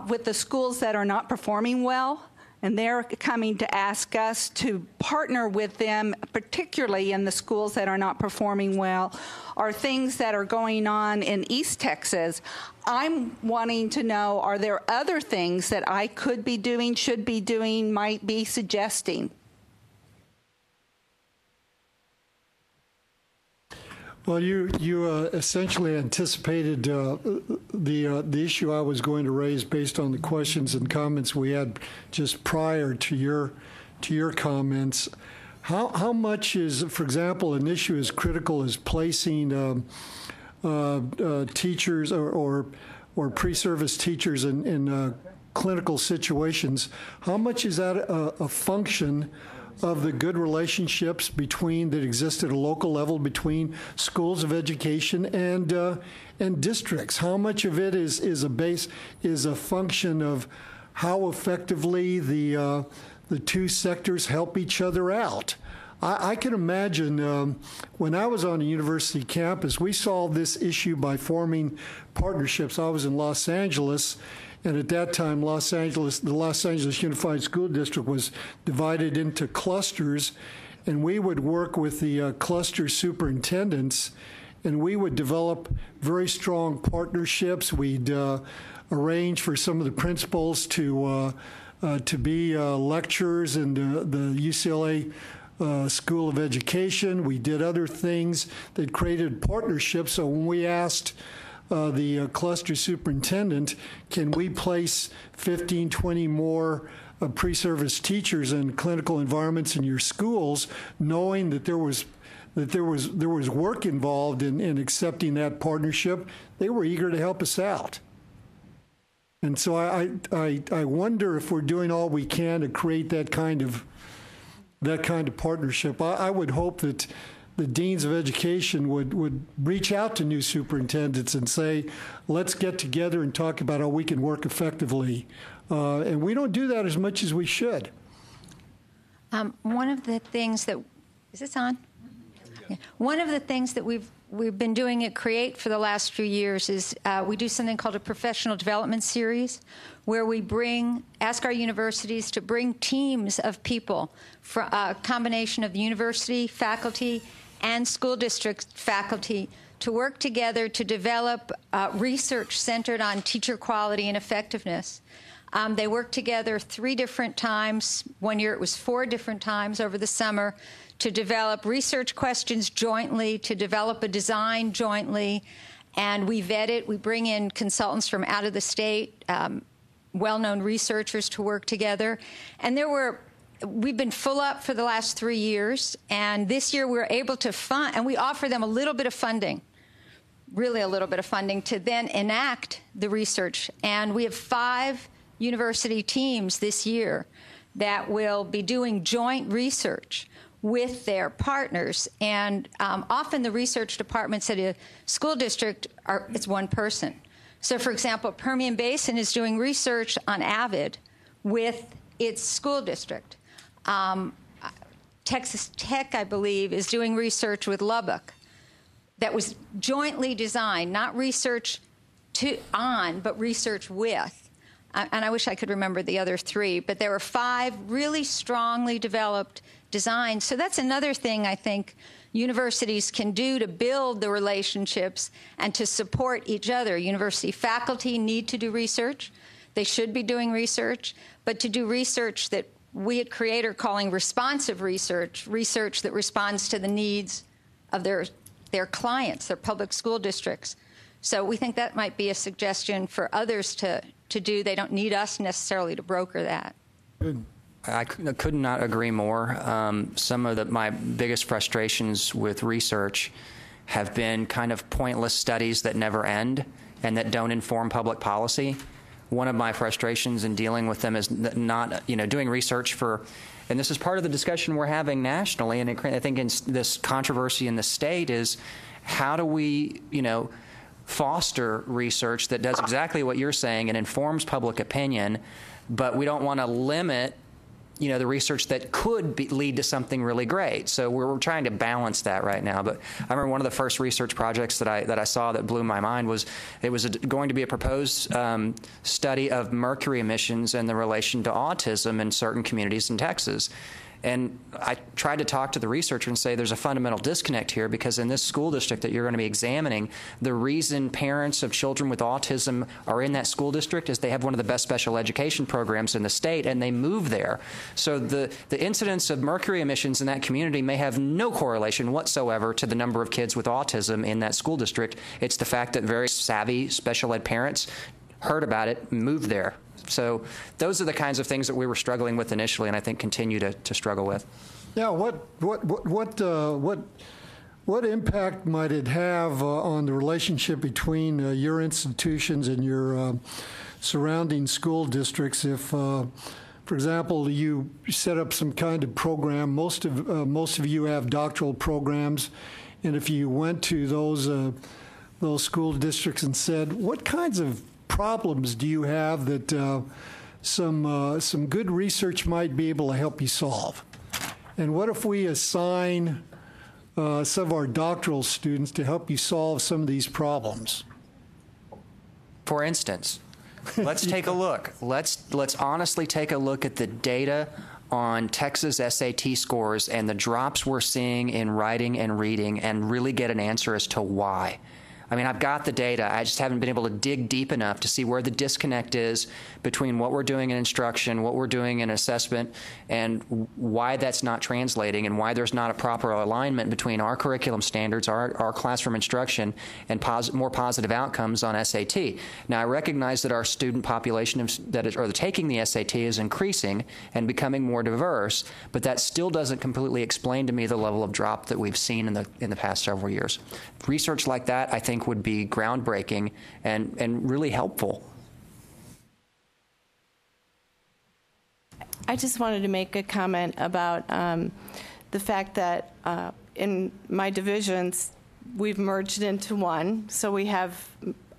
with the schools that are not performing well. And they're coming to ask us to partner with them, particularly in the schools that are not performing well, or things that are going on in East Texas. I'm wanting to know, are there other things that I could be doing, should be doing, might be suggesting? Well, you essentially anticipated the issue I was going to raise based on the questions and comments we had just prior to your comments. How much is, for example, an issue as critical as placing teachers or pre-service teachers in clinical situations? How much is that a function of the good relationships that exist at a local level between schools of education and districts? How much of it is a function of how effectively the two sectors help each other out? I can imagine when I was on a university campus, we solved this issue by forming partnerships. I was in Los Angeles. And at that time, the Los Angeles Unified School District was divided into clusters, and we would work with the cluster superintendents, and we would develop very strong partnerships. We'd arrange for some of the principals to be lecturers in the UCLA School of Education. We did other things that created partnerships. So when we asked the cluster superintendent, can we place 15, 20 more pre-service teachers in clinical environments in your schools, knowing that there was work involved in accepting that partnership? They were eager to help us out. And so I wonder if we're doing all we can to create that kind of partnership. I would hope that the deans of education would reach out to new superintendents and say, let's get together and talk about how we can work effectively. And we don't do that as much as we should. One of the things that, is this on? Yeah. One of the things that we've been doing at CREATE for the last few years is we do something called a professional development series, where we ask our universities to bring teams of people, from a combination of the university faculty and school district faculty, to work together to develop research centered on teacher quality and effectiveness. They worked together 3 different times. One year it was 4 different times over the summer to develop research questions jointly, to develop a design jointly, and we vet it. We bring in consultants from out of the state, well-known researchers to work together. And we've been full up for the last 3 years, and this year we're able to fund, and we offer them a little bit of funding, really a little bit of funding, to then enact the research. And we have 5 university teams this year that will be doing joint research with their partners. And often the research departments at a school district it's one person. So, for example, Permian Basin is doing research on AVID with its school district. Texas Tech, I believe, is doing research with Lubbock that was jointly designed, not research but research with. And I wish I could remember the other 3, but there were 5 really strongly developed designs. So that's another thing I think universities can do to build the relationships and to support each other. University faculty need to do research. They should be doing research, but to do research that we at CREATE are calling responsive research, research that responds to the needs of their clients, their public school districts. So we think that might be a suggestion for others to do. They don't need us necessarily to broker that. Good. I could not agree more. Some of my biggest frustrations with research have been kind of pointless studies that never end and that don't inform public policy. One of my frustrations in dealing with them is not, doing research for, and this is part of the discussion we're having nationally, and I think in this controversy in the state is how do we, foster research that does exactly what you're saying and informs public opinion, but we don't want to limit the research that could lead to something really great. So we're trying to balance that right now. But I remember one of the first research projects that I saw that blew my mind was going to be a proposed study of mercury emissions and the relation to autism in certain communities in Texas. And I tried to talk to the researcher and say there's a fundamental disconnect here, because in this school district that you're going to be examining, the reason parents of children with autism are in that school district is they have one of the best special education programs in the state, and they move there. So the incidence of mercury emissions in that community may have no correlation whatsoever to the number of kids with autism in that school district. It's the fact that very savvy special ed parents heard about it, moved there. So those are the kinds of things that we were struggling with initially, and I think continue to struggle with. Yeah, what impact might it have on the relationship between your institutions and your surrounding school districts if, for example, you set up some kind of program? Most of you have doctoral programs, and if you went to those school districts and said, what kinds of problems do you have that some good research might be able to help you solve? And what if we assign some of our doctoral students to help you solve some of these problems? For instance, let's take a look. Let's honestly take a look at the data on Texas SAT scores and the drops we're seeing in writing and reading and really get an answer as to why. I mean, I've got the data. I just haven't been able to dig deep enough to see where the disconnect is between what we're doing in instruction, what we're doing in assessment, and why that's not translating and why there's not a proper alignment between our curriculum standards, our classroom instruction, and more positive outcomes on SAT. Now, I recognize that our student population taking the SAT is increasing and becoming more diverse, but that still doesn't completely explain to me the level of drop that we've seen in the past several years. Research like that, I think, would be groundbreaking and really helpful. I just wanted to make a comment about the fact that in my divisions, we've merged into one. So we have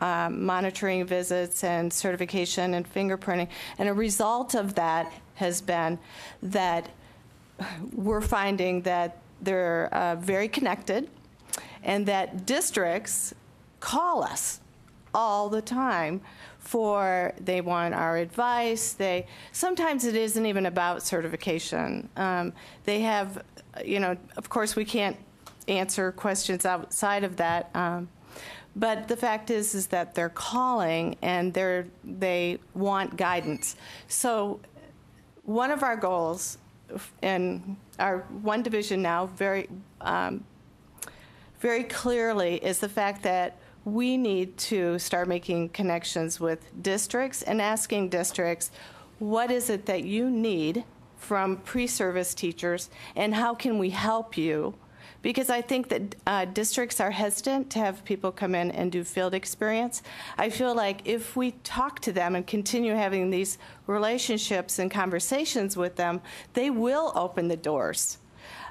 monitoring visits and certification and fingerprinting. And a result of that has been that we're finding that they're very connected, and that districts call us all the time they want our advice. Sometimes it isn't even about certification. They have, of course we can't answer questions outside of that, but the fact is that they're calling and they want guidance. So one of our goals in our one division now very clearly is the fact that we need to start making connections with districts and asking districts, what is it that you need from pre-service teachers and how can we help you? Because I think that districts are hesitant to have people come in and do field experience. I feel like if we talk to them and continue having these relationships and conversations with them, they will open the doors.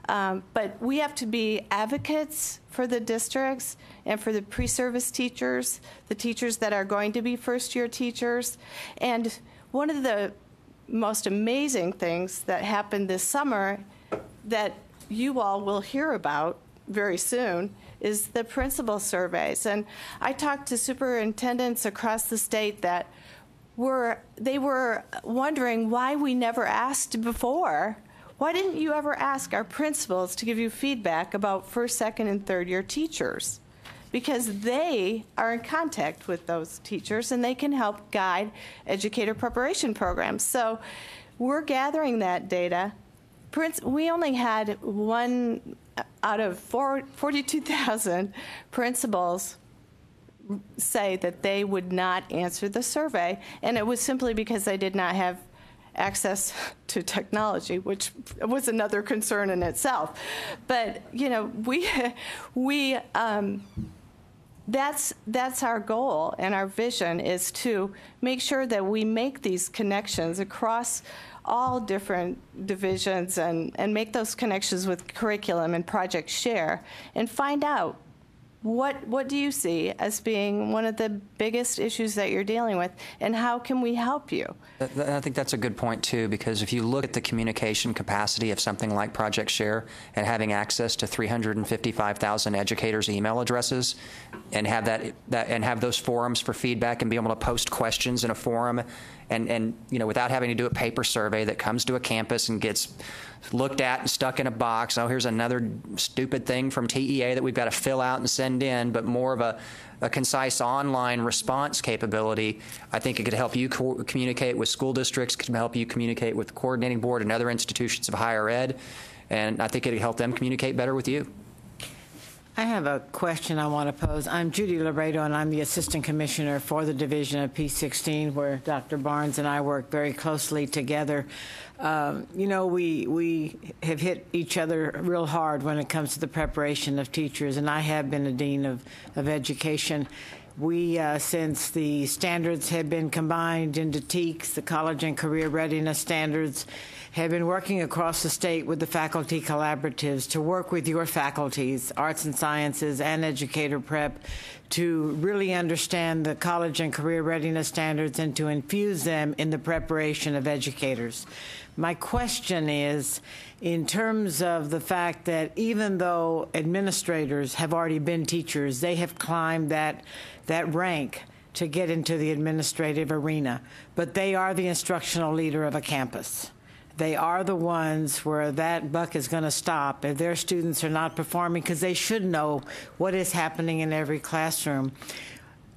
But we have to be advocates for the districts and for the pre-service teachers, the teachers that are going to be first-year teachers. And one of the most amazing things that happened this summer that you all will hear about very soon is the principal surveys. And I talked to superintendents across the state that they were wondering why we never asked before. Why didn't you ever ask our principals to give you feedback about first, second, and third-year teachers? Because they are in contact with those teachers and they can help guide educator preparation programs. So we're gathering that data. We only had 1 out of 42,000 principals say that they would not answer the survey, and it was simply because they did not have access to technology, which was another concern in itself. But that's our goal, and our vision is to make sure that we make these connections across all different divisions and make those connections with curriculum and Project Share and find out what do you see as being one of the biggest issues that you're dealing with, and how can we help you? I think that's a good point, too, because if you look at the communication capacity of something like Project Share and having access to 355,000 educators' email addresses and have and have those forums for feedback and be able to post questions in a forum and without having to do a paper survey that comes to a campus and gets looked at and stuck in a box. Oh, here's another stupid thing from TEA that we've got to fill out and send in, but more of a concise online response capability. I think it could help you communicate with school districts, could help you communicate with the coordinating board and other institutions of higher ed, and I think it could help them communicate better with you. I have a question I want to pose. I'm Judy Labredo, and I'm the Assistant Commissioner for the Division of P16, where Dr. Barnes and I work very closely together. We have hit each other real hard when it comes to the preparation of teachers, and I have been a dean of education. We, since the standards have been combined into TEKS, the College and Career Readiness Standards, have been working across the state with the faculty collaboratives to work with your faculties, arts and sciences and educator prep, to really understand the college and career readiness standards and to infuse them in the preparation of educators. My question is, in terms of the fact that even though administrators have already been teachers, they have climbed that rank to get into the administrative arena, but they are the instructional leader of a campus. They are the ones where that buck is going to stop if their students are not performing, because they should know what is happening in every classroom.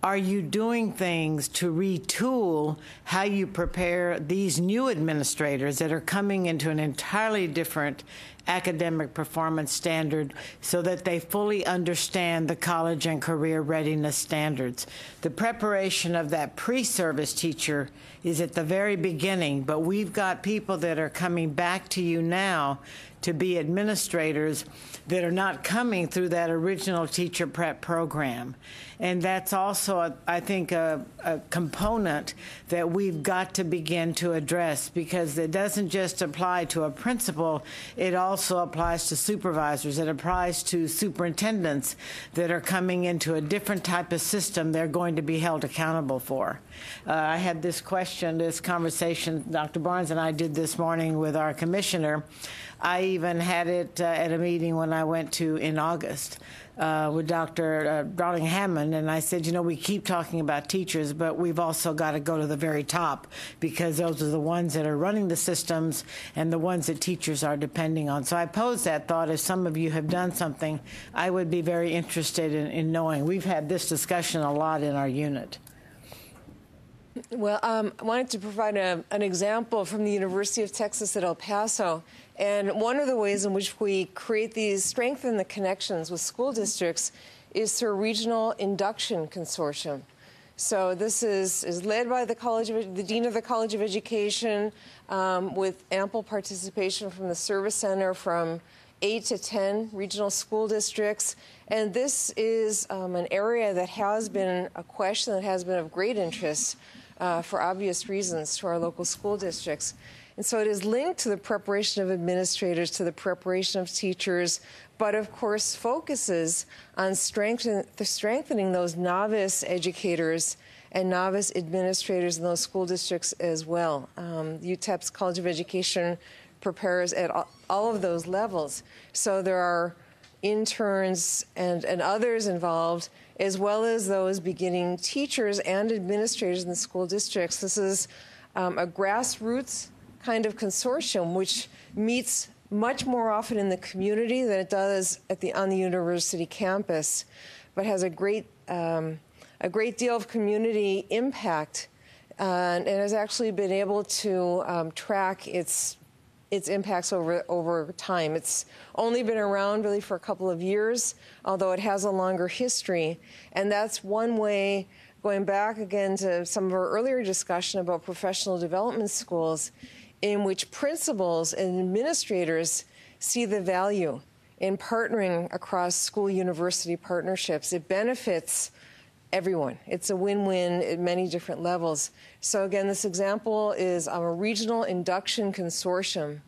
Are you doing things to retool how you prepare these new administrators that are coming into an entirely different academic performance standard so that they fully understand the college and career readiness standards? The preparation of that pre-service teacher is at the very beginning, but we've got people that are coming back to you now to be administrators that are not coming through that original teacher prep program. And that's also, I think, a component that we've got to begin to address, because it doesn't just apply to a principal, it also applies to supervisors, it applies to superintendents that are coming into a different type of system they're going to be held accountable for. I had this conversation, Dr. Barnes and I did this morning with our commissioner I even had it at a meeting when I went to in August with Dr. Darling Hammond, and I said, you know, we keep talking about teachers, but we've also got to go to the very top, because those are the ones that are running the systems and the ones that teachers are depending on. So I posed that thought, if some of you have done something, I would be very interested in knowing. We've had this discussion a lot in our unit. Well, I wanted to provide an example from the University of Texas at El Paso. And one of the ways in which we create these, strengthen the connections with school districts, is through a regional induction consortium. So this is led by the Dean of the College of Education, with ample participation from the Service Center, from 8 to 10 regional school districts. And this is an area that has been a question that has been of great interest for obvious reasons to our local school districts. And so it is linked to the preparation of administrators, to the preparation of teachers, but of course focuses on strengthening those novice educators and novice administrators in those school districts as well. UTEP's College of Education prepares at all of those levels. So there are interns and others involved, as well as those beginning teachers and administrators in the school districts. This is a grassroots kind of consortium which meets much more often in the community than it does on the university campus, but has a great deal of community impact, and has actually been able to track its impacts over time. It's only been around really for a couple of years, although it has a longer history. And that's one way, going back again to some of our earlier discussion about professional development schools, in which principals and administrators see the value in partnering across school-university partnerships. It benefits everyone. It's a win-win at many different levels. So again, this example is a regional induction consortium,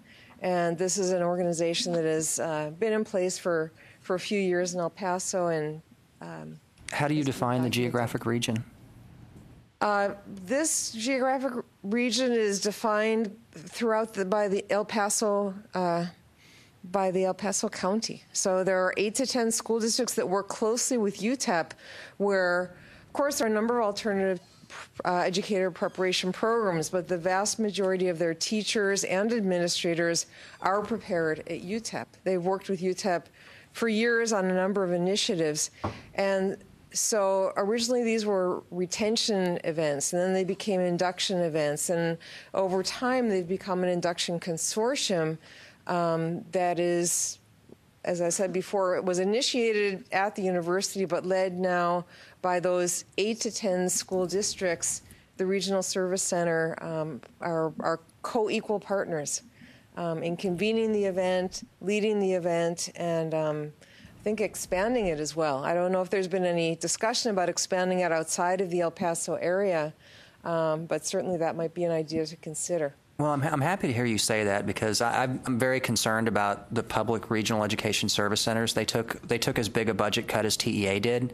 and this is an organization that has been in place for a few years in El Paso. And how do you define the geographic region? This geographic region is defined throughout by the El Paso County. So there are 8 to 10 school districts that work closely with UTEP, where, of course, there are a number of alternative educator preparation programs, but the vast majority of their teachers and administrators are prepared at UTEP. They've worked with UTEP for years on a number of initiatives. And so originally these were retention events, and then they became induction events. And over time, they've become an induction consortium that is, as I said before, it was initiated at the university, but led now by those 8 to 10 school districts. The Regional Service Center are co-equal partners in convening the event, leading the event, and I think expanding it as well. I don't know if there's been any discussion about expanding it outside of the El Paso area, but certainly that might be an idea to consider. Well, I'm happy to hear you say that, because I'm very concerned about the public regional education service centers. They took as big a budget cut as TEA did,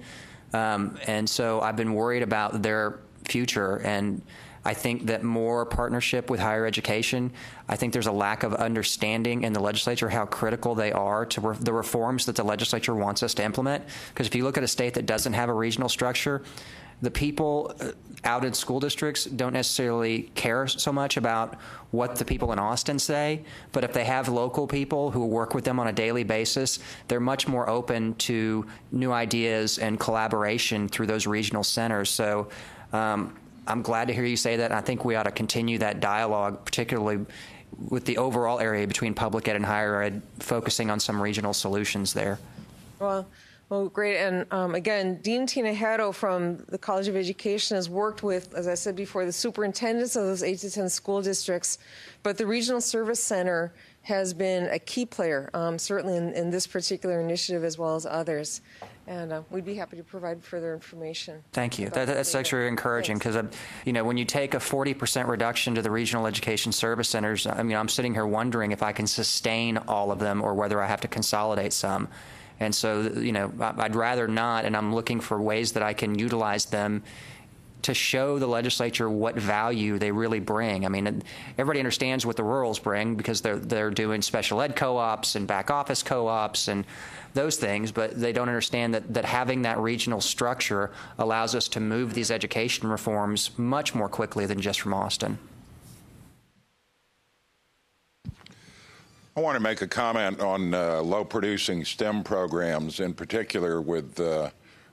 and so I've been worried about their future. And I think that more partnership with higher education. I think there's a lack of understanding in the legislature how critical they are to the reforms that the legislature wants us to implement. Because if you look at a state that doesn't have a regional structure, the people out in school districts don't necessarily care so much about what the people in Austin say, but if they have local people who work with them on a daily basis, they're much more open to new ideas and collaboration through those regional centers. So I'm glad to hear you say that, and I think we ought to continue that dialogue, particularly with the overall area between public ed and higher ed, focusing on some regional solutions there. Well, great. And again, Dean Tinajero from the College of Education has worked with, as I said before, the superintendents of those 8 to 10 school districts. But the Regional Service Center has been a key player, certainly in this particular initiative as well as others. And we'd be happy to provide further information. Thank you. That's actually encouraging, because when you take a 40% reduction to the regional education service centers, I'm sitting here wondering if I can sustain all of them or whether I have to consolidate some. And so, I'd rather not, and I'm looking for ways that I can utilize them to show the legislature what value they really bring. I mean, everybody understands what the rurals bring because they're doing special ed co-ops and back office co-ops and those things, but they don't understand that having that regional structure allows us to move these education reforms much more quickly than just from Austin. I want to make a comment on low-producing STEM programs, in particular with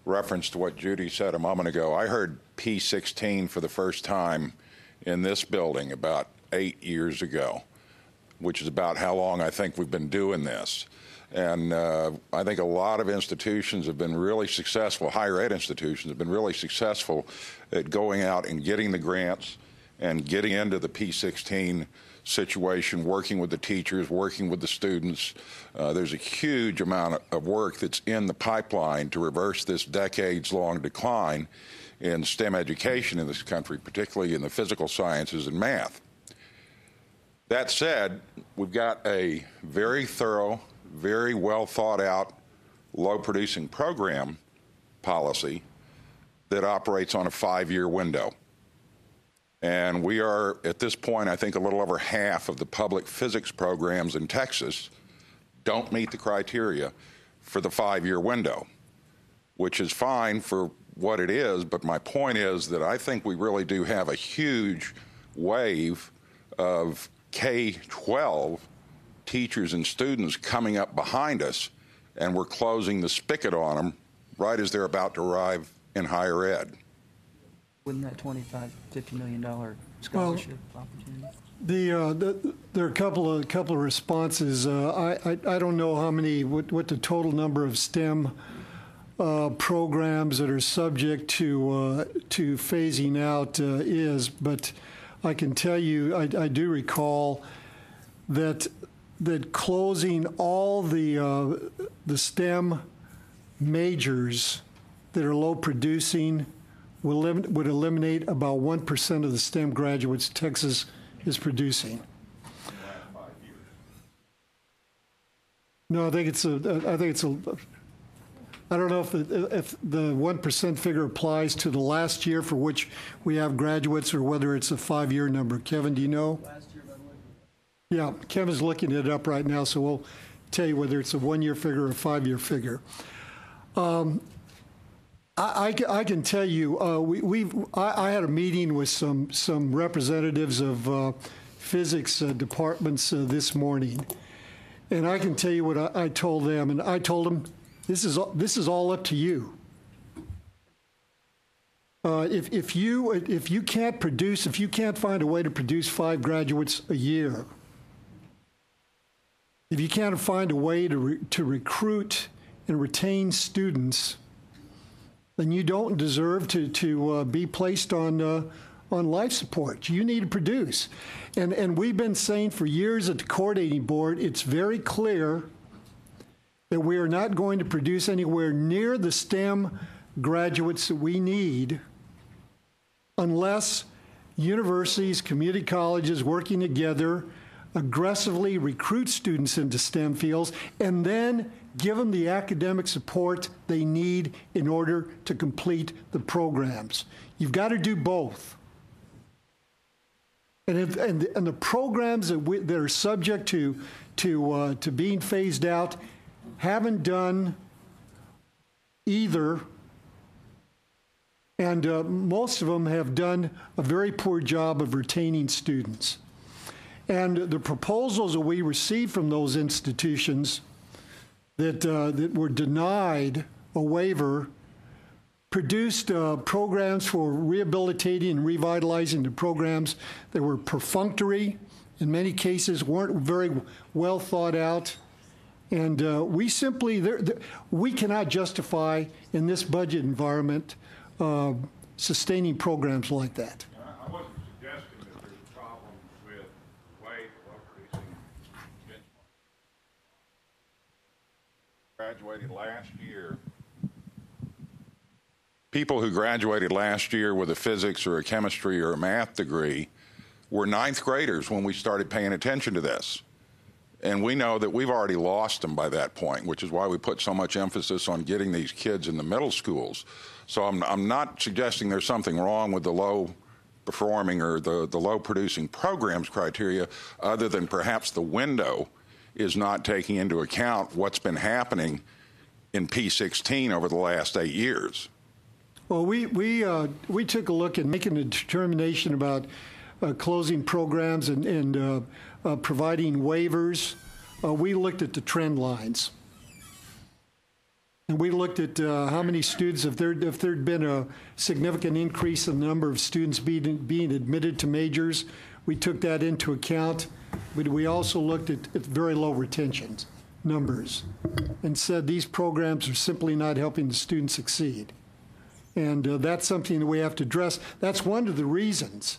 reference to what Judy said a moment ago. I heard P16 for the first time in this building about 8 years ago, which is about how long I think we've been doing this. And I think a lot of institutions have been really successful, higher ed institutions have been really successful at going out and getting the grants and getting into the P16 situation, working with the teachers, working with the students. There's a huge amount of work that's in the pipeline to reverse this decades-long decline in STEM education in this country, particularly in the physical sciences and math. That said, we've got a very thorough, very well thought out, low-producing program policy that operates on a 5-year window. And we are, at this point, I think a little over half of the public physics programs in Texas don't meet the criteria for the 5-year window, which is fine for what it is, but my point is that I think we really do have a huge wave of K-12 teachers and students coming up behind us, and we're closing the spigot on them right as they're about to arrive in higher ed. Wouldn't that $50 million scholarship opportunity? There are a couple of responses. I don't know what the total number of STEM programs that are subject to phasing out is, but I can tell you I do recall that closing all the STEM majors that are low producing would eliminate about 1% of the STEM graduates Texas is producing. No, I think it's I don't know if the 1% figure applies to the last year for which we have graduates or whether it's a 5-year number. Kevin, do you know? Last year, by the way. Yeah, Kevin's looking it up right now, so we'll tell you whether it's a 1-year figure or a 5-year figure. I can tell you, I had a meeting with some representatives of physics departments this morning, and I can tell you what I told them. And I told them, this is all up to you. If you can't find a way to produce 5 graduates a year, if you can't find a way to recruit and retain students, then you don't deserve to be placed on life support. You need to produce. And we've been saying for years at the coordinating board, it's very clear that we are not going to produce anywhere near the STEM graduates that we need unless universities, community colleges working together aggressively recruit students into STEM fields and then give them the academic support they need in order to complete the programs. You've got to do both. And the programs that are subject to being phased out haven't done either, and most of them have done a very poor job of retaining students. And the proposals that we received from those institutions that were denied a waiver produced programs for rehabilitating and revitalizing the programs that were perfunctory, in many cases weren't very well thought out. And we simply, we cannot justify in this budget environment sustaining programs like that. I wasn't suggesting that there's a problem with the way the low-producing benchmark graduated last year. People who graduated last year with a physics or a chemistry or a math degree were 9th graders when we started paying attention to this. And we know that we've already lost them by that point, which is why we put so much emphasis on getting these kids in the middle schools. So I'm not suggesting there's something wrong with the low performing or the low producing programs criteria, other than perhaps the window is not taking into account what's been happening in P16 over the last 8 years. Well, we took a look at making a determination about closing programs and providing waivers. We looked at the trend lines. And we looked at how many students, if there'd been a significant increase in the number of students being admitted to majors, we took that into account. But we also looked at very low retention numbers and said these programs are simply not helping the students succeed. And that's something that we have to address. That's one of the reasons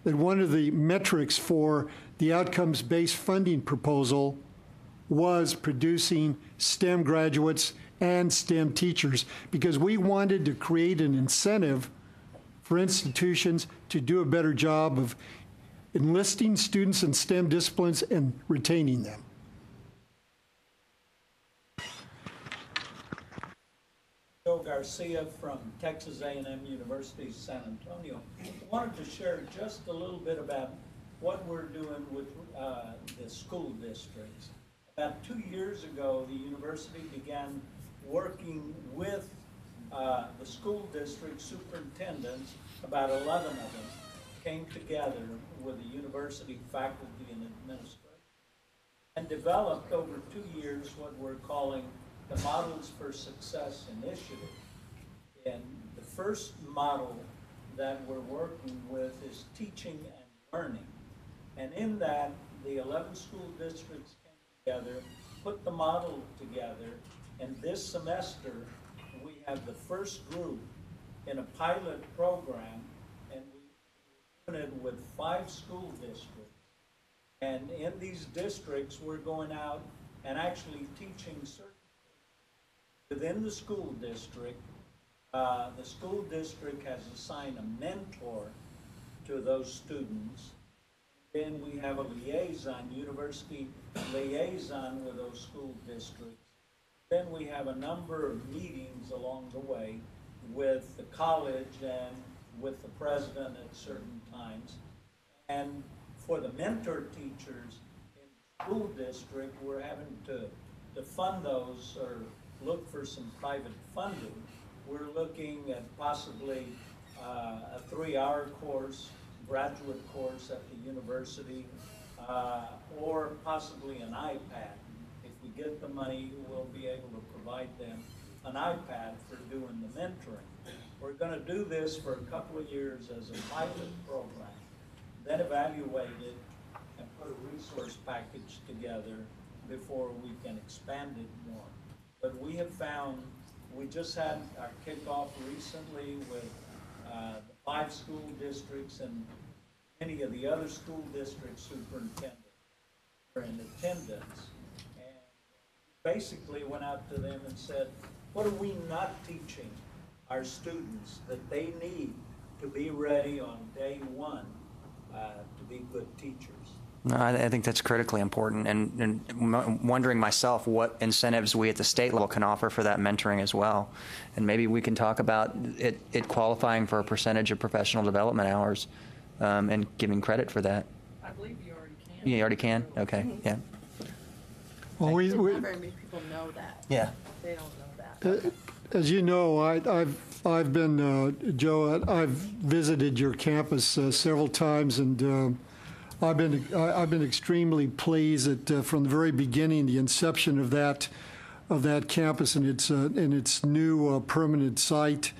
that one of the metrics for the outcomes-based funding proposal was producing STEM graduates and STEM teachers, because we wanted to create an incentive for institutions to do a better job of enlisting students in STEM disciplines and retaining them. Joe Garcia from Texas A&M University, San Antonio. I wanted to share just a little bit about what we're doing with the school districts. About 2 years ago, the university began working with the school district superintendents. About 11 of them came together with the university faculty and administration and developed over 2 years what we're calling the Models for Success Initiative. And the first model that we're working with is teaching and learning. And in that, the 11 school districts came together, put the model together, and this semester we have the first group in a pilot program, and we're doing it with 5 school districts. And in these districts, we're going out and actually teaching certain within the school district. The school district has assigned a mentor to those students. Then we have a liaison, university liaison with those school districts. Then we have a number of meetings along the way with the college and with the president at certain times. And for the mentor teachers in the school district, we're having to fund those or look for some private funding. We're looking at possibly a 3-hour course, graduate course at the university, or possibly an iPad. If we get the money, we'll be able to provide them an iPad for doing the mentoring. We're going to do this for a couple of years as a pilot program, then evaluate it and put a resource package together before we can expand it more. But we have found, we just had our kickoff recently with the 5 school districts, and many of the other school district superintendents were in attendance. And basically went out to them and said, what are we not teaching our students that they need to be ready on day one to be good teachers? No, I think that's critically important, and wondering myself what incentives we at the state level can offer for that mentoring as well. And maybe we can talk about it qualifying for a percentage of professional development hours and giving credit for that. I believe you already can. You already can? Okay, yeah. Well, Not very many people know that. Yeah. They don't know that. As you know, I've been, Joe, I've visited your campus several times, and I've been extremely pleased that from the very beginning, the inception of that campus and its new permanent site,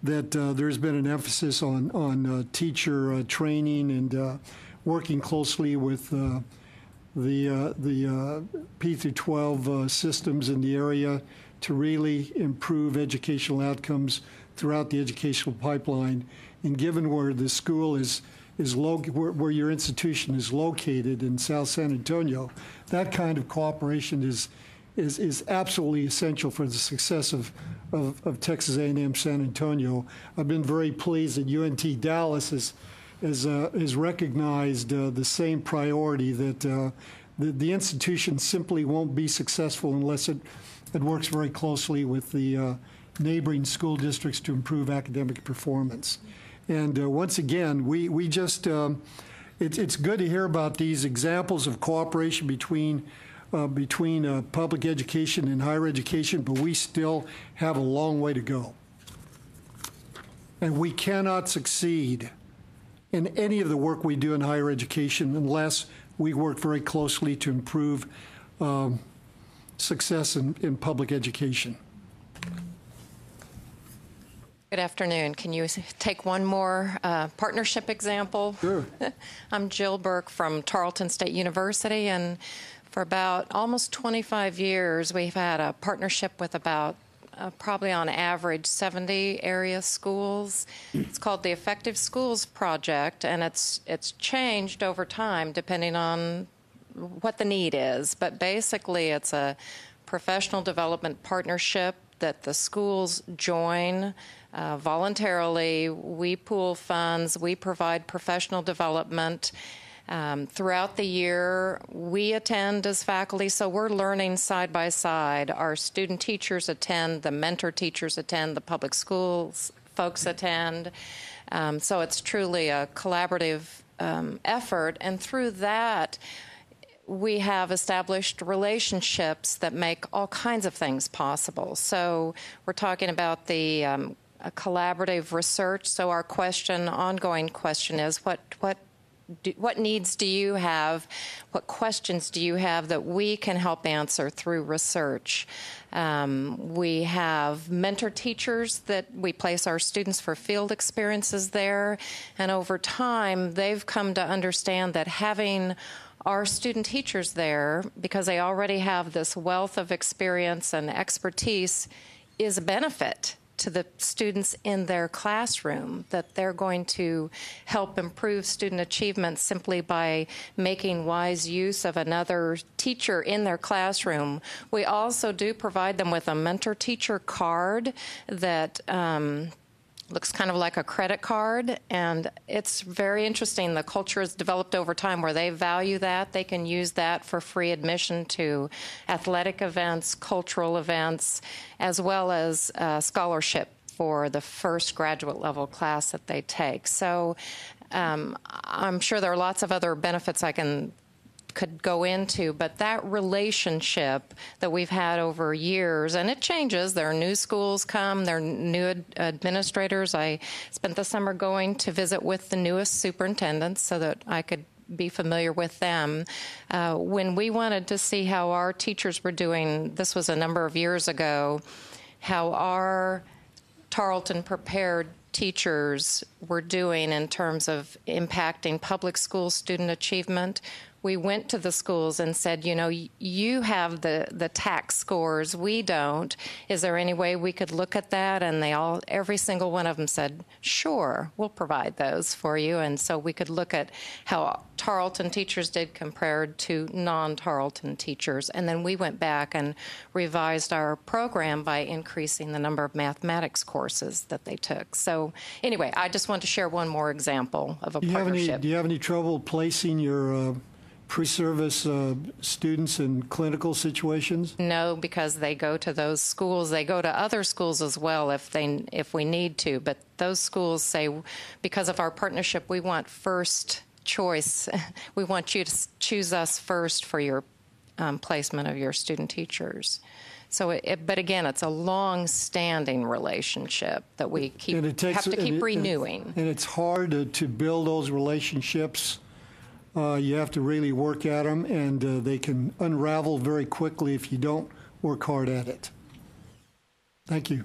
that there's been an emphasis on teacher training and working closely with the P through 12 systems in the area to really improve educational outcomes throughout the educational pipeline. And given where the school is where your institution is located in South San Antonio, that kind of cooperation is absolutely essential for the success of Texas A&M San Antonio. I've been very pleased that UNT Dallas has recognized the same priority that the institution simply won't be successful unless it works very closely with the neighboring school districts to improve academic performance. And once again, we just, it's good to hear about these examples of cooperation between public education and higher education, but we still have a long way to go. And we cannot succeed in any of the work we do in higher education unless we work very closely to improve success in public education. Good afternoon. Can you take one more partnership example? Sure. I'm Jill Burke from Tarleton State University, and for about almost 25 years, we've had a partnership with about probably on average 70 area schools. It's called the Effective Schools Project, and it's changed over time depending on what the need is. But basically, it's a professional development partnership that the schools join voluntarily. We pool funds. We provide professional development. Throughout the year, we attend as faculty, so we're learning side by side. Our student teachers attend, the mentor teachers attend, the public schools folks attend. So it's truly a collaborative effort, and through that, we have established relationships that make all kinds of things possible. So we're talking about the collaborative research. So our ongoing question is, what needs do you have? What questions do you have that we can help answer through research? We have mentor teachers that we place our students for field experiences there, and over time they've come to understand that having our student teachers there, because they already have this wealth of experience and expertise, is a benefit to the students in their classroom, that they're going to help improve student achievement simply by making wise use of another teacher in their classroom. We also do provide them with a mentor teacher card that looks kind of like a credit card, and it's very interesting. The culture has developed over time where they value that. They can use that for free admission to athletic events, cultural events, as well as scholarship for the first graduate level class that they take. So I'm sure there are lots of other benefits I could go into, but that relationship that we've had over years, and it changes. There are new schools come, there are new administrators. I spent the summer going to visit with the newest superintendents so that I could be familiar with them. When we wanted to see how our teachers were doing, this was a number of years ago, how our Tarleton prepared teachers were doing in terms of impacting public school student achievement. We went to the schools and said, you know, you have the TAC scores, we don't. Is there any way we could look at that? And every single one of them said, sure, we'll provide those for you. And so we could look at how Tarleton teachers did compared to non-Tarleton teachers. And then we went back and revised our program by increasing the number of mathematics courses that they took. So anyway, I just want to share one more example of a partnership. Do you have any trouble placing your pre-service students in clinical situations? No, because they go to those schools. They go to other schools as well if we need to. But those schools say, because of our partnership, we want first choice. We want you to choose us first for your placement of your student teachers. So, but again, it's a long-standing relationship that we have to keep renewing. And it's hard to build those relationships. You have to really work at them, and they can unravel very quickly if you don't work hard at it. Thank you.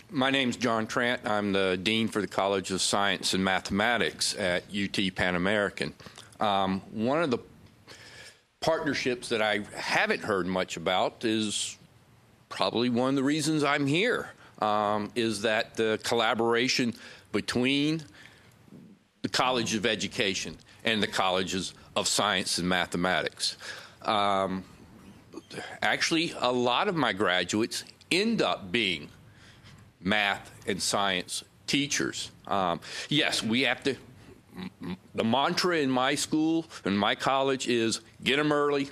My name's John Trant. I'm the Dean for the College of Science and Mathematics at UT Pan American. One of the partnerships that I haven't heard much about is probably one of the reasons I'm here, is that the collaboration between the College of Education and the Colleges of Science and Mathematics. Actually, a lot of my graduates end up being math and science teachers. Yes, we have to The mantra in my school and my college is get them early,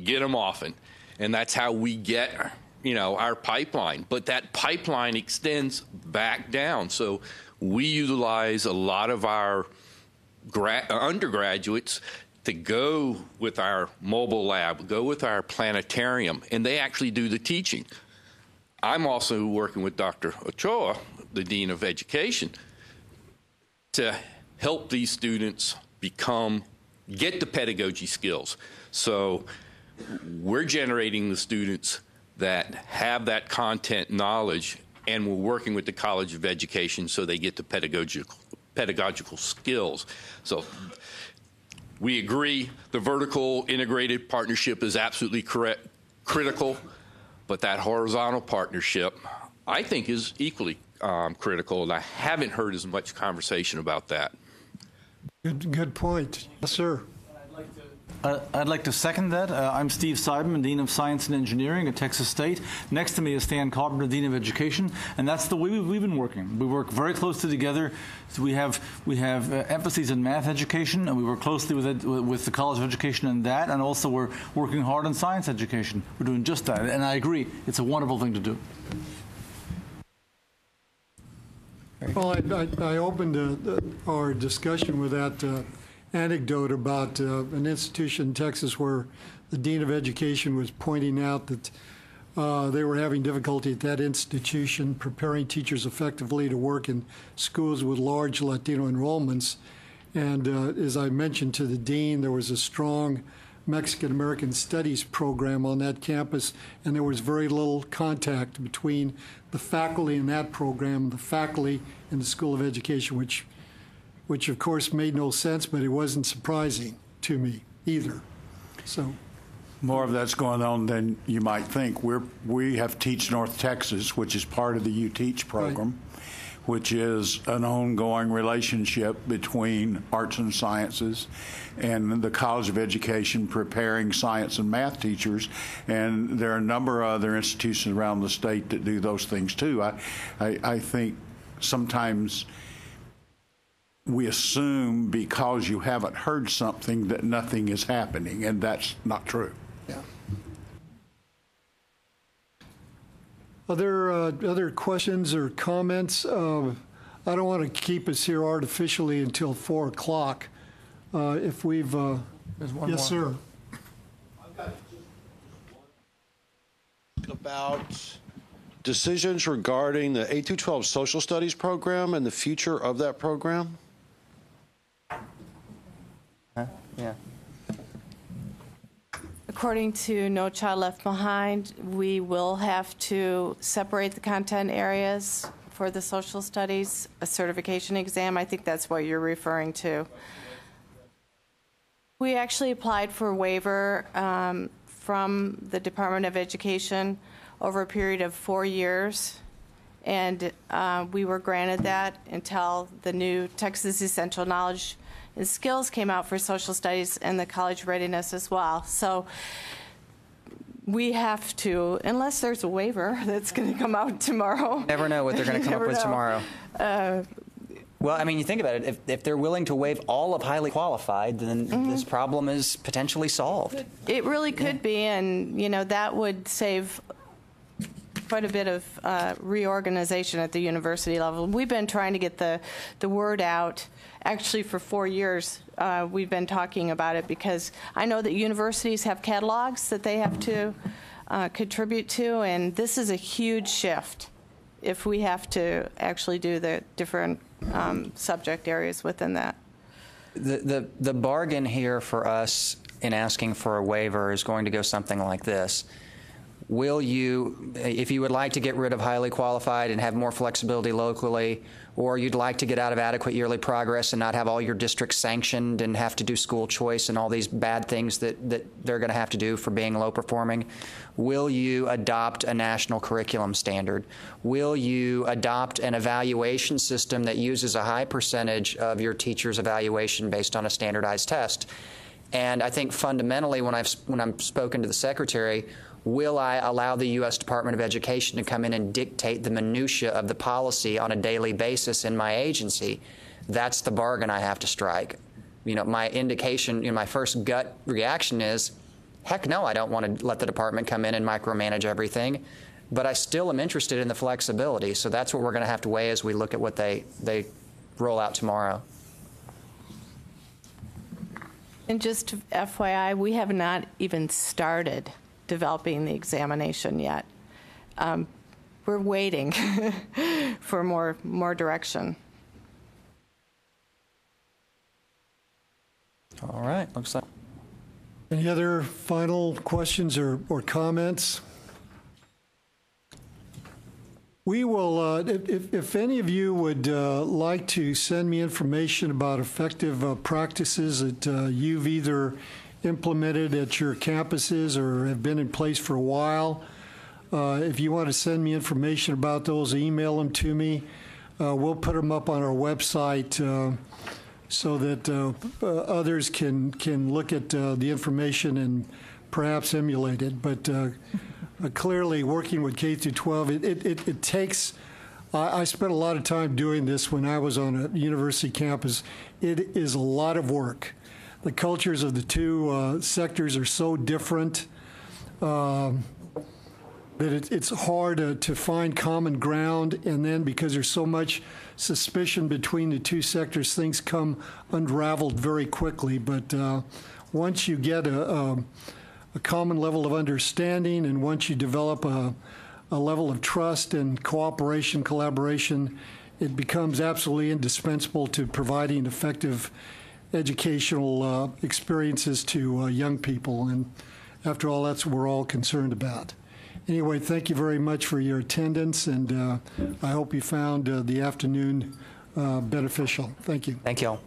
get them often. And that's how we get, our pipeline. But that pipeline extends back down. So we utilize a lot of our undergraduates to go with our mobile lab, go with our planetarium, and they actually do the teaching. I'm also working with Dr. Ochoa, the Dean of Education, to help these students get the pedagogy skills. So we're generating the students that have that content knowledge, and we're working with the College of Education so they get the pedagogical skills. So we agree the vertical integrated partnership is absolutely critical, but that horizontal partnership, I think, is equally critical, and I haven't heard as much conversation about that. Good point. Yes, sir. I'd like to second that. I'm Steve Seidman, Dean of Science and Engineering at Texas State. Next to me is Stan Carpenter, Dean of Education, and that's the way we've been working. We work very closely together. So we have emphases in math education, and we work closely with the College of Education in that, and also we're working hard on science education. We're doing just that, and I agree, it's a wonderful thing to do. Well, I opened our discussion with that anecdote about an institution in Texas where the Dean of Education was pointing out that they were having difficulty at that institution preparing teachers effectively to work in schools with large Latino enrollments. And as I mentioned to the dean, there was a strong Mexican-American Studies program on that campus, and there was very little contact between the faculty in that program and the faculty in the School of Education, which of course made no sense, but it wasn't surprising to me either. So more of that's going on than you might think. We have Teach North Texas, which is part of the UTeach program, which is an ongoing relationship between arts and sciences and the College of Education preparing science and math teachers. And there are a number of other institutions around the state that do those things too. I think sometimes we assume because you haven't heard something that nothing is happening, and that's not true. Yeah. Other questions or comments? I don't want to keep us here artificially until 4 o'clock. If we've, There's one yes, more. sir. I've got about decisions regarding the 8-12 social studies program and the future of that program. Yeah. According to No Child Left Behind, we will have to separate the content areas for the social studies, a certification exam. I think that's what you're referring to. We actually applied for a waiver from the Department of Education over a period of 4 years, and we were granted that until the new Texas Essential Knowledge and Skills came out for social studies and the college readiness as well. So we have to, unless there's a waiver that's going to come out tomorrow. Never know what they're going to come up with know. tomorrow. Well, I mean, you think about it. If they're willing to waive all of highly qualified, then this problem is potentially solved. It really could be, and that would save quite a bit of reorganization at the university level. We've been trying to get the word out. Actually, for 4 years, we've been talking about it because I know that universities have catalogs that they have to contribute to, and this is a huge shift if we have to actually do the different subject areas within that. The bargain here for us in asking for a waiver is going to go something like this. Will you, if you would like to get rid of highly qualified and have more flexibility locally, or you'd like to get out of adequate yearly progress and not have all your districts sanctioned and have to do school choice and all these bad things that they're going to have to do for being low performing, will you adopt a national curriculum standard? Will you adopt an evaluation system that uses a high percentage of your teacher's evaluation based on a standardized test? And I think fundamentally, when I've spoken to the Secretary, will I allow the U.S. Department of Education to come in and dictate the minutia of the policy on a daily basis in my agency? that's the bargain I have to strike. My indication, my first gut reaction is, heck no, I don't want to let the department come in and micromanage everything. But I still am interested in the flexibility, so that's what we're going to have to weigh as we look at what they roll out tomorrow. And just FYI, we have not even started developing the examination yet. We're waiting for more direction. All right, looks like. Any other final questions or comments? We will, if any of you would like to send me information about effective practices that you've either implemented at your campuses or have been in place for a while, if you want to send me information about those, email them to me. We'll put them up on our website so that others can look at the information and perhaps emulate it. But clearly, working with K through 12, it takes. I spent a lot of time doing this when I was on a university campus. It is a lot of work. The cultures of the two sectors are so different that it's hard to find common ground. And then because there's so much suspicion between the two sectors, things come unraveled very quickly. But once you get a common level of understanding, and once you develop a level of trust and cooperation, collaboration, it becomes absolutely indispensable to providing effective educational experiences to young people. And after all, that's what we're all concerned about. Anyway, thank you very much for your attendance, and I hope you found the afternoon beneficial. Thank you. Thank you all.